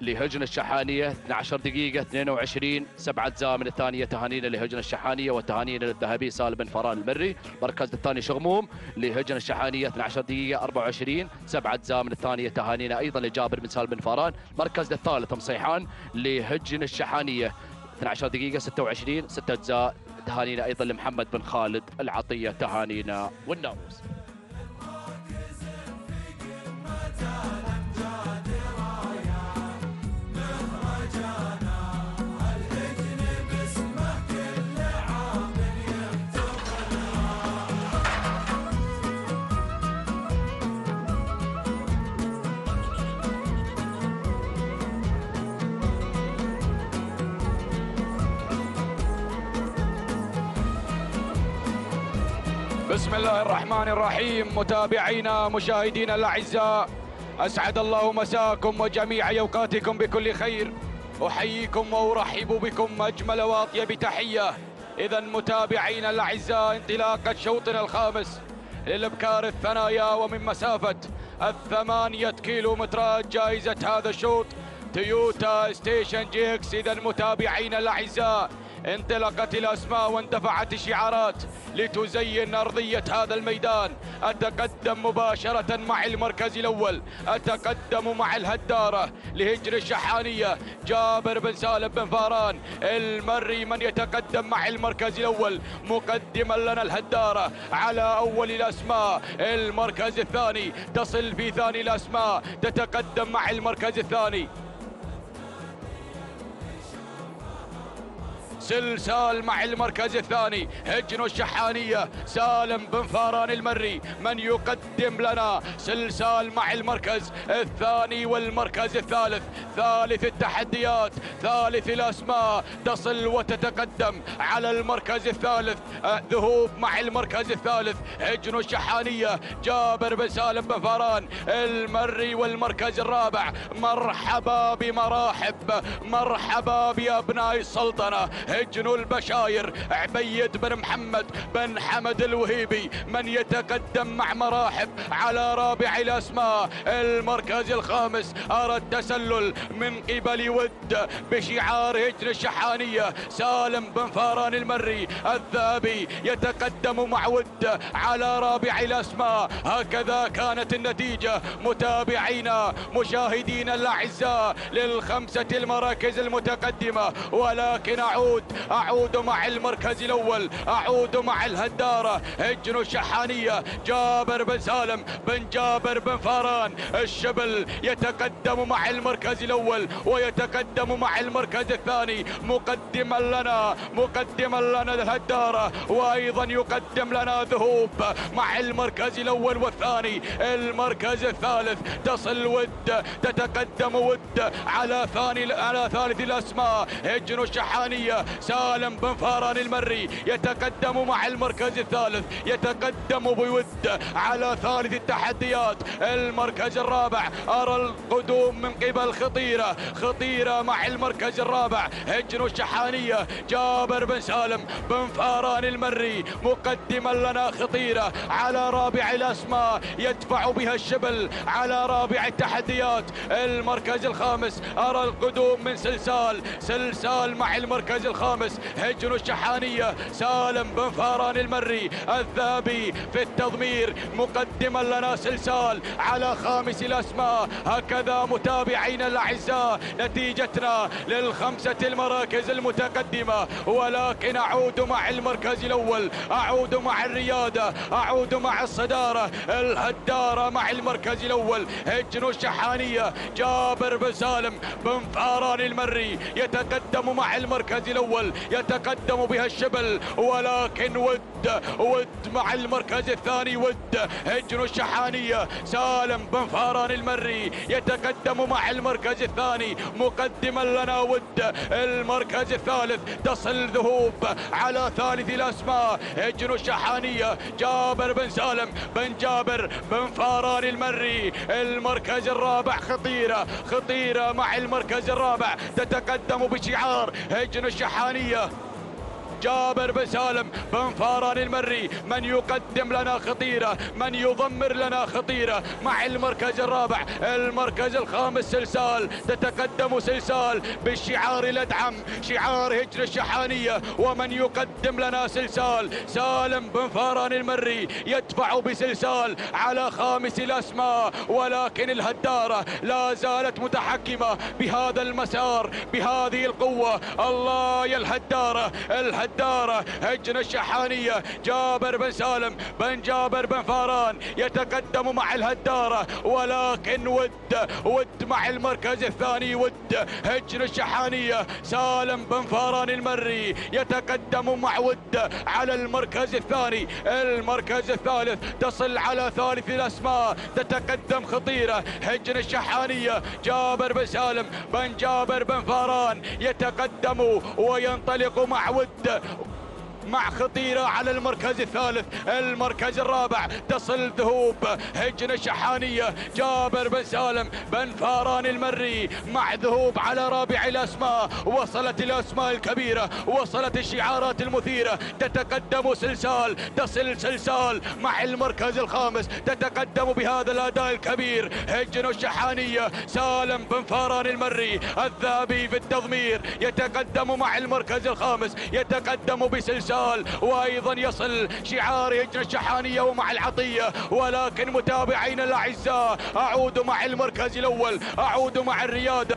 لهجن الشحانية 12 دقيقة 22 7 أجزاء من الثانية. تهانينا لهجن الشحانية وتهانينا للذهبي سالم بن فاران المري. المركز الثاني شغموم لهجن الشحانية 12 دقيقة 24 7 أجزاء من الثانية. تهانينا أيضا لجابر بن سالم بن فاران. المركز الثالث مصيحان لهجن الشحانية 12 دقيقة 26 6 أجزاء. تهانينا أيضا لمحمد بن خالد العطية. تهانينا والناموس. بسم الله الرحمن الرحيم. متابعينا مشاهدينا الأعزاء، أسعد الله مساكم وجميع أوقاتكم بكل خير. أحييكم وأرحب بكم أجمل وأطيب تحية. إذا متابعينا الأعزاء، انطلاقة شوطنا الخامس للإبكار الثنايا ومن مسافة 8 كيلومترات. جائزة هذا الشوط تويوتا ستيشن جيكس. إذا متابعينا الأعزاء، انطلقت الأسماء واندفعت الشعارات لتزين أرضية هذا الميدان. أتقدم مباشرة مع المركز الأول، أتقدم مع الهدارة لهجن الشحانية جابر بن سالم بن فاران المري، من يتقدم مع المركز الأول مقدما لنا الهدارة على أول الأسماء. المركز الثاني تصل في ثاني الأسماء، تتقدم مع المركز الثاني سلسال مع المركز الثاني هجن الشحانية سالم بن فاران المري، من يقدم لنا سلسال مع المركز الثاني والمركز الثالث. ثالث التحديات، ثالث الأسماء تصل وتتقدم على المركز الثالث. ذهوب مع المركز الثالث هجن الشحانية جابر بن سالم بن فاران المري، والمركز الرابع مرحبا بمراحب، مرحبا بأبناء السلطنة هجن البشاير عبيد بن محمد بن حمد الوهيبي، من يتقدم مع مراحب على رابع الأسماء. المركز الخامس أرى التسلل من قبل ود بشعار هجن الشحانية سالم بن فاران المري الذهبي، يتقدم مع ود على رابع الأسماء. هكذا كانت النتيجة متابعينا مشاهدينا الأعزاء للخمسة المراكز المتقدمة. ولكن أعود مع المركز الأول، أعود مع الهدارة هجن الشحانية جابر بن سالم بن جابر بن فاران الشبل، يتقدم مع المركز الأول ويتقدم مع المركز الثاني مقدما لنا الهدارة، وأيضا يقدم لنا ذهوب مع المركز الأول والثاني. المركز الثالث تصل ود، تتقدم ود على ثالث الأسماء هجن الشحانية سالم بن فاران المري، يتقدم مع المركز الثالث، يتقدم بود على ثالث التحديات. المركز الرابع أرى القدوم من قبل خطيرة مع المركز الرابع هجن الشحانية جابر بن سالم بن فاران المري، مقدما لنا خطيرة على رابع الأسماء يدفع بها الشبل على رابع التحديات. المركز الخامس أرى القدوم من سلسال مع المركز الخامس هجن الشحانية سالم بن فاران المري الذهبي في التضمير، مقدما لنا سلسال على خامس الأسماء. هكذا متابعينا الأعزاء نتيجتنا للخمسة المراكز المتقدمة. ولكن أعود مع المركز الأول، أعود مع الريادة، أعود مع الصدارة. الهدارة مع المركز الأول هجن الشحانية جابر بن سالم بن فاران المري، يتقدم مع المركز الأول، يتقدم بها الشبل. ولكن ود مع المركز الثاني ود هجن الشحانية سالم بن فاران المري، يتقدم مع المركز الثاني مقدما لنا ود. المركز الثالث تصل ذهوب على ثالث الأسماء هجن الشحانية جابر بن سالم بن جابر بن فاران المري. المركز الرابع خطيرة مع المركز الرابع، تتقدم بشعار هجن الشحانية جابر بن سالم بن فاران المري، من يقدم لنا خطيرة، من يضمر لنا خطيرة مع المركز الرابع. المركز الخامس سلسال، تتقدم سلسال بالشعار الأدعم شعار هجن الشحانية، ومن يقدم لنا سلسال سالم بن فاران المري يدفع بسلسال على خامس الأسماء. ولكن الهدارة لا زالت متحكمة بهذا المسار بهذه القوة. الله يا الهدارة هجن الشحانية جابر بن سالم بن جابر بن فاران يتقدم مع الهدارة. ولكن ود مع المركز الثاني ود هجن الشحانية سالم بن فاران المري، يتقدم مع ود على المركز الثاني. المركز الثالث تصل على ثالث الأسماء، تتقدم خطيرة هجن الشحانية جابر بن سالم بن جابر بن فاران، يتقدم وينطلق مع ود مع خطيرة على المركز الثالث. المركز الرابع تصل ذهوب هجن الشحانية جابر بن سالم بن فاران المري مع ذهوب على رابع الأسماء. وصلت الأسماء الكبيرة، وصلت الشعارات المثيرة، تتقدم سلسال، تصل سلسال مع المركز الخامس، تتقدم بهذا الأداء الكبير هجن الشحانية سالم بن فاران المري الذهبي في التضمير، يتقدم مع المركز الخامس، يتقدم بسلسال، وأيضا يصل شعار هجن الشحانية ومع العطية. ولكن متابعين الأعزاء أعود مع المركز الأول، أعود مع الريادة،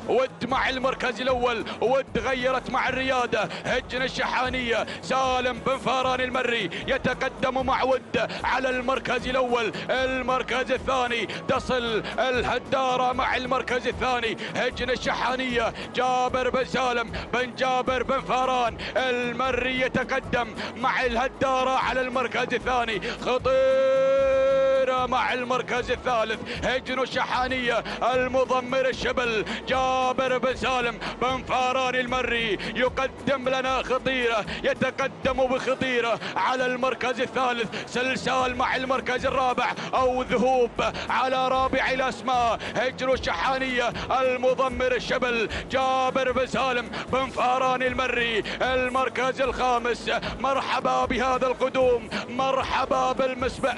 ود مع المركز الأول، ود غيرت مع الريادة هجن الشحانية سالم بن فاران المري، يتقدم مع ود على المركز الأول. المركز الثاني تصل الهدارة مع المركز الثاني هجن الشحانية جابر بن سالم بن جابر بن فاران المري، يتقدم مع الهدارة على المركز الثاني. خطيرة مع المركز الثالث هجن الشحانية المضمر الشبل جابر بن سالم بن فاران المري، يقدم لنا خطيرة، يتقدم بخطيرة على المركز الثالث. سلسال مع المركز الرابع أو ذهوب على رابع الأسماء هجن الشحانية المضمر الشبل جابر بن سالم بن فاران المري. المركز الخامس، مرحبا بهذا القدوم، مرحبا بالمسبق،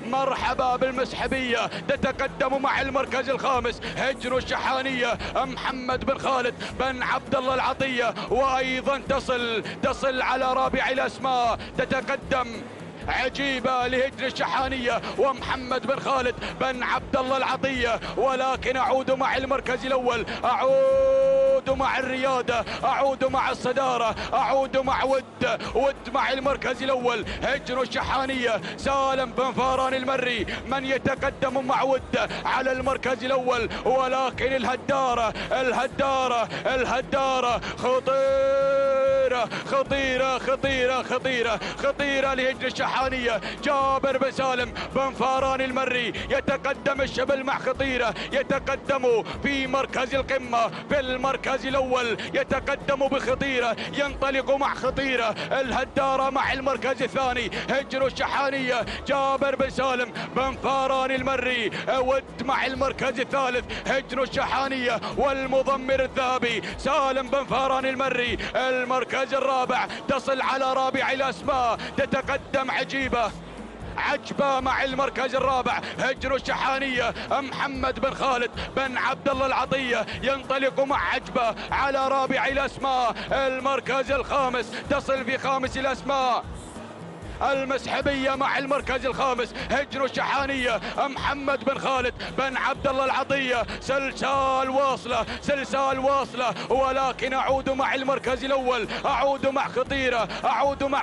مرحبا بالمسحبية، تتقدم مع المركز الخامس هجن الشحانية محمد بن خالد بن عبد الله العطية، وأيضا تصل على رابع الأسماء، تتقدم عجيبة لهجن الشحانية ومحمد بن خالد بن عبد الله العطية. ولكن أعود مع المركز الأول، أعود مع الريادة، أعود مع الصدارة، أعود مع ود مع المركز الأول هجن الشحانية سالم بن فاران المري من يتقدم مع ود على المركز الأول. ولكن الهدارة خطيرة خطيرة خطيرة خطيرة خطيرة لهجن الشحانية جابر بن سالم بن فاران المري، يتقدم الشبل مع خطيرة، يتقدم في مركز القمة في المركز الأول، يتقدم بخطيرة، ينطلق مع خطيرة. الهدارة مع المركز الثاني هجن الشحانية جابر بن سالم بن فاران المري، ود مع المركز الثالث هجن الشحانية والمضمر الذهبي سالم بن فاران المري. المركز الرابع تصل على رابع الأسماء، تتقدم عجيبة مع المركز الرابع هجن الشحانية محمد بن خالد بن عبد الله العطية، ينطلق مع عجبة على رابع الأسماء. المركز الخامس تصل في خامس الأسماء المسحبية مع المركز الخامس هجن الشحانية محمد بن خالد بن عبد الله العطية. سلسال واصلة، ولكن أعود مع المركز الأول، أعود مع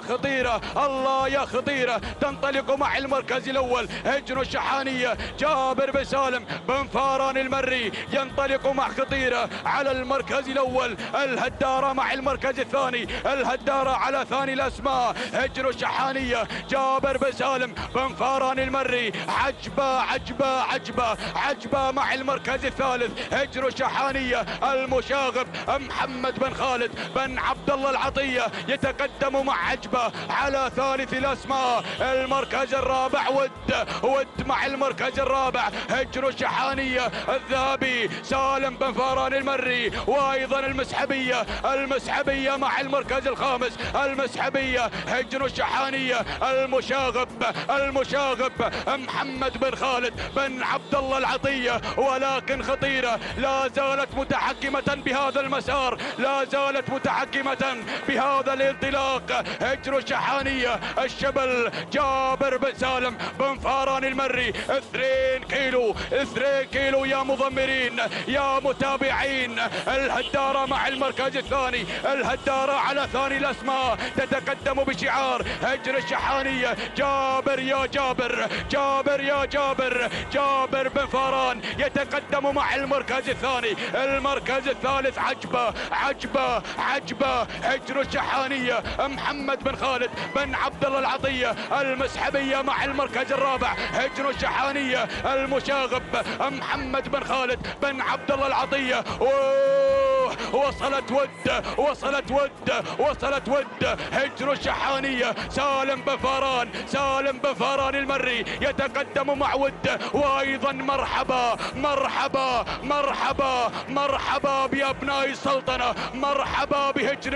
خطيرة، الله يا خطيرة، تنطلق مع المركز الأول هجن الشحانية جابر بن سالم بن فاران المري، ينطلق مع خطيرة على المركز الأول. الهدارة مع المركز الثاني، الهدارة على ثاني الأسماء هجن الشحانية جابر بن سالم بن فاران المري. عجبة مع المركز الثالث هجن الشحانية المشاغب محمد بن خالد بن عبد الله العطية، يتقدم مع عجبة على ثالث الأسماء. المركز الرابع ود مع المركز الرابع هجن الشحانية الذهبي سالم بن فاران المري، وأيضا المسحبية مع المركز الخامس، المسحبية هجن الشحانية المشاغب محمد بن خالد بن عبد الله العطية. ولكن خطيرة لا زالت متحكمة بهذا المسار، لا زالت متحكمة بهذا الانطلاق هجن الشحانية الشبل جابر بن سالم بن فاران المري. 2 كيلو يا مضمرين يا متابعين. الهدارة مع المركز الثاني، الهدارة على ثاني الأسماء، تتقدم بشعار هجن الشحانية جابر يا جابر بن فاران، يتقدم مع المركز الثاني. المركز الثالث عجبة هجن الشحانية محمد بن خالد بن عبد الله العطية. المسحبية مع المركز الرابع هجن الشحانية المشاغب محمد بن خالد بن عبد الله العطية. وصلت ود هجن الشحانية. سالم بن فاران المري يتقدم مع ود، وايضا مرحبا بأبناء السلطنة، مرحبا بهجن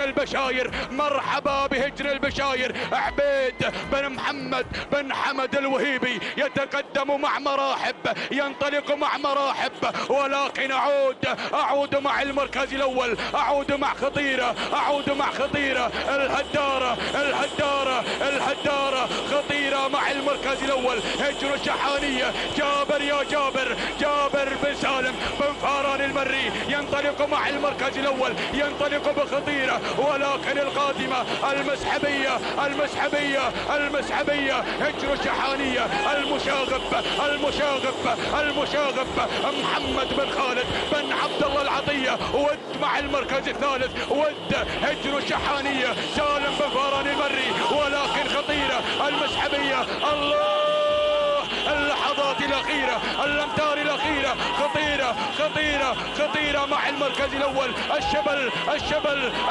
البشاير. عبيد بن محمد بن حمد الوهيبي يتقدم مع مراحب، ينطلق مع مراحب، ولكن أعود مع المركز الأول، أعود مع خطيرة الهدارة خطيرة مع المركز الأول. هجن الشحانية. جابر بن سالم بن فاران المري ينطلق مع المركز الأول، ينطلق بخطيرة، ولكن القادمة المسحبية. هجن الشحانية. المشاغب محمد بن خالد بن عبد الله العطية. ود مع المركز الثالث. هجن الشحانية. سالم بن فاران المري، ولكن خطيرة المسحبية. الله، اللحظات الأخيرة، الأمتار الأخيرة، خطيرة مع المركز الأول.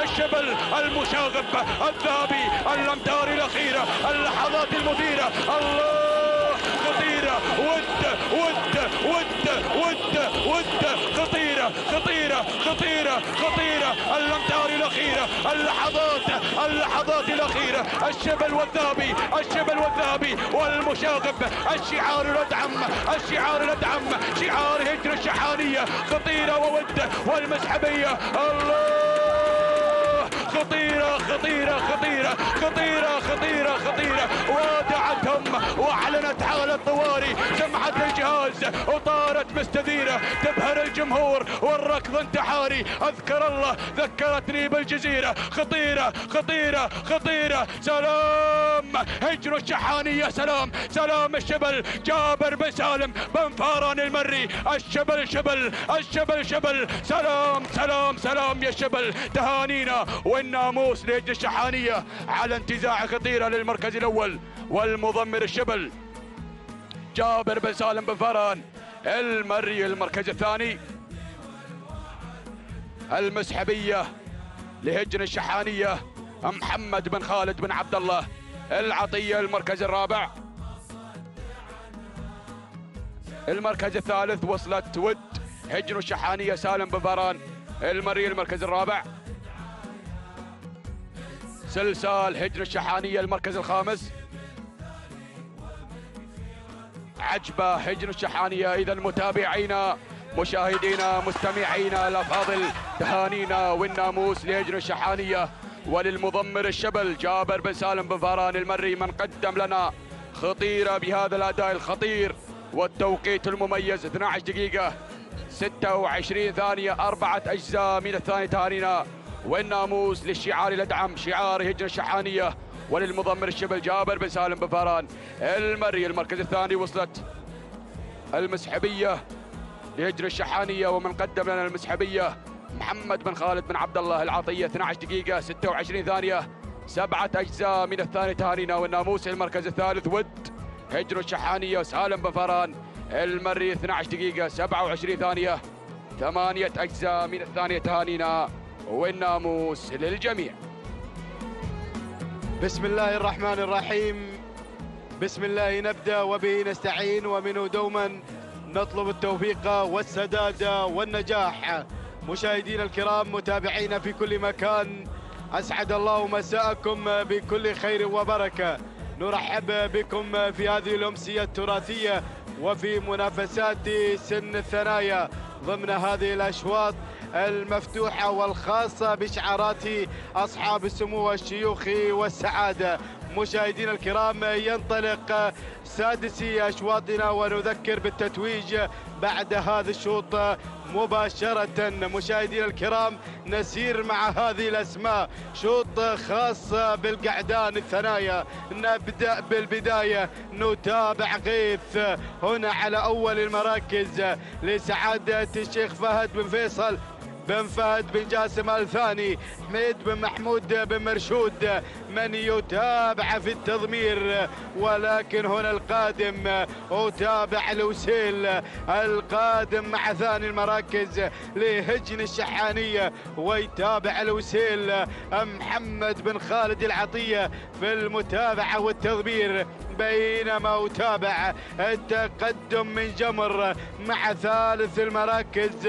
الشبل المشاغب الذهبي. الأمتار الأخيرة، اللحظات المثيرة. الله، خطيرة. ود خطيرة الأمتار الأخيرة، اللحظات الأخيرة. الشبل والذهبي والمشاغب. الشعار الأدعم، شعار هجن الشحانية. خطيرة وود والمسحبية. الله، خطيرة وادعتهم واعلنت حالة طوارئ. سمعت الجهاز وطارت مستديرة تبهر الجمهور والركض انتحاري. اذكر الله ذكرتني بالجزيرة. خطيرة سلام هجن الشحانية. سلام الشبل. جابر بن سالم بن فاران المري. الشبل. سلام يا الشبل. تهانينا والناموس لهجن الشحانية على انتزاع خطيرة للمركز الأول والمضمر الشبل. جابر بن سالم بن فاران المري المركز الثاني. المسحبية لهجن الشحانية محمد بن خالد بن عبد الله العطية المركز الرابع. المركز الثالث وصلت ود هجن الشحانية سالم بن فاران المري المركز الرابع. سلسال هجن الشحانية المركز الخامس. عجبة هجن الشحانية. إذا متابعينا مشاهدينا مستمعينا الأفاضل، تهانينا والناموس لهجن الشحانية وللمضمر الشبل جابر بن سالم بن فاران المري، من قدم لنا خطيرة بهذا الأداء الخطير والتوقيت المميز. 12 دقيقة 26 ثانية 4 أجزاء من الثانية. تهانينا والناموس للشعار الأدعم، شعار هجن الشحانية وللمضمر الشبل جابر بن سالم بن فاران المري المركز الثاني. وصلت المسحبية لهجن الشحانية، ومن قدم لنا المسحبية محمد بن خالد بن عبد الله العطية. 12 دقيقة 26 ثانية 7 أجزاء من الثانية. تهانينا والناموس المركز الثالث ود هجن الشحانية وسالم بن فاران المري. 12 دقيقة 27 ثانية 8 أجزاء من الثانية. تهانينا والناموس للجميع. بسم الله الرحمن الرحيم. بسم الله نبدأ وبه نستعين ومنه دوما نطلب التوفيق والسداد والنجاح. مشاهدينا الكرام متابعينا في كل مكان، أسعد الله مساءكم بكل خير وبركة. نرحب بكم في هذه الأمسية التراثية وفي منافسات سن الثنايا ضمن هذه الأشواط المفتوحة والخاصة بشعارات أصحاب السمو والشيوخ والسعادة. مشاهدينا الكرام ينطلق سادسي أشواطنا ونذكر بالتتويج بعد هذا الشوط مباشرة. مشاهدينا الكرام نسير مع هذه الأسماء، شوط خاص بالقعدان الثنايا. نبدأ بالبداية، نتابع غيث هنا على أول المراكز لسعادة الشيخ فهد بن فيصل بن فهد بن جاسم الثاني، حميد بن محمود بن مرشود من يتابع في التضمير، ولكن هنا القادم وتابع الوسيل القادم مع ثاني المراكز لهجن الشحانية، ويتابع الوسيل محمد بن خالد العطية في المتابعة والتضمير، بينما أتابع التقدم من جمر مع ثالث المراكز.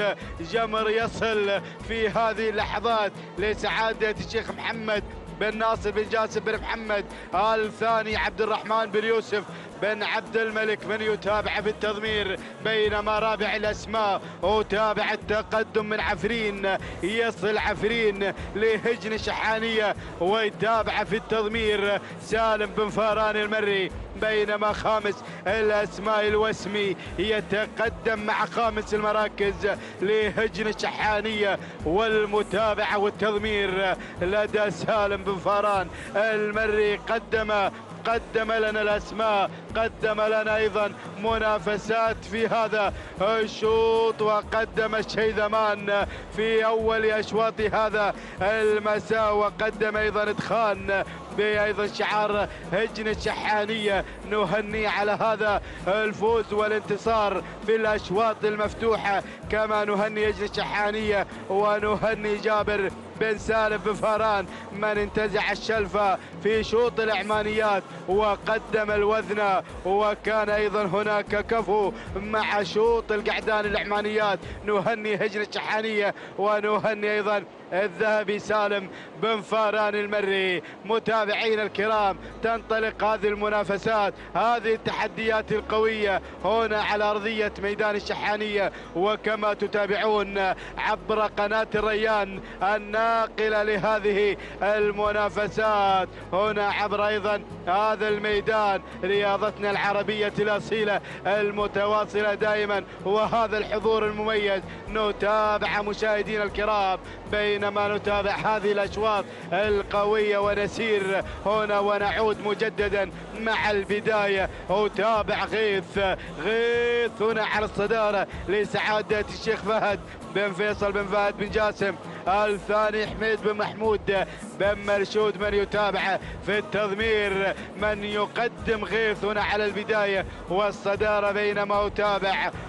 جمر يصل في هذه اللحظات لسعادة الشيخ محمد بن ناصر بن جاسم بن محمد الثاني، عبد الرحمن بن يوسف بن عبد الملك من يتابع في التضمير، بينما رابع الأسماء وتابع التقدم من عفرين. يصل عفرين لهجن الشحانية ويتابع في التضمير سالم بن فاران المري، بينما خامس الأسماء الوسمي يتقدم مع خامس المراكز لهجن الشحانية، والمتابعة والتضمير لدى سالم بن فاران المري. قدم لنا الأسماء، قدم لنا أيضا منافسات في هذا الشوط، وقدم الشيذمان في أول أشواط هذا المساء، وقدم أيضا إدخان بأيضا شعار هجن الشحانية. نهني على هذا الفوز والانتصار في الأشواط المفتوحة، كما نهني هجن الشحانية ونهني جابر بن سالم بن فاران من انتزع الشلفة في شوط الإعمانيات وقدم الوذنة، وكان أيضا هناك كفو مع شوط القعدان الإعمانيات. نهني هجن الشحانية ونهني أيضا الذهبي سالم بن فاران المري. متابعين الكرام، تنطلق هذه المنافسات، هذه التحديات القوية هنا على أرضية ميدان الشحانية، وكما تتابعون عبر قناة الريان الناقلة لهذه المنافسات، هنا عبر أيضا هذا الميدان رياضتنا العربية الأصيلة المتواصلة دائما، وهذا الحضور المميز. نتابع مشاهدينا الكرام بينما نتابع هذه الأشواط القوية ونسير هنا ونعود مجددا مع البداية. أتابع غيث هنا على الصدارة لسعادة الشيخ فهد بن فيصل بن فهد بن جاسم الثاني، حميد بن محمود بن مرشود من يتابع في التضمير، من يقدم غيث هنا على البداية والصدارة، بينما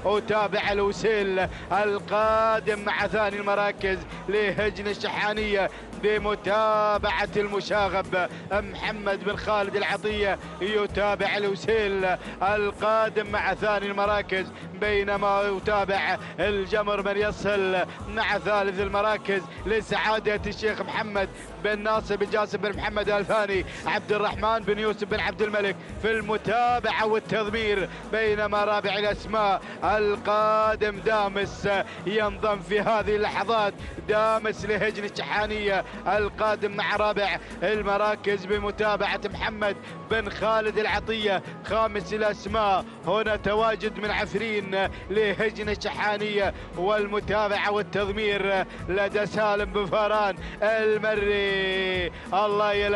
أتابع الوسيل القادم مع ثاني المراكز لهجن الشحانية بمتابعة المشاغب محمد بن خالد العطية. يتابع الوسيل القادم مع ثاني المراكز، بينما يتابع الجمر من يصل مع ثالث المراكز لسعادة الشيخ محمد بن ناصر بن جاسم بن محمد الثاني، عبد الرحمن بن يوسف بن عبد الملك في المتابعة والتضمير، بينما رابع الأسماء القادم دامس ينضم في هذه اللحظات. دامس لهجن الشحانية القادم مع رابع المراكز بمتابعة محمد بن خالد العطية. خامس الأسماء هنا تواجد من عفرين لهجن الشحانية، والمتابعة والتضمير لدى سالم بن فاران المري. الله يا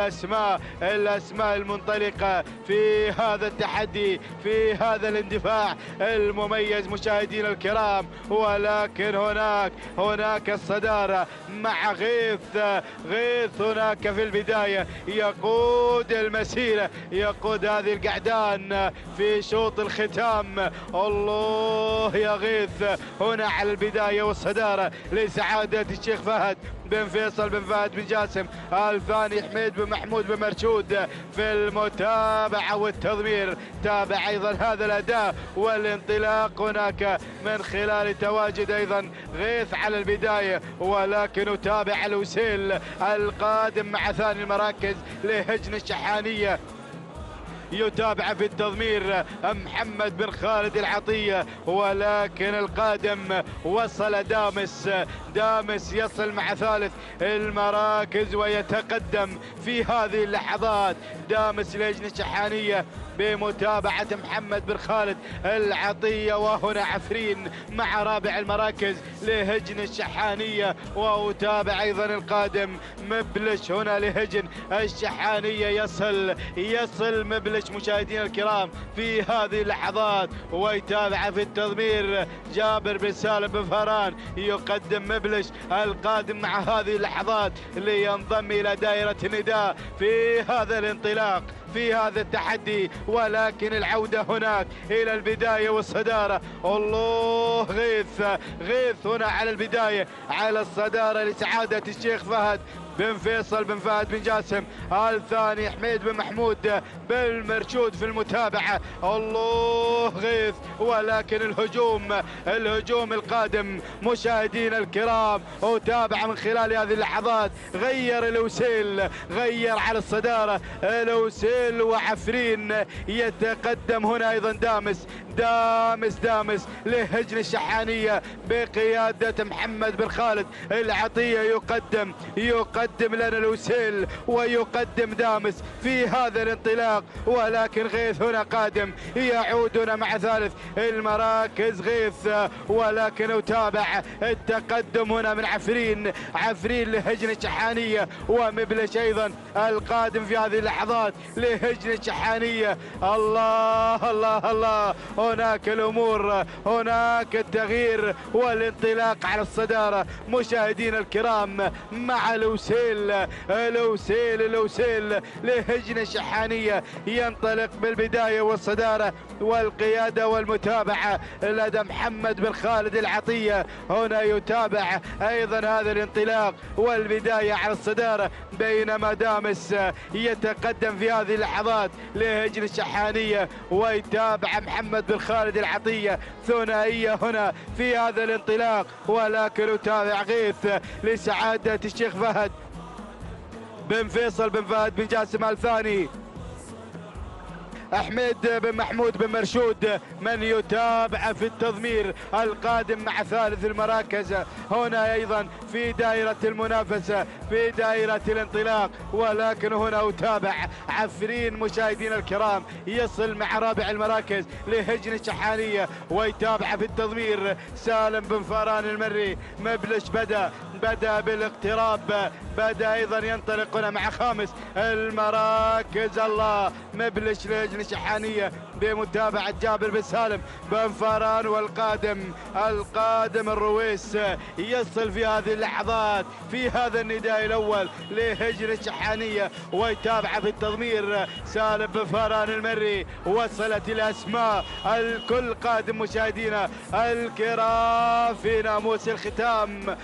الأسماء المنطلقة في هذا التحدي، في هذا الاندفاع المميز مشاهدينا الكرام. ولكن هناك الصدارة مع غيث هناك في البداية يقود المسيرة، يقود هذه القعدان في شوط الختام. الله يا غيث هنا على البداية والصدارة لسعادة الشيخ فهد بن فيصل بن فهد بن جاسم الثاني، حميد بن محمود بن مرشود في المتابعة والتضمير. تابع أيضا هذا الأداء والانطلاق هناك من خلال تواجد أيضا غيث على البداية، ولكن نتابع الوسيل القادم مع ثاني المراكز لهجن الشحانية. يتابع في التضمير محمد بن خالد العطية، ولكن القادم وصل دامس يصل مع ثالث المراكز ويتقدم في هذه اللحظات. دامس لهجن الشحانية بمتابعة محمد بن خالد العطية. وهنا عفرين مع رابع المراكز لهجن الشحانية، وأتابع أيضا القادم مبلش هنا لهجن الشحانية. يصل مبلش مشاهدينا الكرام في هذه اللحظات، ويتابع في التضمير جابر بن سالم بن فاران. يقدم مبلش القادم مع هذه اللحظات لينضم إلى دائرة النداء في هذا الانطلاق، في هذا التحدي. ولكن العودة هناك إلى البداية والصدارة. الله، غيث هنا على البداية على الصدارة لسعادة الشيخ فهد بن فيصل بن فهد بن جاسم. الثاني حميد بن محمود بالمرشود في المتابعة. الله، غيث. ولكن الهجوم القادم مشاهدينا الكرام، وتابع من خلال هذه اللحظات. غير الوسيل، غير على الصدارة الوسيل، وعفرين يتقدم هنا أيضا دامس لهجن الشحانية بقيادة محمد بن خالد العطية. يقدم لنا الوسيل ويقدم دامس في هذا الانطلاق. ولكن غيث هنا قادم، يعودنا مع ثالث المراكز غيث. ولكن أتابع التقدم هنا من عفرين لهجن الشحانية، ومبلش أيضا القادم في هذه اللحظات لهجن الشحانية. الله الله الله، هناك الأمور، هناك التغيير والانطلاق على الصدارة مشاهدينا الكرام مع الوسيل لهجن الشحانية. ينطلق بالبداية والصدارة والقيادة والمتابعة لدى محمد بن خالد العطية. هنا يتابع أيضا هذا الانطلاق والبداية على الصدارة، بينما دامس يتقدم في هذه اللحظات لهجن الشحانية، ويتابع محمد بن خالد العطية. ثنائية هنا في هذا الانطلاق. ولكن يتابع غيث لسعادة الشيخ فهد بن فيصل بن فهد بن جاسم. الثاني حميد بن محمود بن مرشود من يتابع في التضمير القادم مع ثالث المراكز. هنا أيضا في دائرة المنافسة، في دائرة الانطلاق. ولكن هنا أتابع عفرين مشاهدينا الكرام، يصل مع رابع المراكز لهجن الشحانية، ويتابع في التضمير سالم بن فاران المري. مبلش بدأ بالاقتراب، بدأ أيضا ينطلق هنا مع خامس المراكز. الله، مبلش لهجن الشحانية بمتابعة جابر بن سالم بن فاران. والقادم الرويس يصل في هذه اللحظات في هذا النداء الأول لهجن الشحانية، ويتابع في التضمير سالم بن فاران المري. وصلت الأسماء الكل قادم مشاهدينا الكرام في ناموس ختام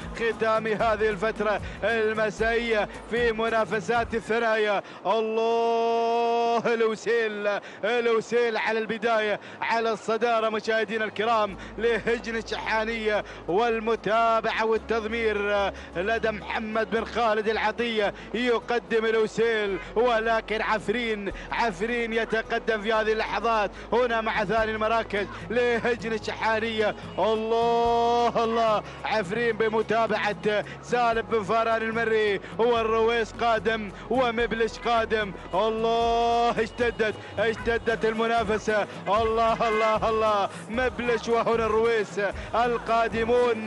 هذه الفترة المسائية في منافسات الثنايا. الله، الوسيل على البداية على الصدارة مشاهدينا الكرام لهجن الشحانية، والمتابعة والتضمير لدى محمد بن خالد العطية. يقدم الوسيل، ولكن عفرين يتقدم في هذه اللحظات هنا مع ثاني المراكز لهجن الشحانية. الله الله، عفرين بمتابعة سالم بن فاران المري، والرويس قادم ومبلش قادم. الله، اشتدت المنافسة. الله الله الله، مبلش وهنا الرويس القادمون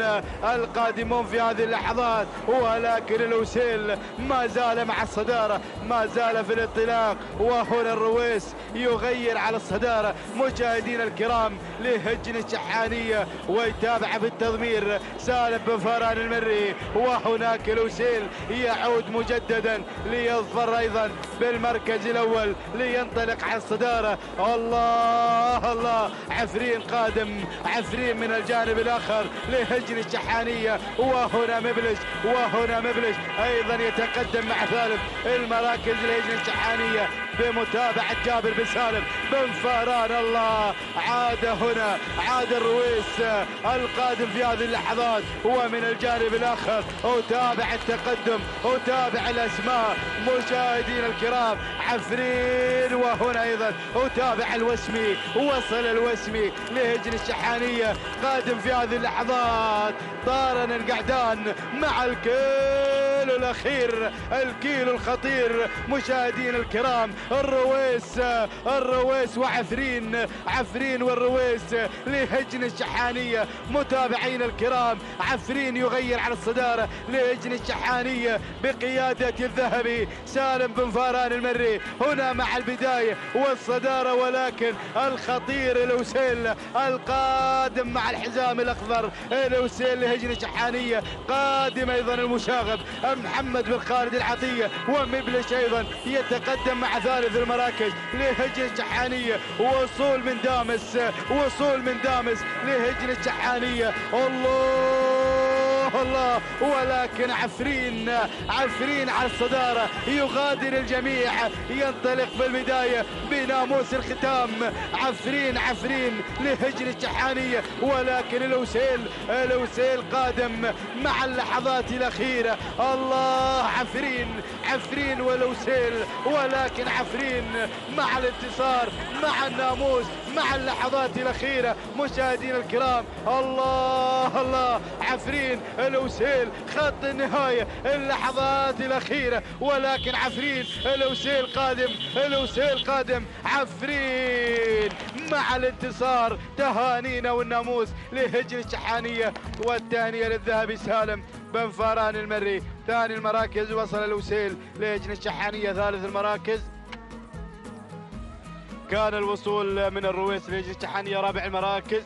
في هذه اللحظات. ولكن الوسيل ما زال مع الصدارة، ما زال في الانطلاق. وهنا الرويس يغير على الصدارة مشاهدينا الكرام لهجن الشحانية، ويتابع في التضمير سالم بن فاران المري. وهناك الوسيل يعود مجددا ليظفر أيضا بالمركز الأول، لينطلق على الصدارة. الله الله، عفرين قادم، عفرين من الجانب الآخر لهجن الشحانية. وهنا مبلش أيضا يتقدم مع ثالث المراكز لهجن الشحانية بمتابعة جابر بن سالم بن فاران. الله، عاد الرويس القادم في هذه اللحظات. ومن الجانب الآخر أتابع التقدم، أتابع الأسماء مشاهدينا الكرام عفرين. وهنا أيضا أتابع الوسمي، وصل الوسمي لهجن الشحانية قادم في هذه اللحظات. طارن القعدان مع الكل الكيلو الأخير، الكيلو الخطير مشاهدين الكرام. الرويس عفرين والرويس لهجن الشحانية. متابعين الكرام، عفرين يغير على الصدارة لهجن الشحانية بقيادة الذهبي سالم بن فاران المري هنا مع البداية والصدارة، ولكن الخطير الوسيل القادم مع الحزام الأخضر، الوسيل لهجن الشحانية. قادم أيضا المشاغب محمد بن خالد العطية، ومبلش أيضا يتقدم مع ثالث المراكز لهجن الشحانية. وصول من دامس لهجن الشحانية. الله، ولكن عفرين على الصدارة، يغادر الجميع، ينطلق بالبداية بناموس الختام. عفرين لهجن الشحانية، ولكن الوسيل قادم مع اللحظات الأخيرة. الله، عفرين والوسيل، ولكن عفرين مع الانتصار، مع الناموس، مع اللحظات الأخيرة. مشاهدين الكرام، الله، عفرين الوسيل، خط النهاية، اللحظات الأخيرة، ولكن عفرين الوسيل قادم، عفرين مع الانتصار. تهانينا والناموس لهجن الشحانية، والثانية للذهبي سالم بن فاران المري. ثاني المراكز وصل الوسيل لهجن الشحانية. ثالث المراكز كان الوصول من الرويس لهجن الشحانية. رابع المراكز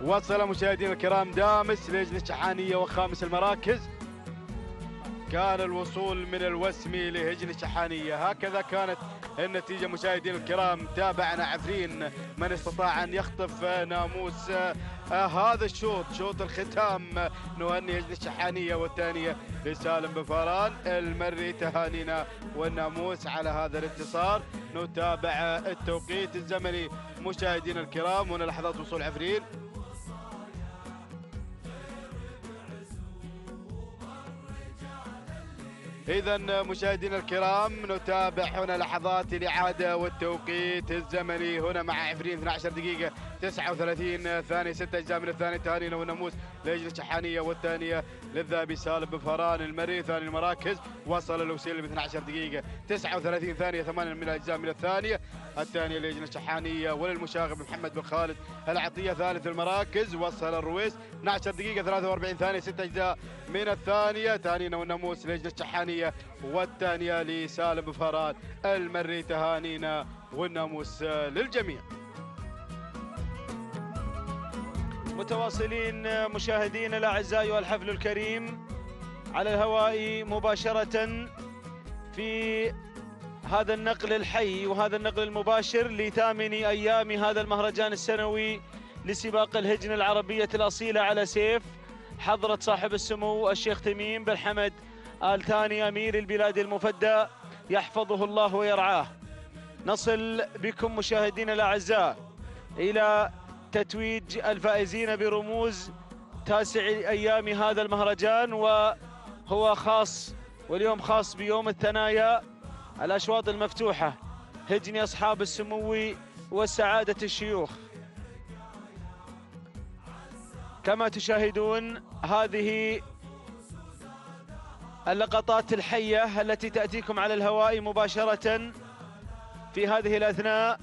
وصل مشاهدينا الكرام دامس لهجن الشحانية. وخامس المراكز كان الوصول من الوسمي لهجن الشحانية. هكذا كانت النتيجة مشاهدينا الكرام. تابعنا عفرين من استطاع أن يخطف ناموس هذا الشوط، شوط الختام. نهني هجن الشحانية، والثانية لسالم بن فاران المري. تهانينا والناموس على هذا الانتصار. نتابع التوقيت الزمني مشاهدينا الكرام، هنا لحظات وصول عفرين. إذا مشاهدينا الكرام، نتابع هنا لحظات الإعادة والتوقيت الزمني. هنا مع عفرين 12 دقيقة 39 ثانية، 6 أجزاء من الثانية. تهانينا والناموس لهجن الشحانية، والثانية للذهبي سالم بن فاران المري. ثاني المراكز وصل الوسيل ب 12 دقيقة 39 ثانية، 8 من الأجزاء من الثانية. الثانية لهجن الشحانية وللمشاغب محمد بن خالد العطية. ثالث المراكز وصل الرويس 12 دقيقة 43 ثانية، 6 أجزاء من الثانية. تهانينا والناموس لهجن الشحانية، والثانية لسالم بن فاران المري. تهانينا والناموس للجميع. متواصلين مشاهدينا الأعزاء والحفل الكريم على الهواء مباشرة في هذا النقل الحي وهذا النقل المباشر لثامن أيام هذا المهرجان السنوي لسباق الهجن العربية الأصيلة على سيف، حضرة صاحب السمو الشيخ تميم بن حمد آل ثاني أمير البلاد المفدى يحفظه الله ويرعاه. نصل بكم مشاهدينا الأعزاء إلى تتويج الفائزين برموز تاسع أيام هذا المهرجان، وهو خاص واليوم خاص بيوم الثنايا، الأشواط المفتوحة، هجن أصحاب السمو والسعادة الشيوخ. كما تشاهدون هذه اللقطات الحية التي تأتيكم على الهواء مباشرة في هذه الأثناء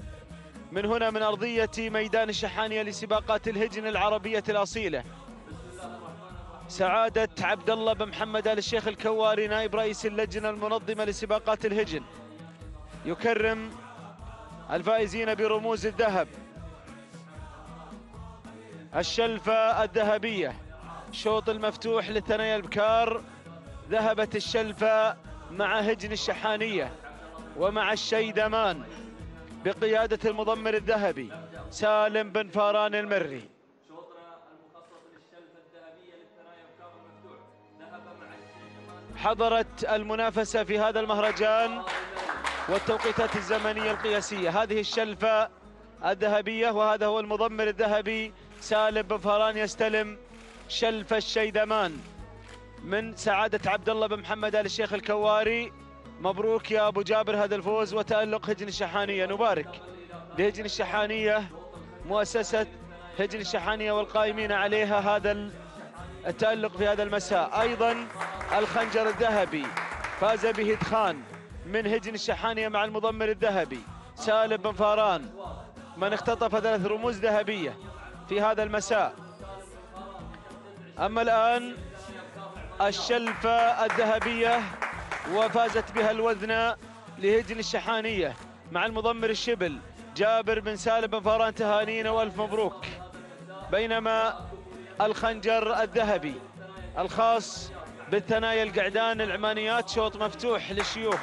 من هنا من أرضية ميدان الشحانية لسباقات الهجن العربية الأصيلة. سعادة عبد الله بن محمد آل الشيخ الكواري نائب رئيس اللجنة المنظمة لسباقات الهجن يكرم الفائزين برموز الذهب. الشلفة الذهبية، شوط المفتوح للثنايا البكار، ذهبت الشلفة مع هجن الشحانية ومع الشيدمان بقيادة المضمر الذهبي سالم بن فاران المري. حضرت المنافسة في هذا المهرجان والتوقيتات الزمنية القياسية. هذه الشلفة الذهبية وهذا هو المضمر الذهبي سالم بن فاران يستلم شلفة الشيدمان من سعادة عبد الله بن محمد آل الشيخ الكواري. مبروك يا أبو جابر هذا الفوز وتألق هجن الشحانية. نبارك لهجن الشحانية، مؤسسة هجن الشحانية والقائمين عليها، هذا التألق في هذا المساء. أيضا الخنجر الذهبي فاز به دخان من هجن الشحانية مع المضمر الذهبي سالم بن فاران، من اختطف 3 رموز ذهبية في هذا المساء. أما الآن الشلفة الذهبية وفازت بها الوذنة لهجن الشحانية مع المضمر الشبل جابر بن سالم بن فاران، تهانينا والف مبروك. بينما الخنجر الذهبي الخاص بالثنايا القعدان العمانيات شوط مفتوح للشيوخ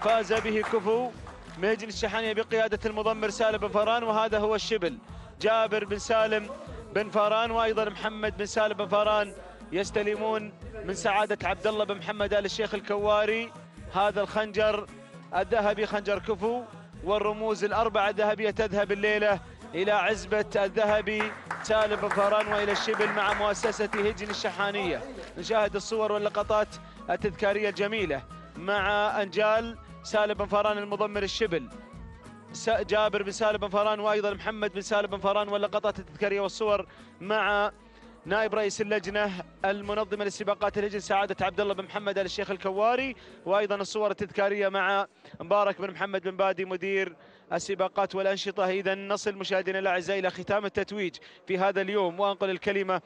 فاز به كفو من هجن الشحانية بقيادة المضمر سالم بن فاران، وهذا هو الشبل جابر بن سالم بن فاران وأيضا محمد بن سالم بن فاران يستلمون من سعادة عبد الله بن محمد آل الشيخ الكواري هذا الخنجر الذهبي خنجر كفو، والرموز ال4 الذهبية تذهب الليلة إلى عزبة الذهبي سالم بن فاران وإلى الشبل مع مؤسسة هجن الشحانية. نشاهد الصور واللقطات التذكارية الجميلة مع أنجال سالم بن فاران المضمر الشبل جابر بن سالم بن فاران وأيضا محمد بن سالم بن فاران، واللقطات التذكارية والصور مع نائب رئيس اللجنة المنظمة للسباقات الهجن سعادة عبد الله بن محمد آل الشيخ الكواري، وأيضا الصور التذكارية مع مبارك بن محمد بن بادي مدير السباقات والأنشطة. إذا نصل مشاهدينا الأعزاء إلى ختام التتويج في هذا اليوم، وأنقل الكلمة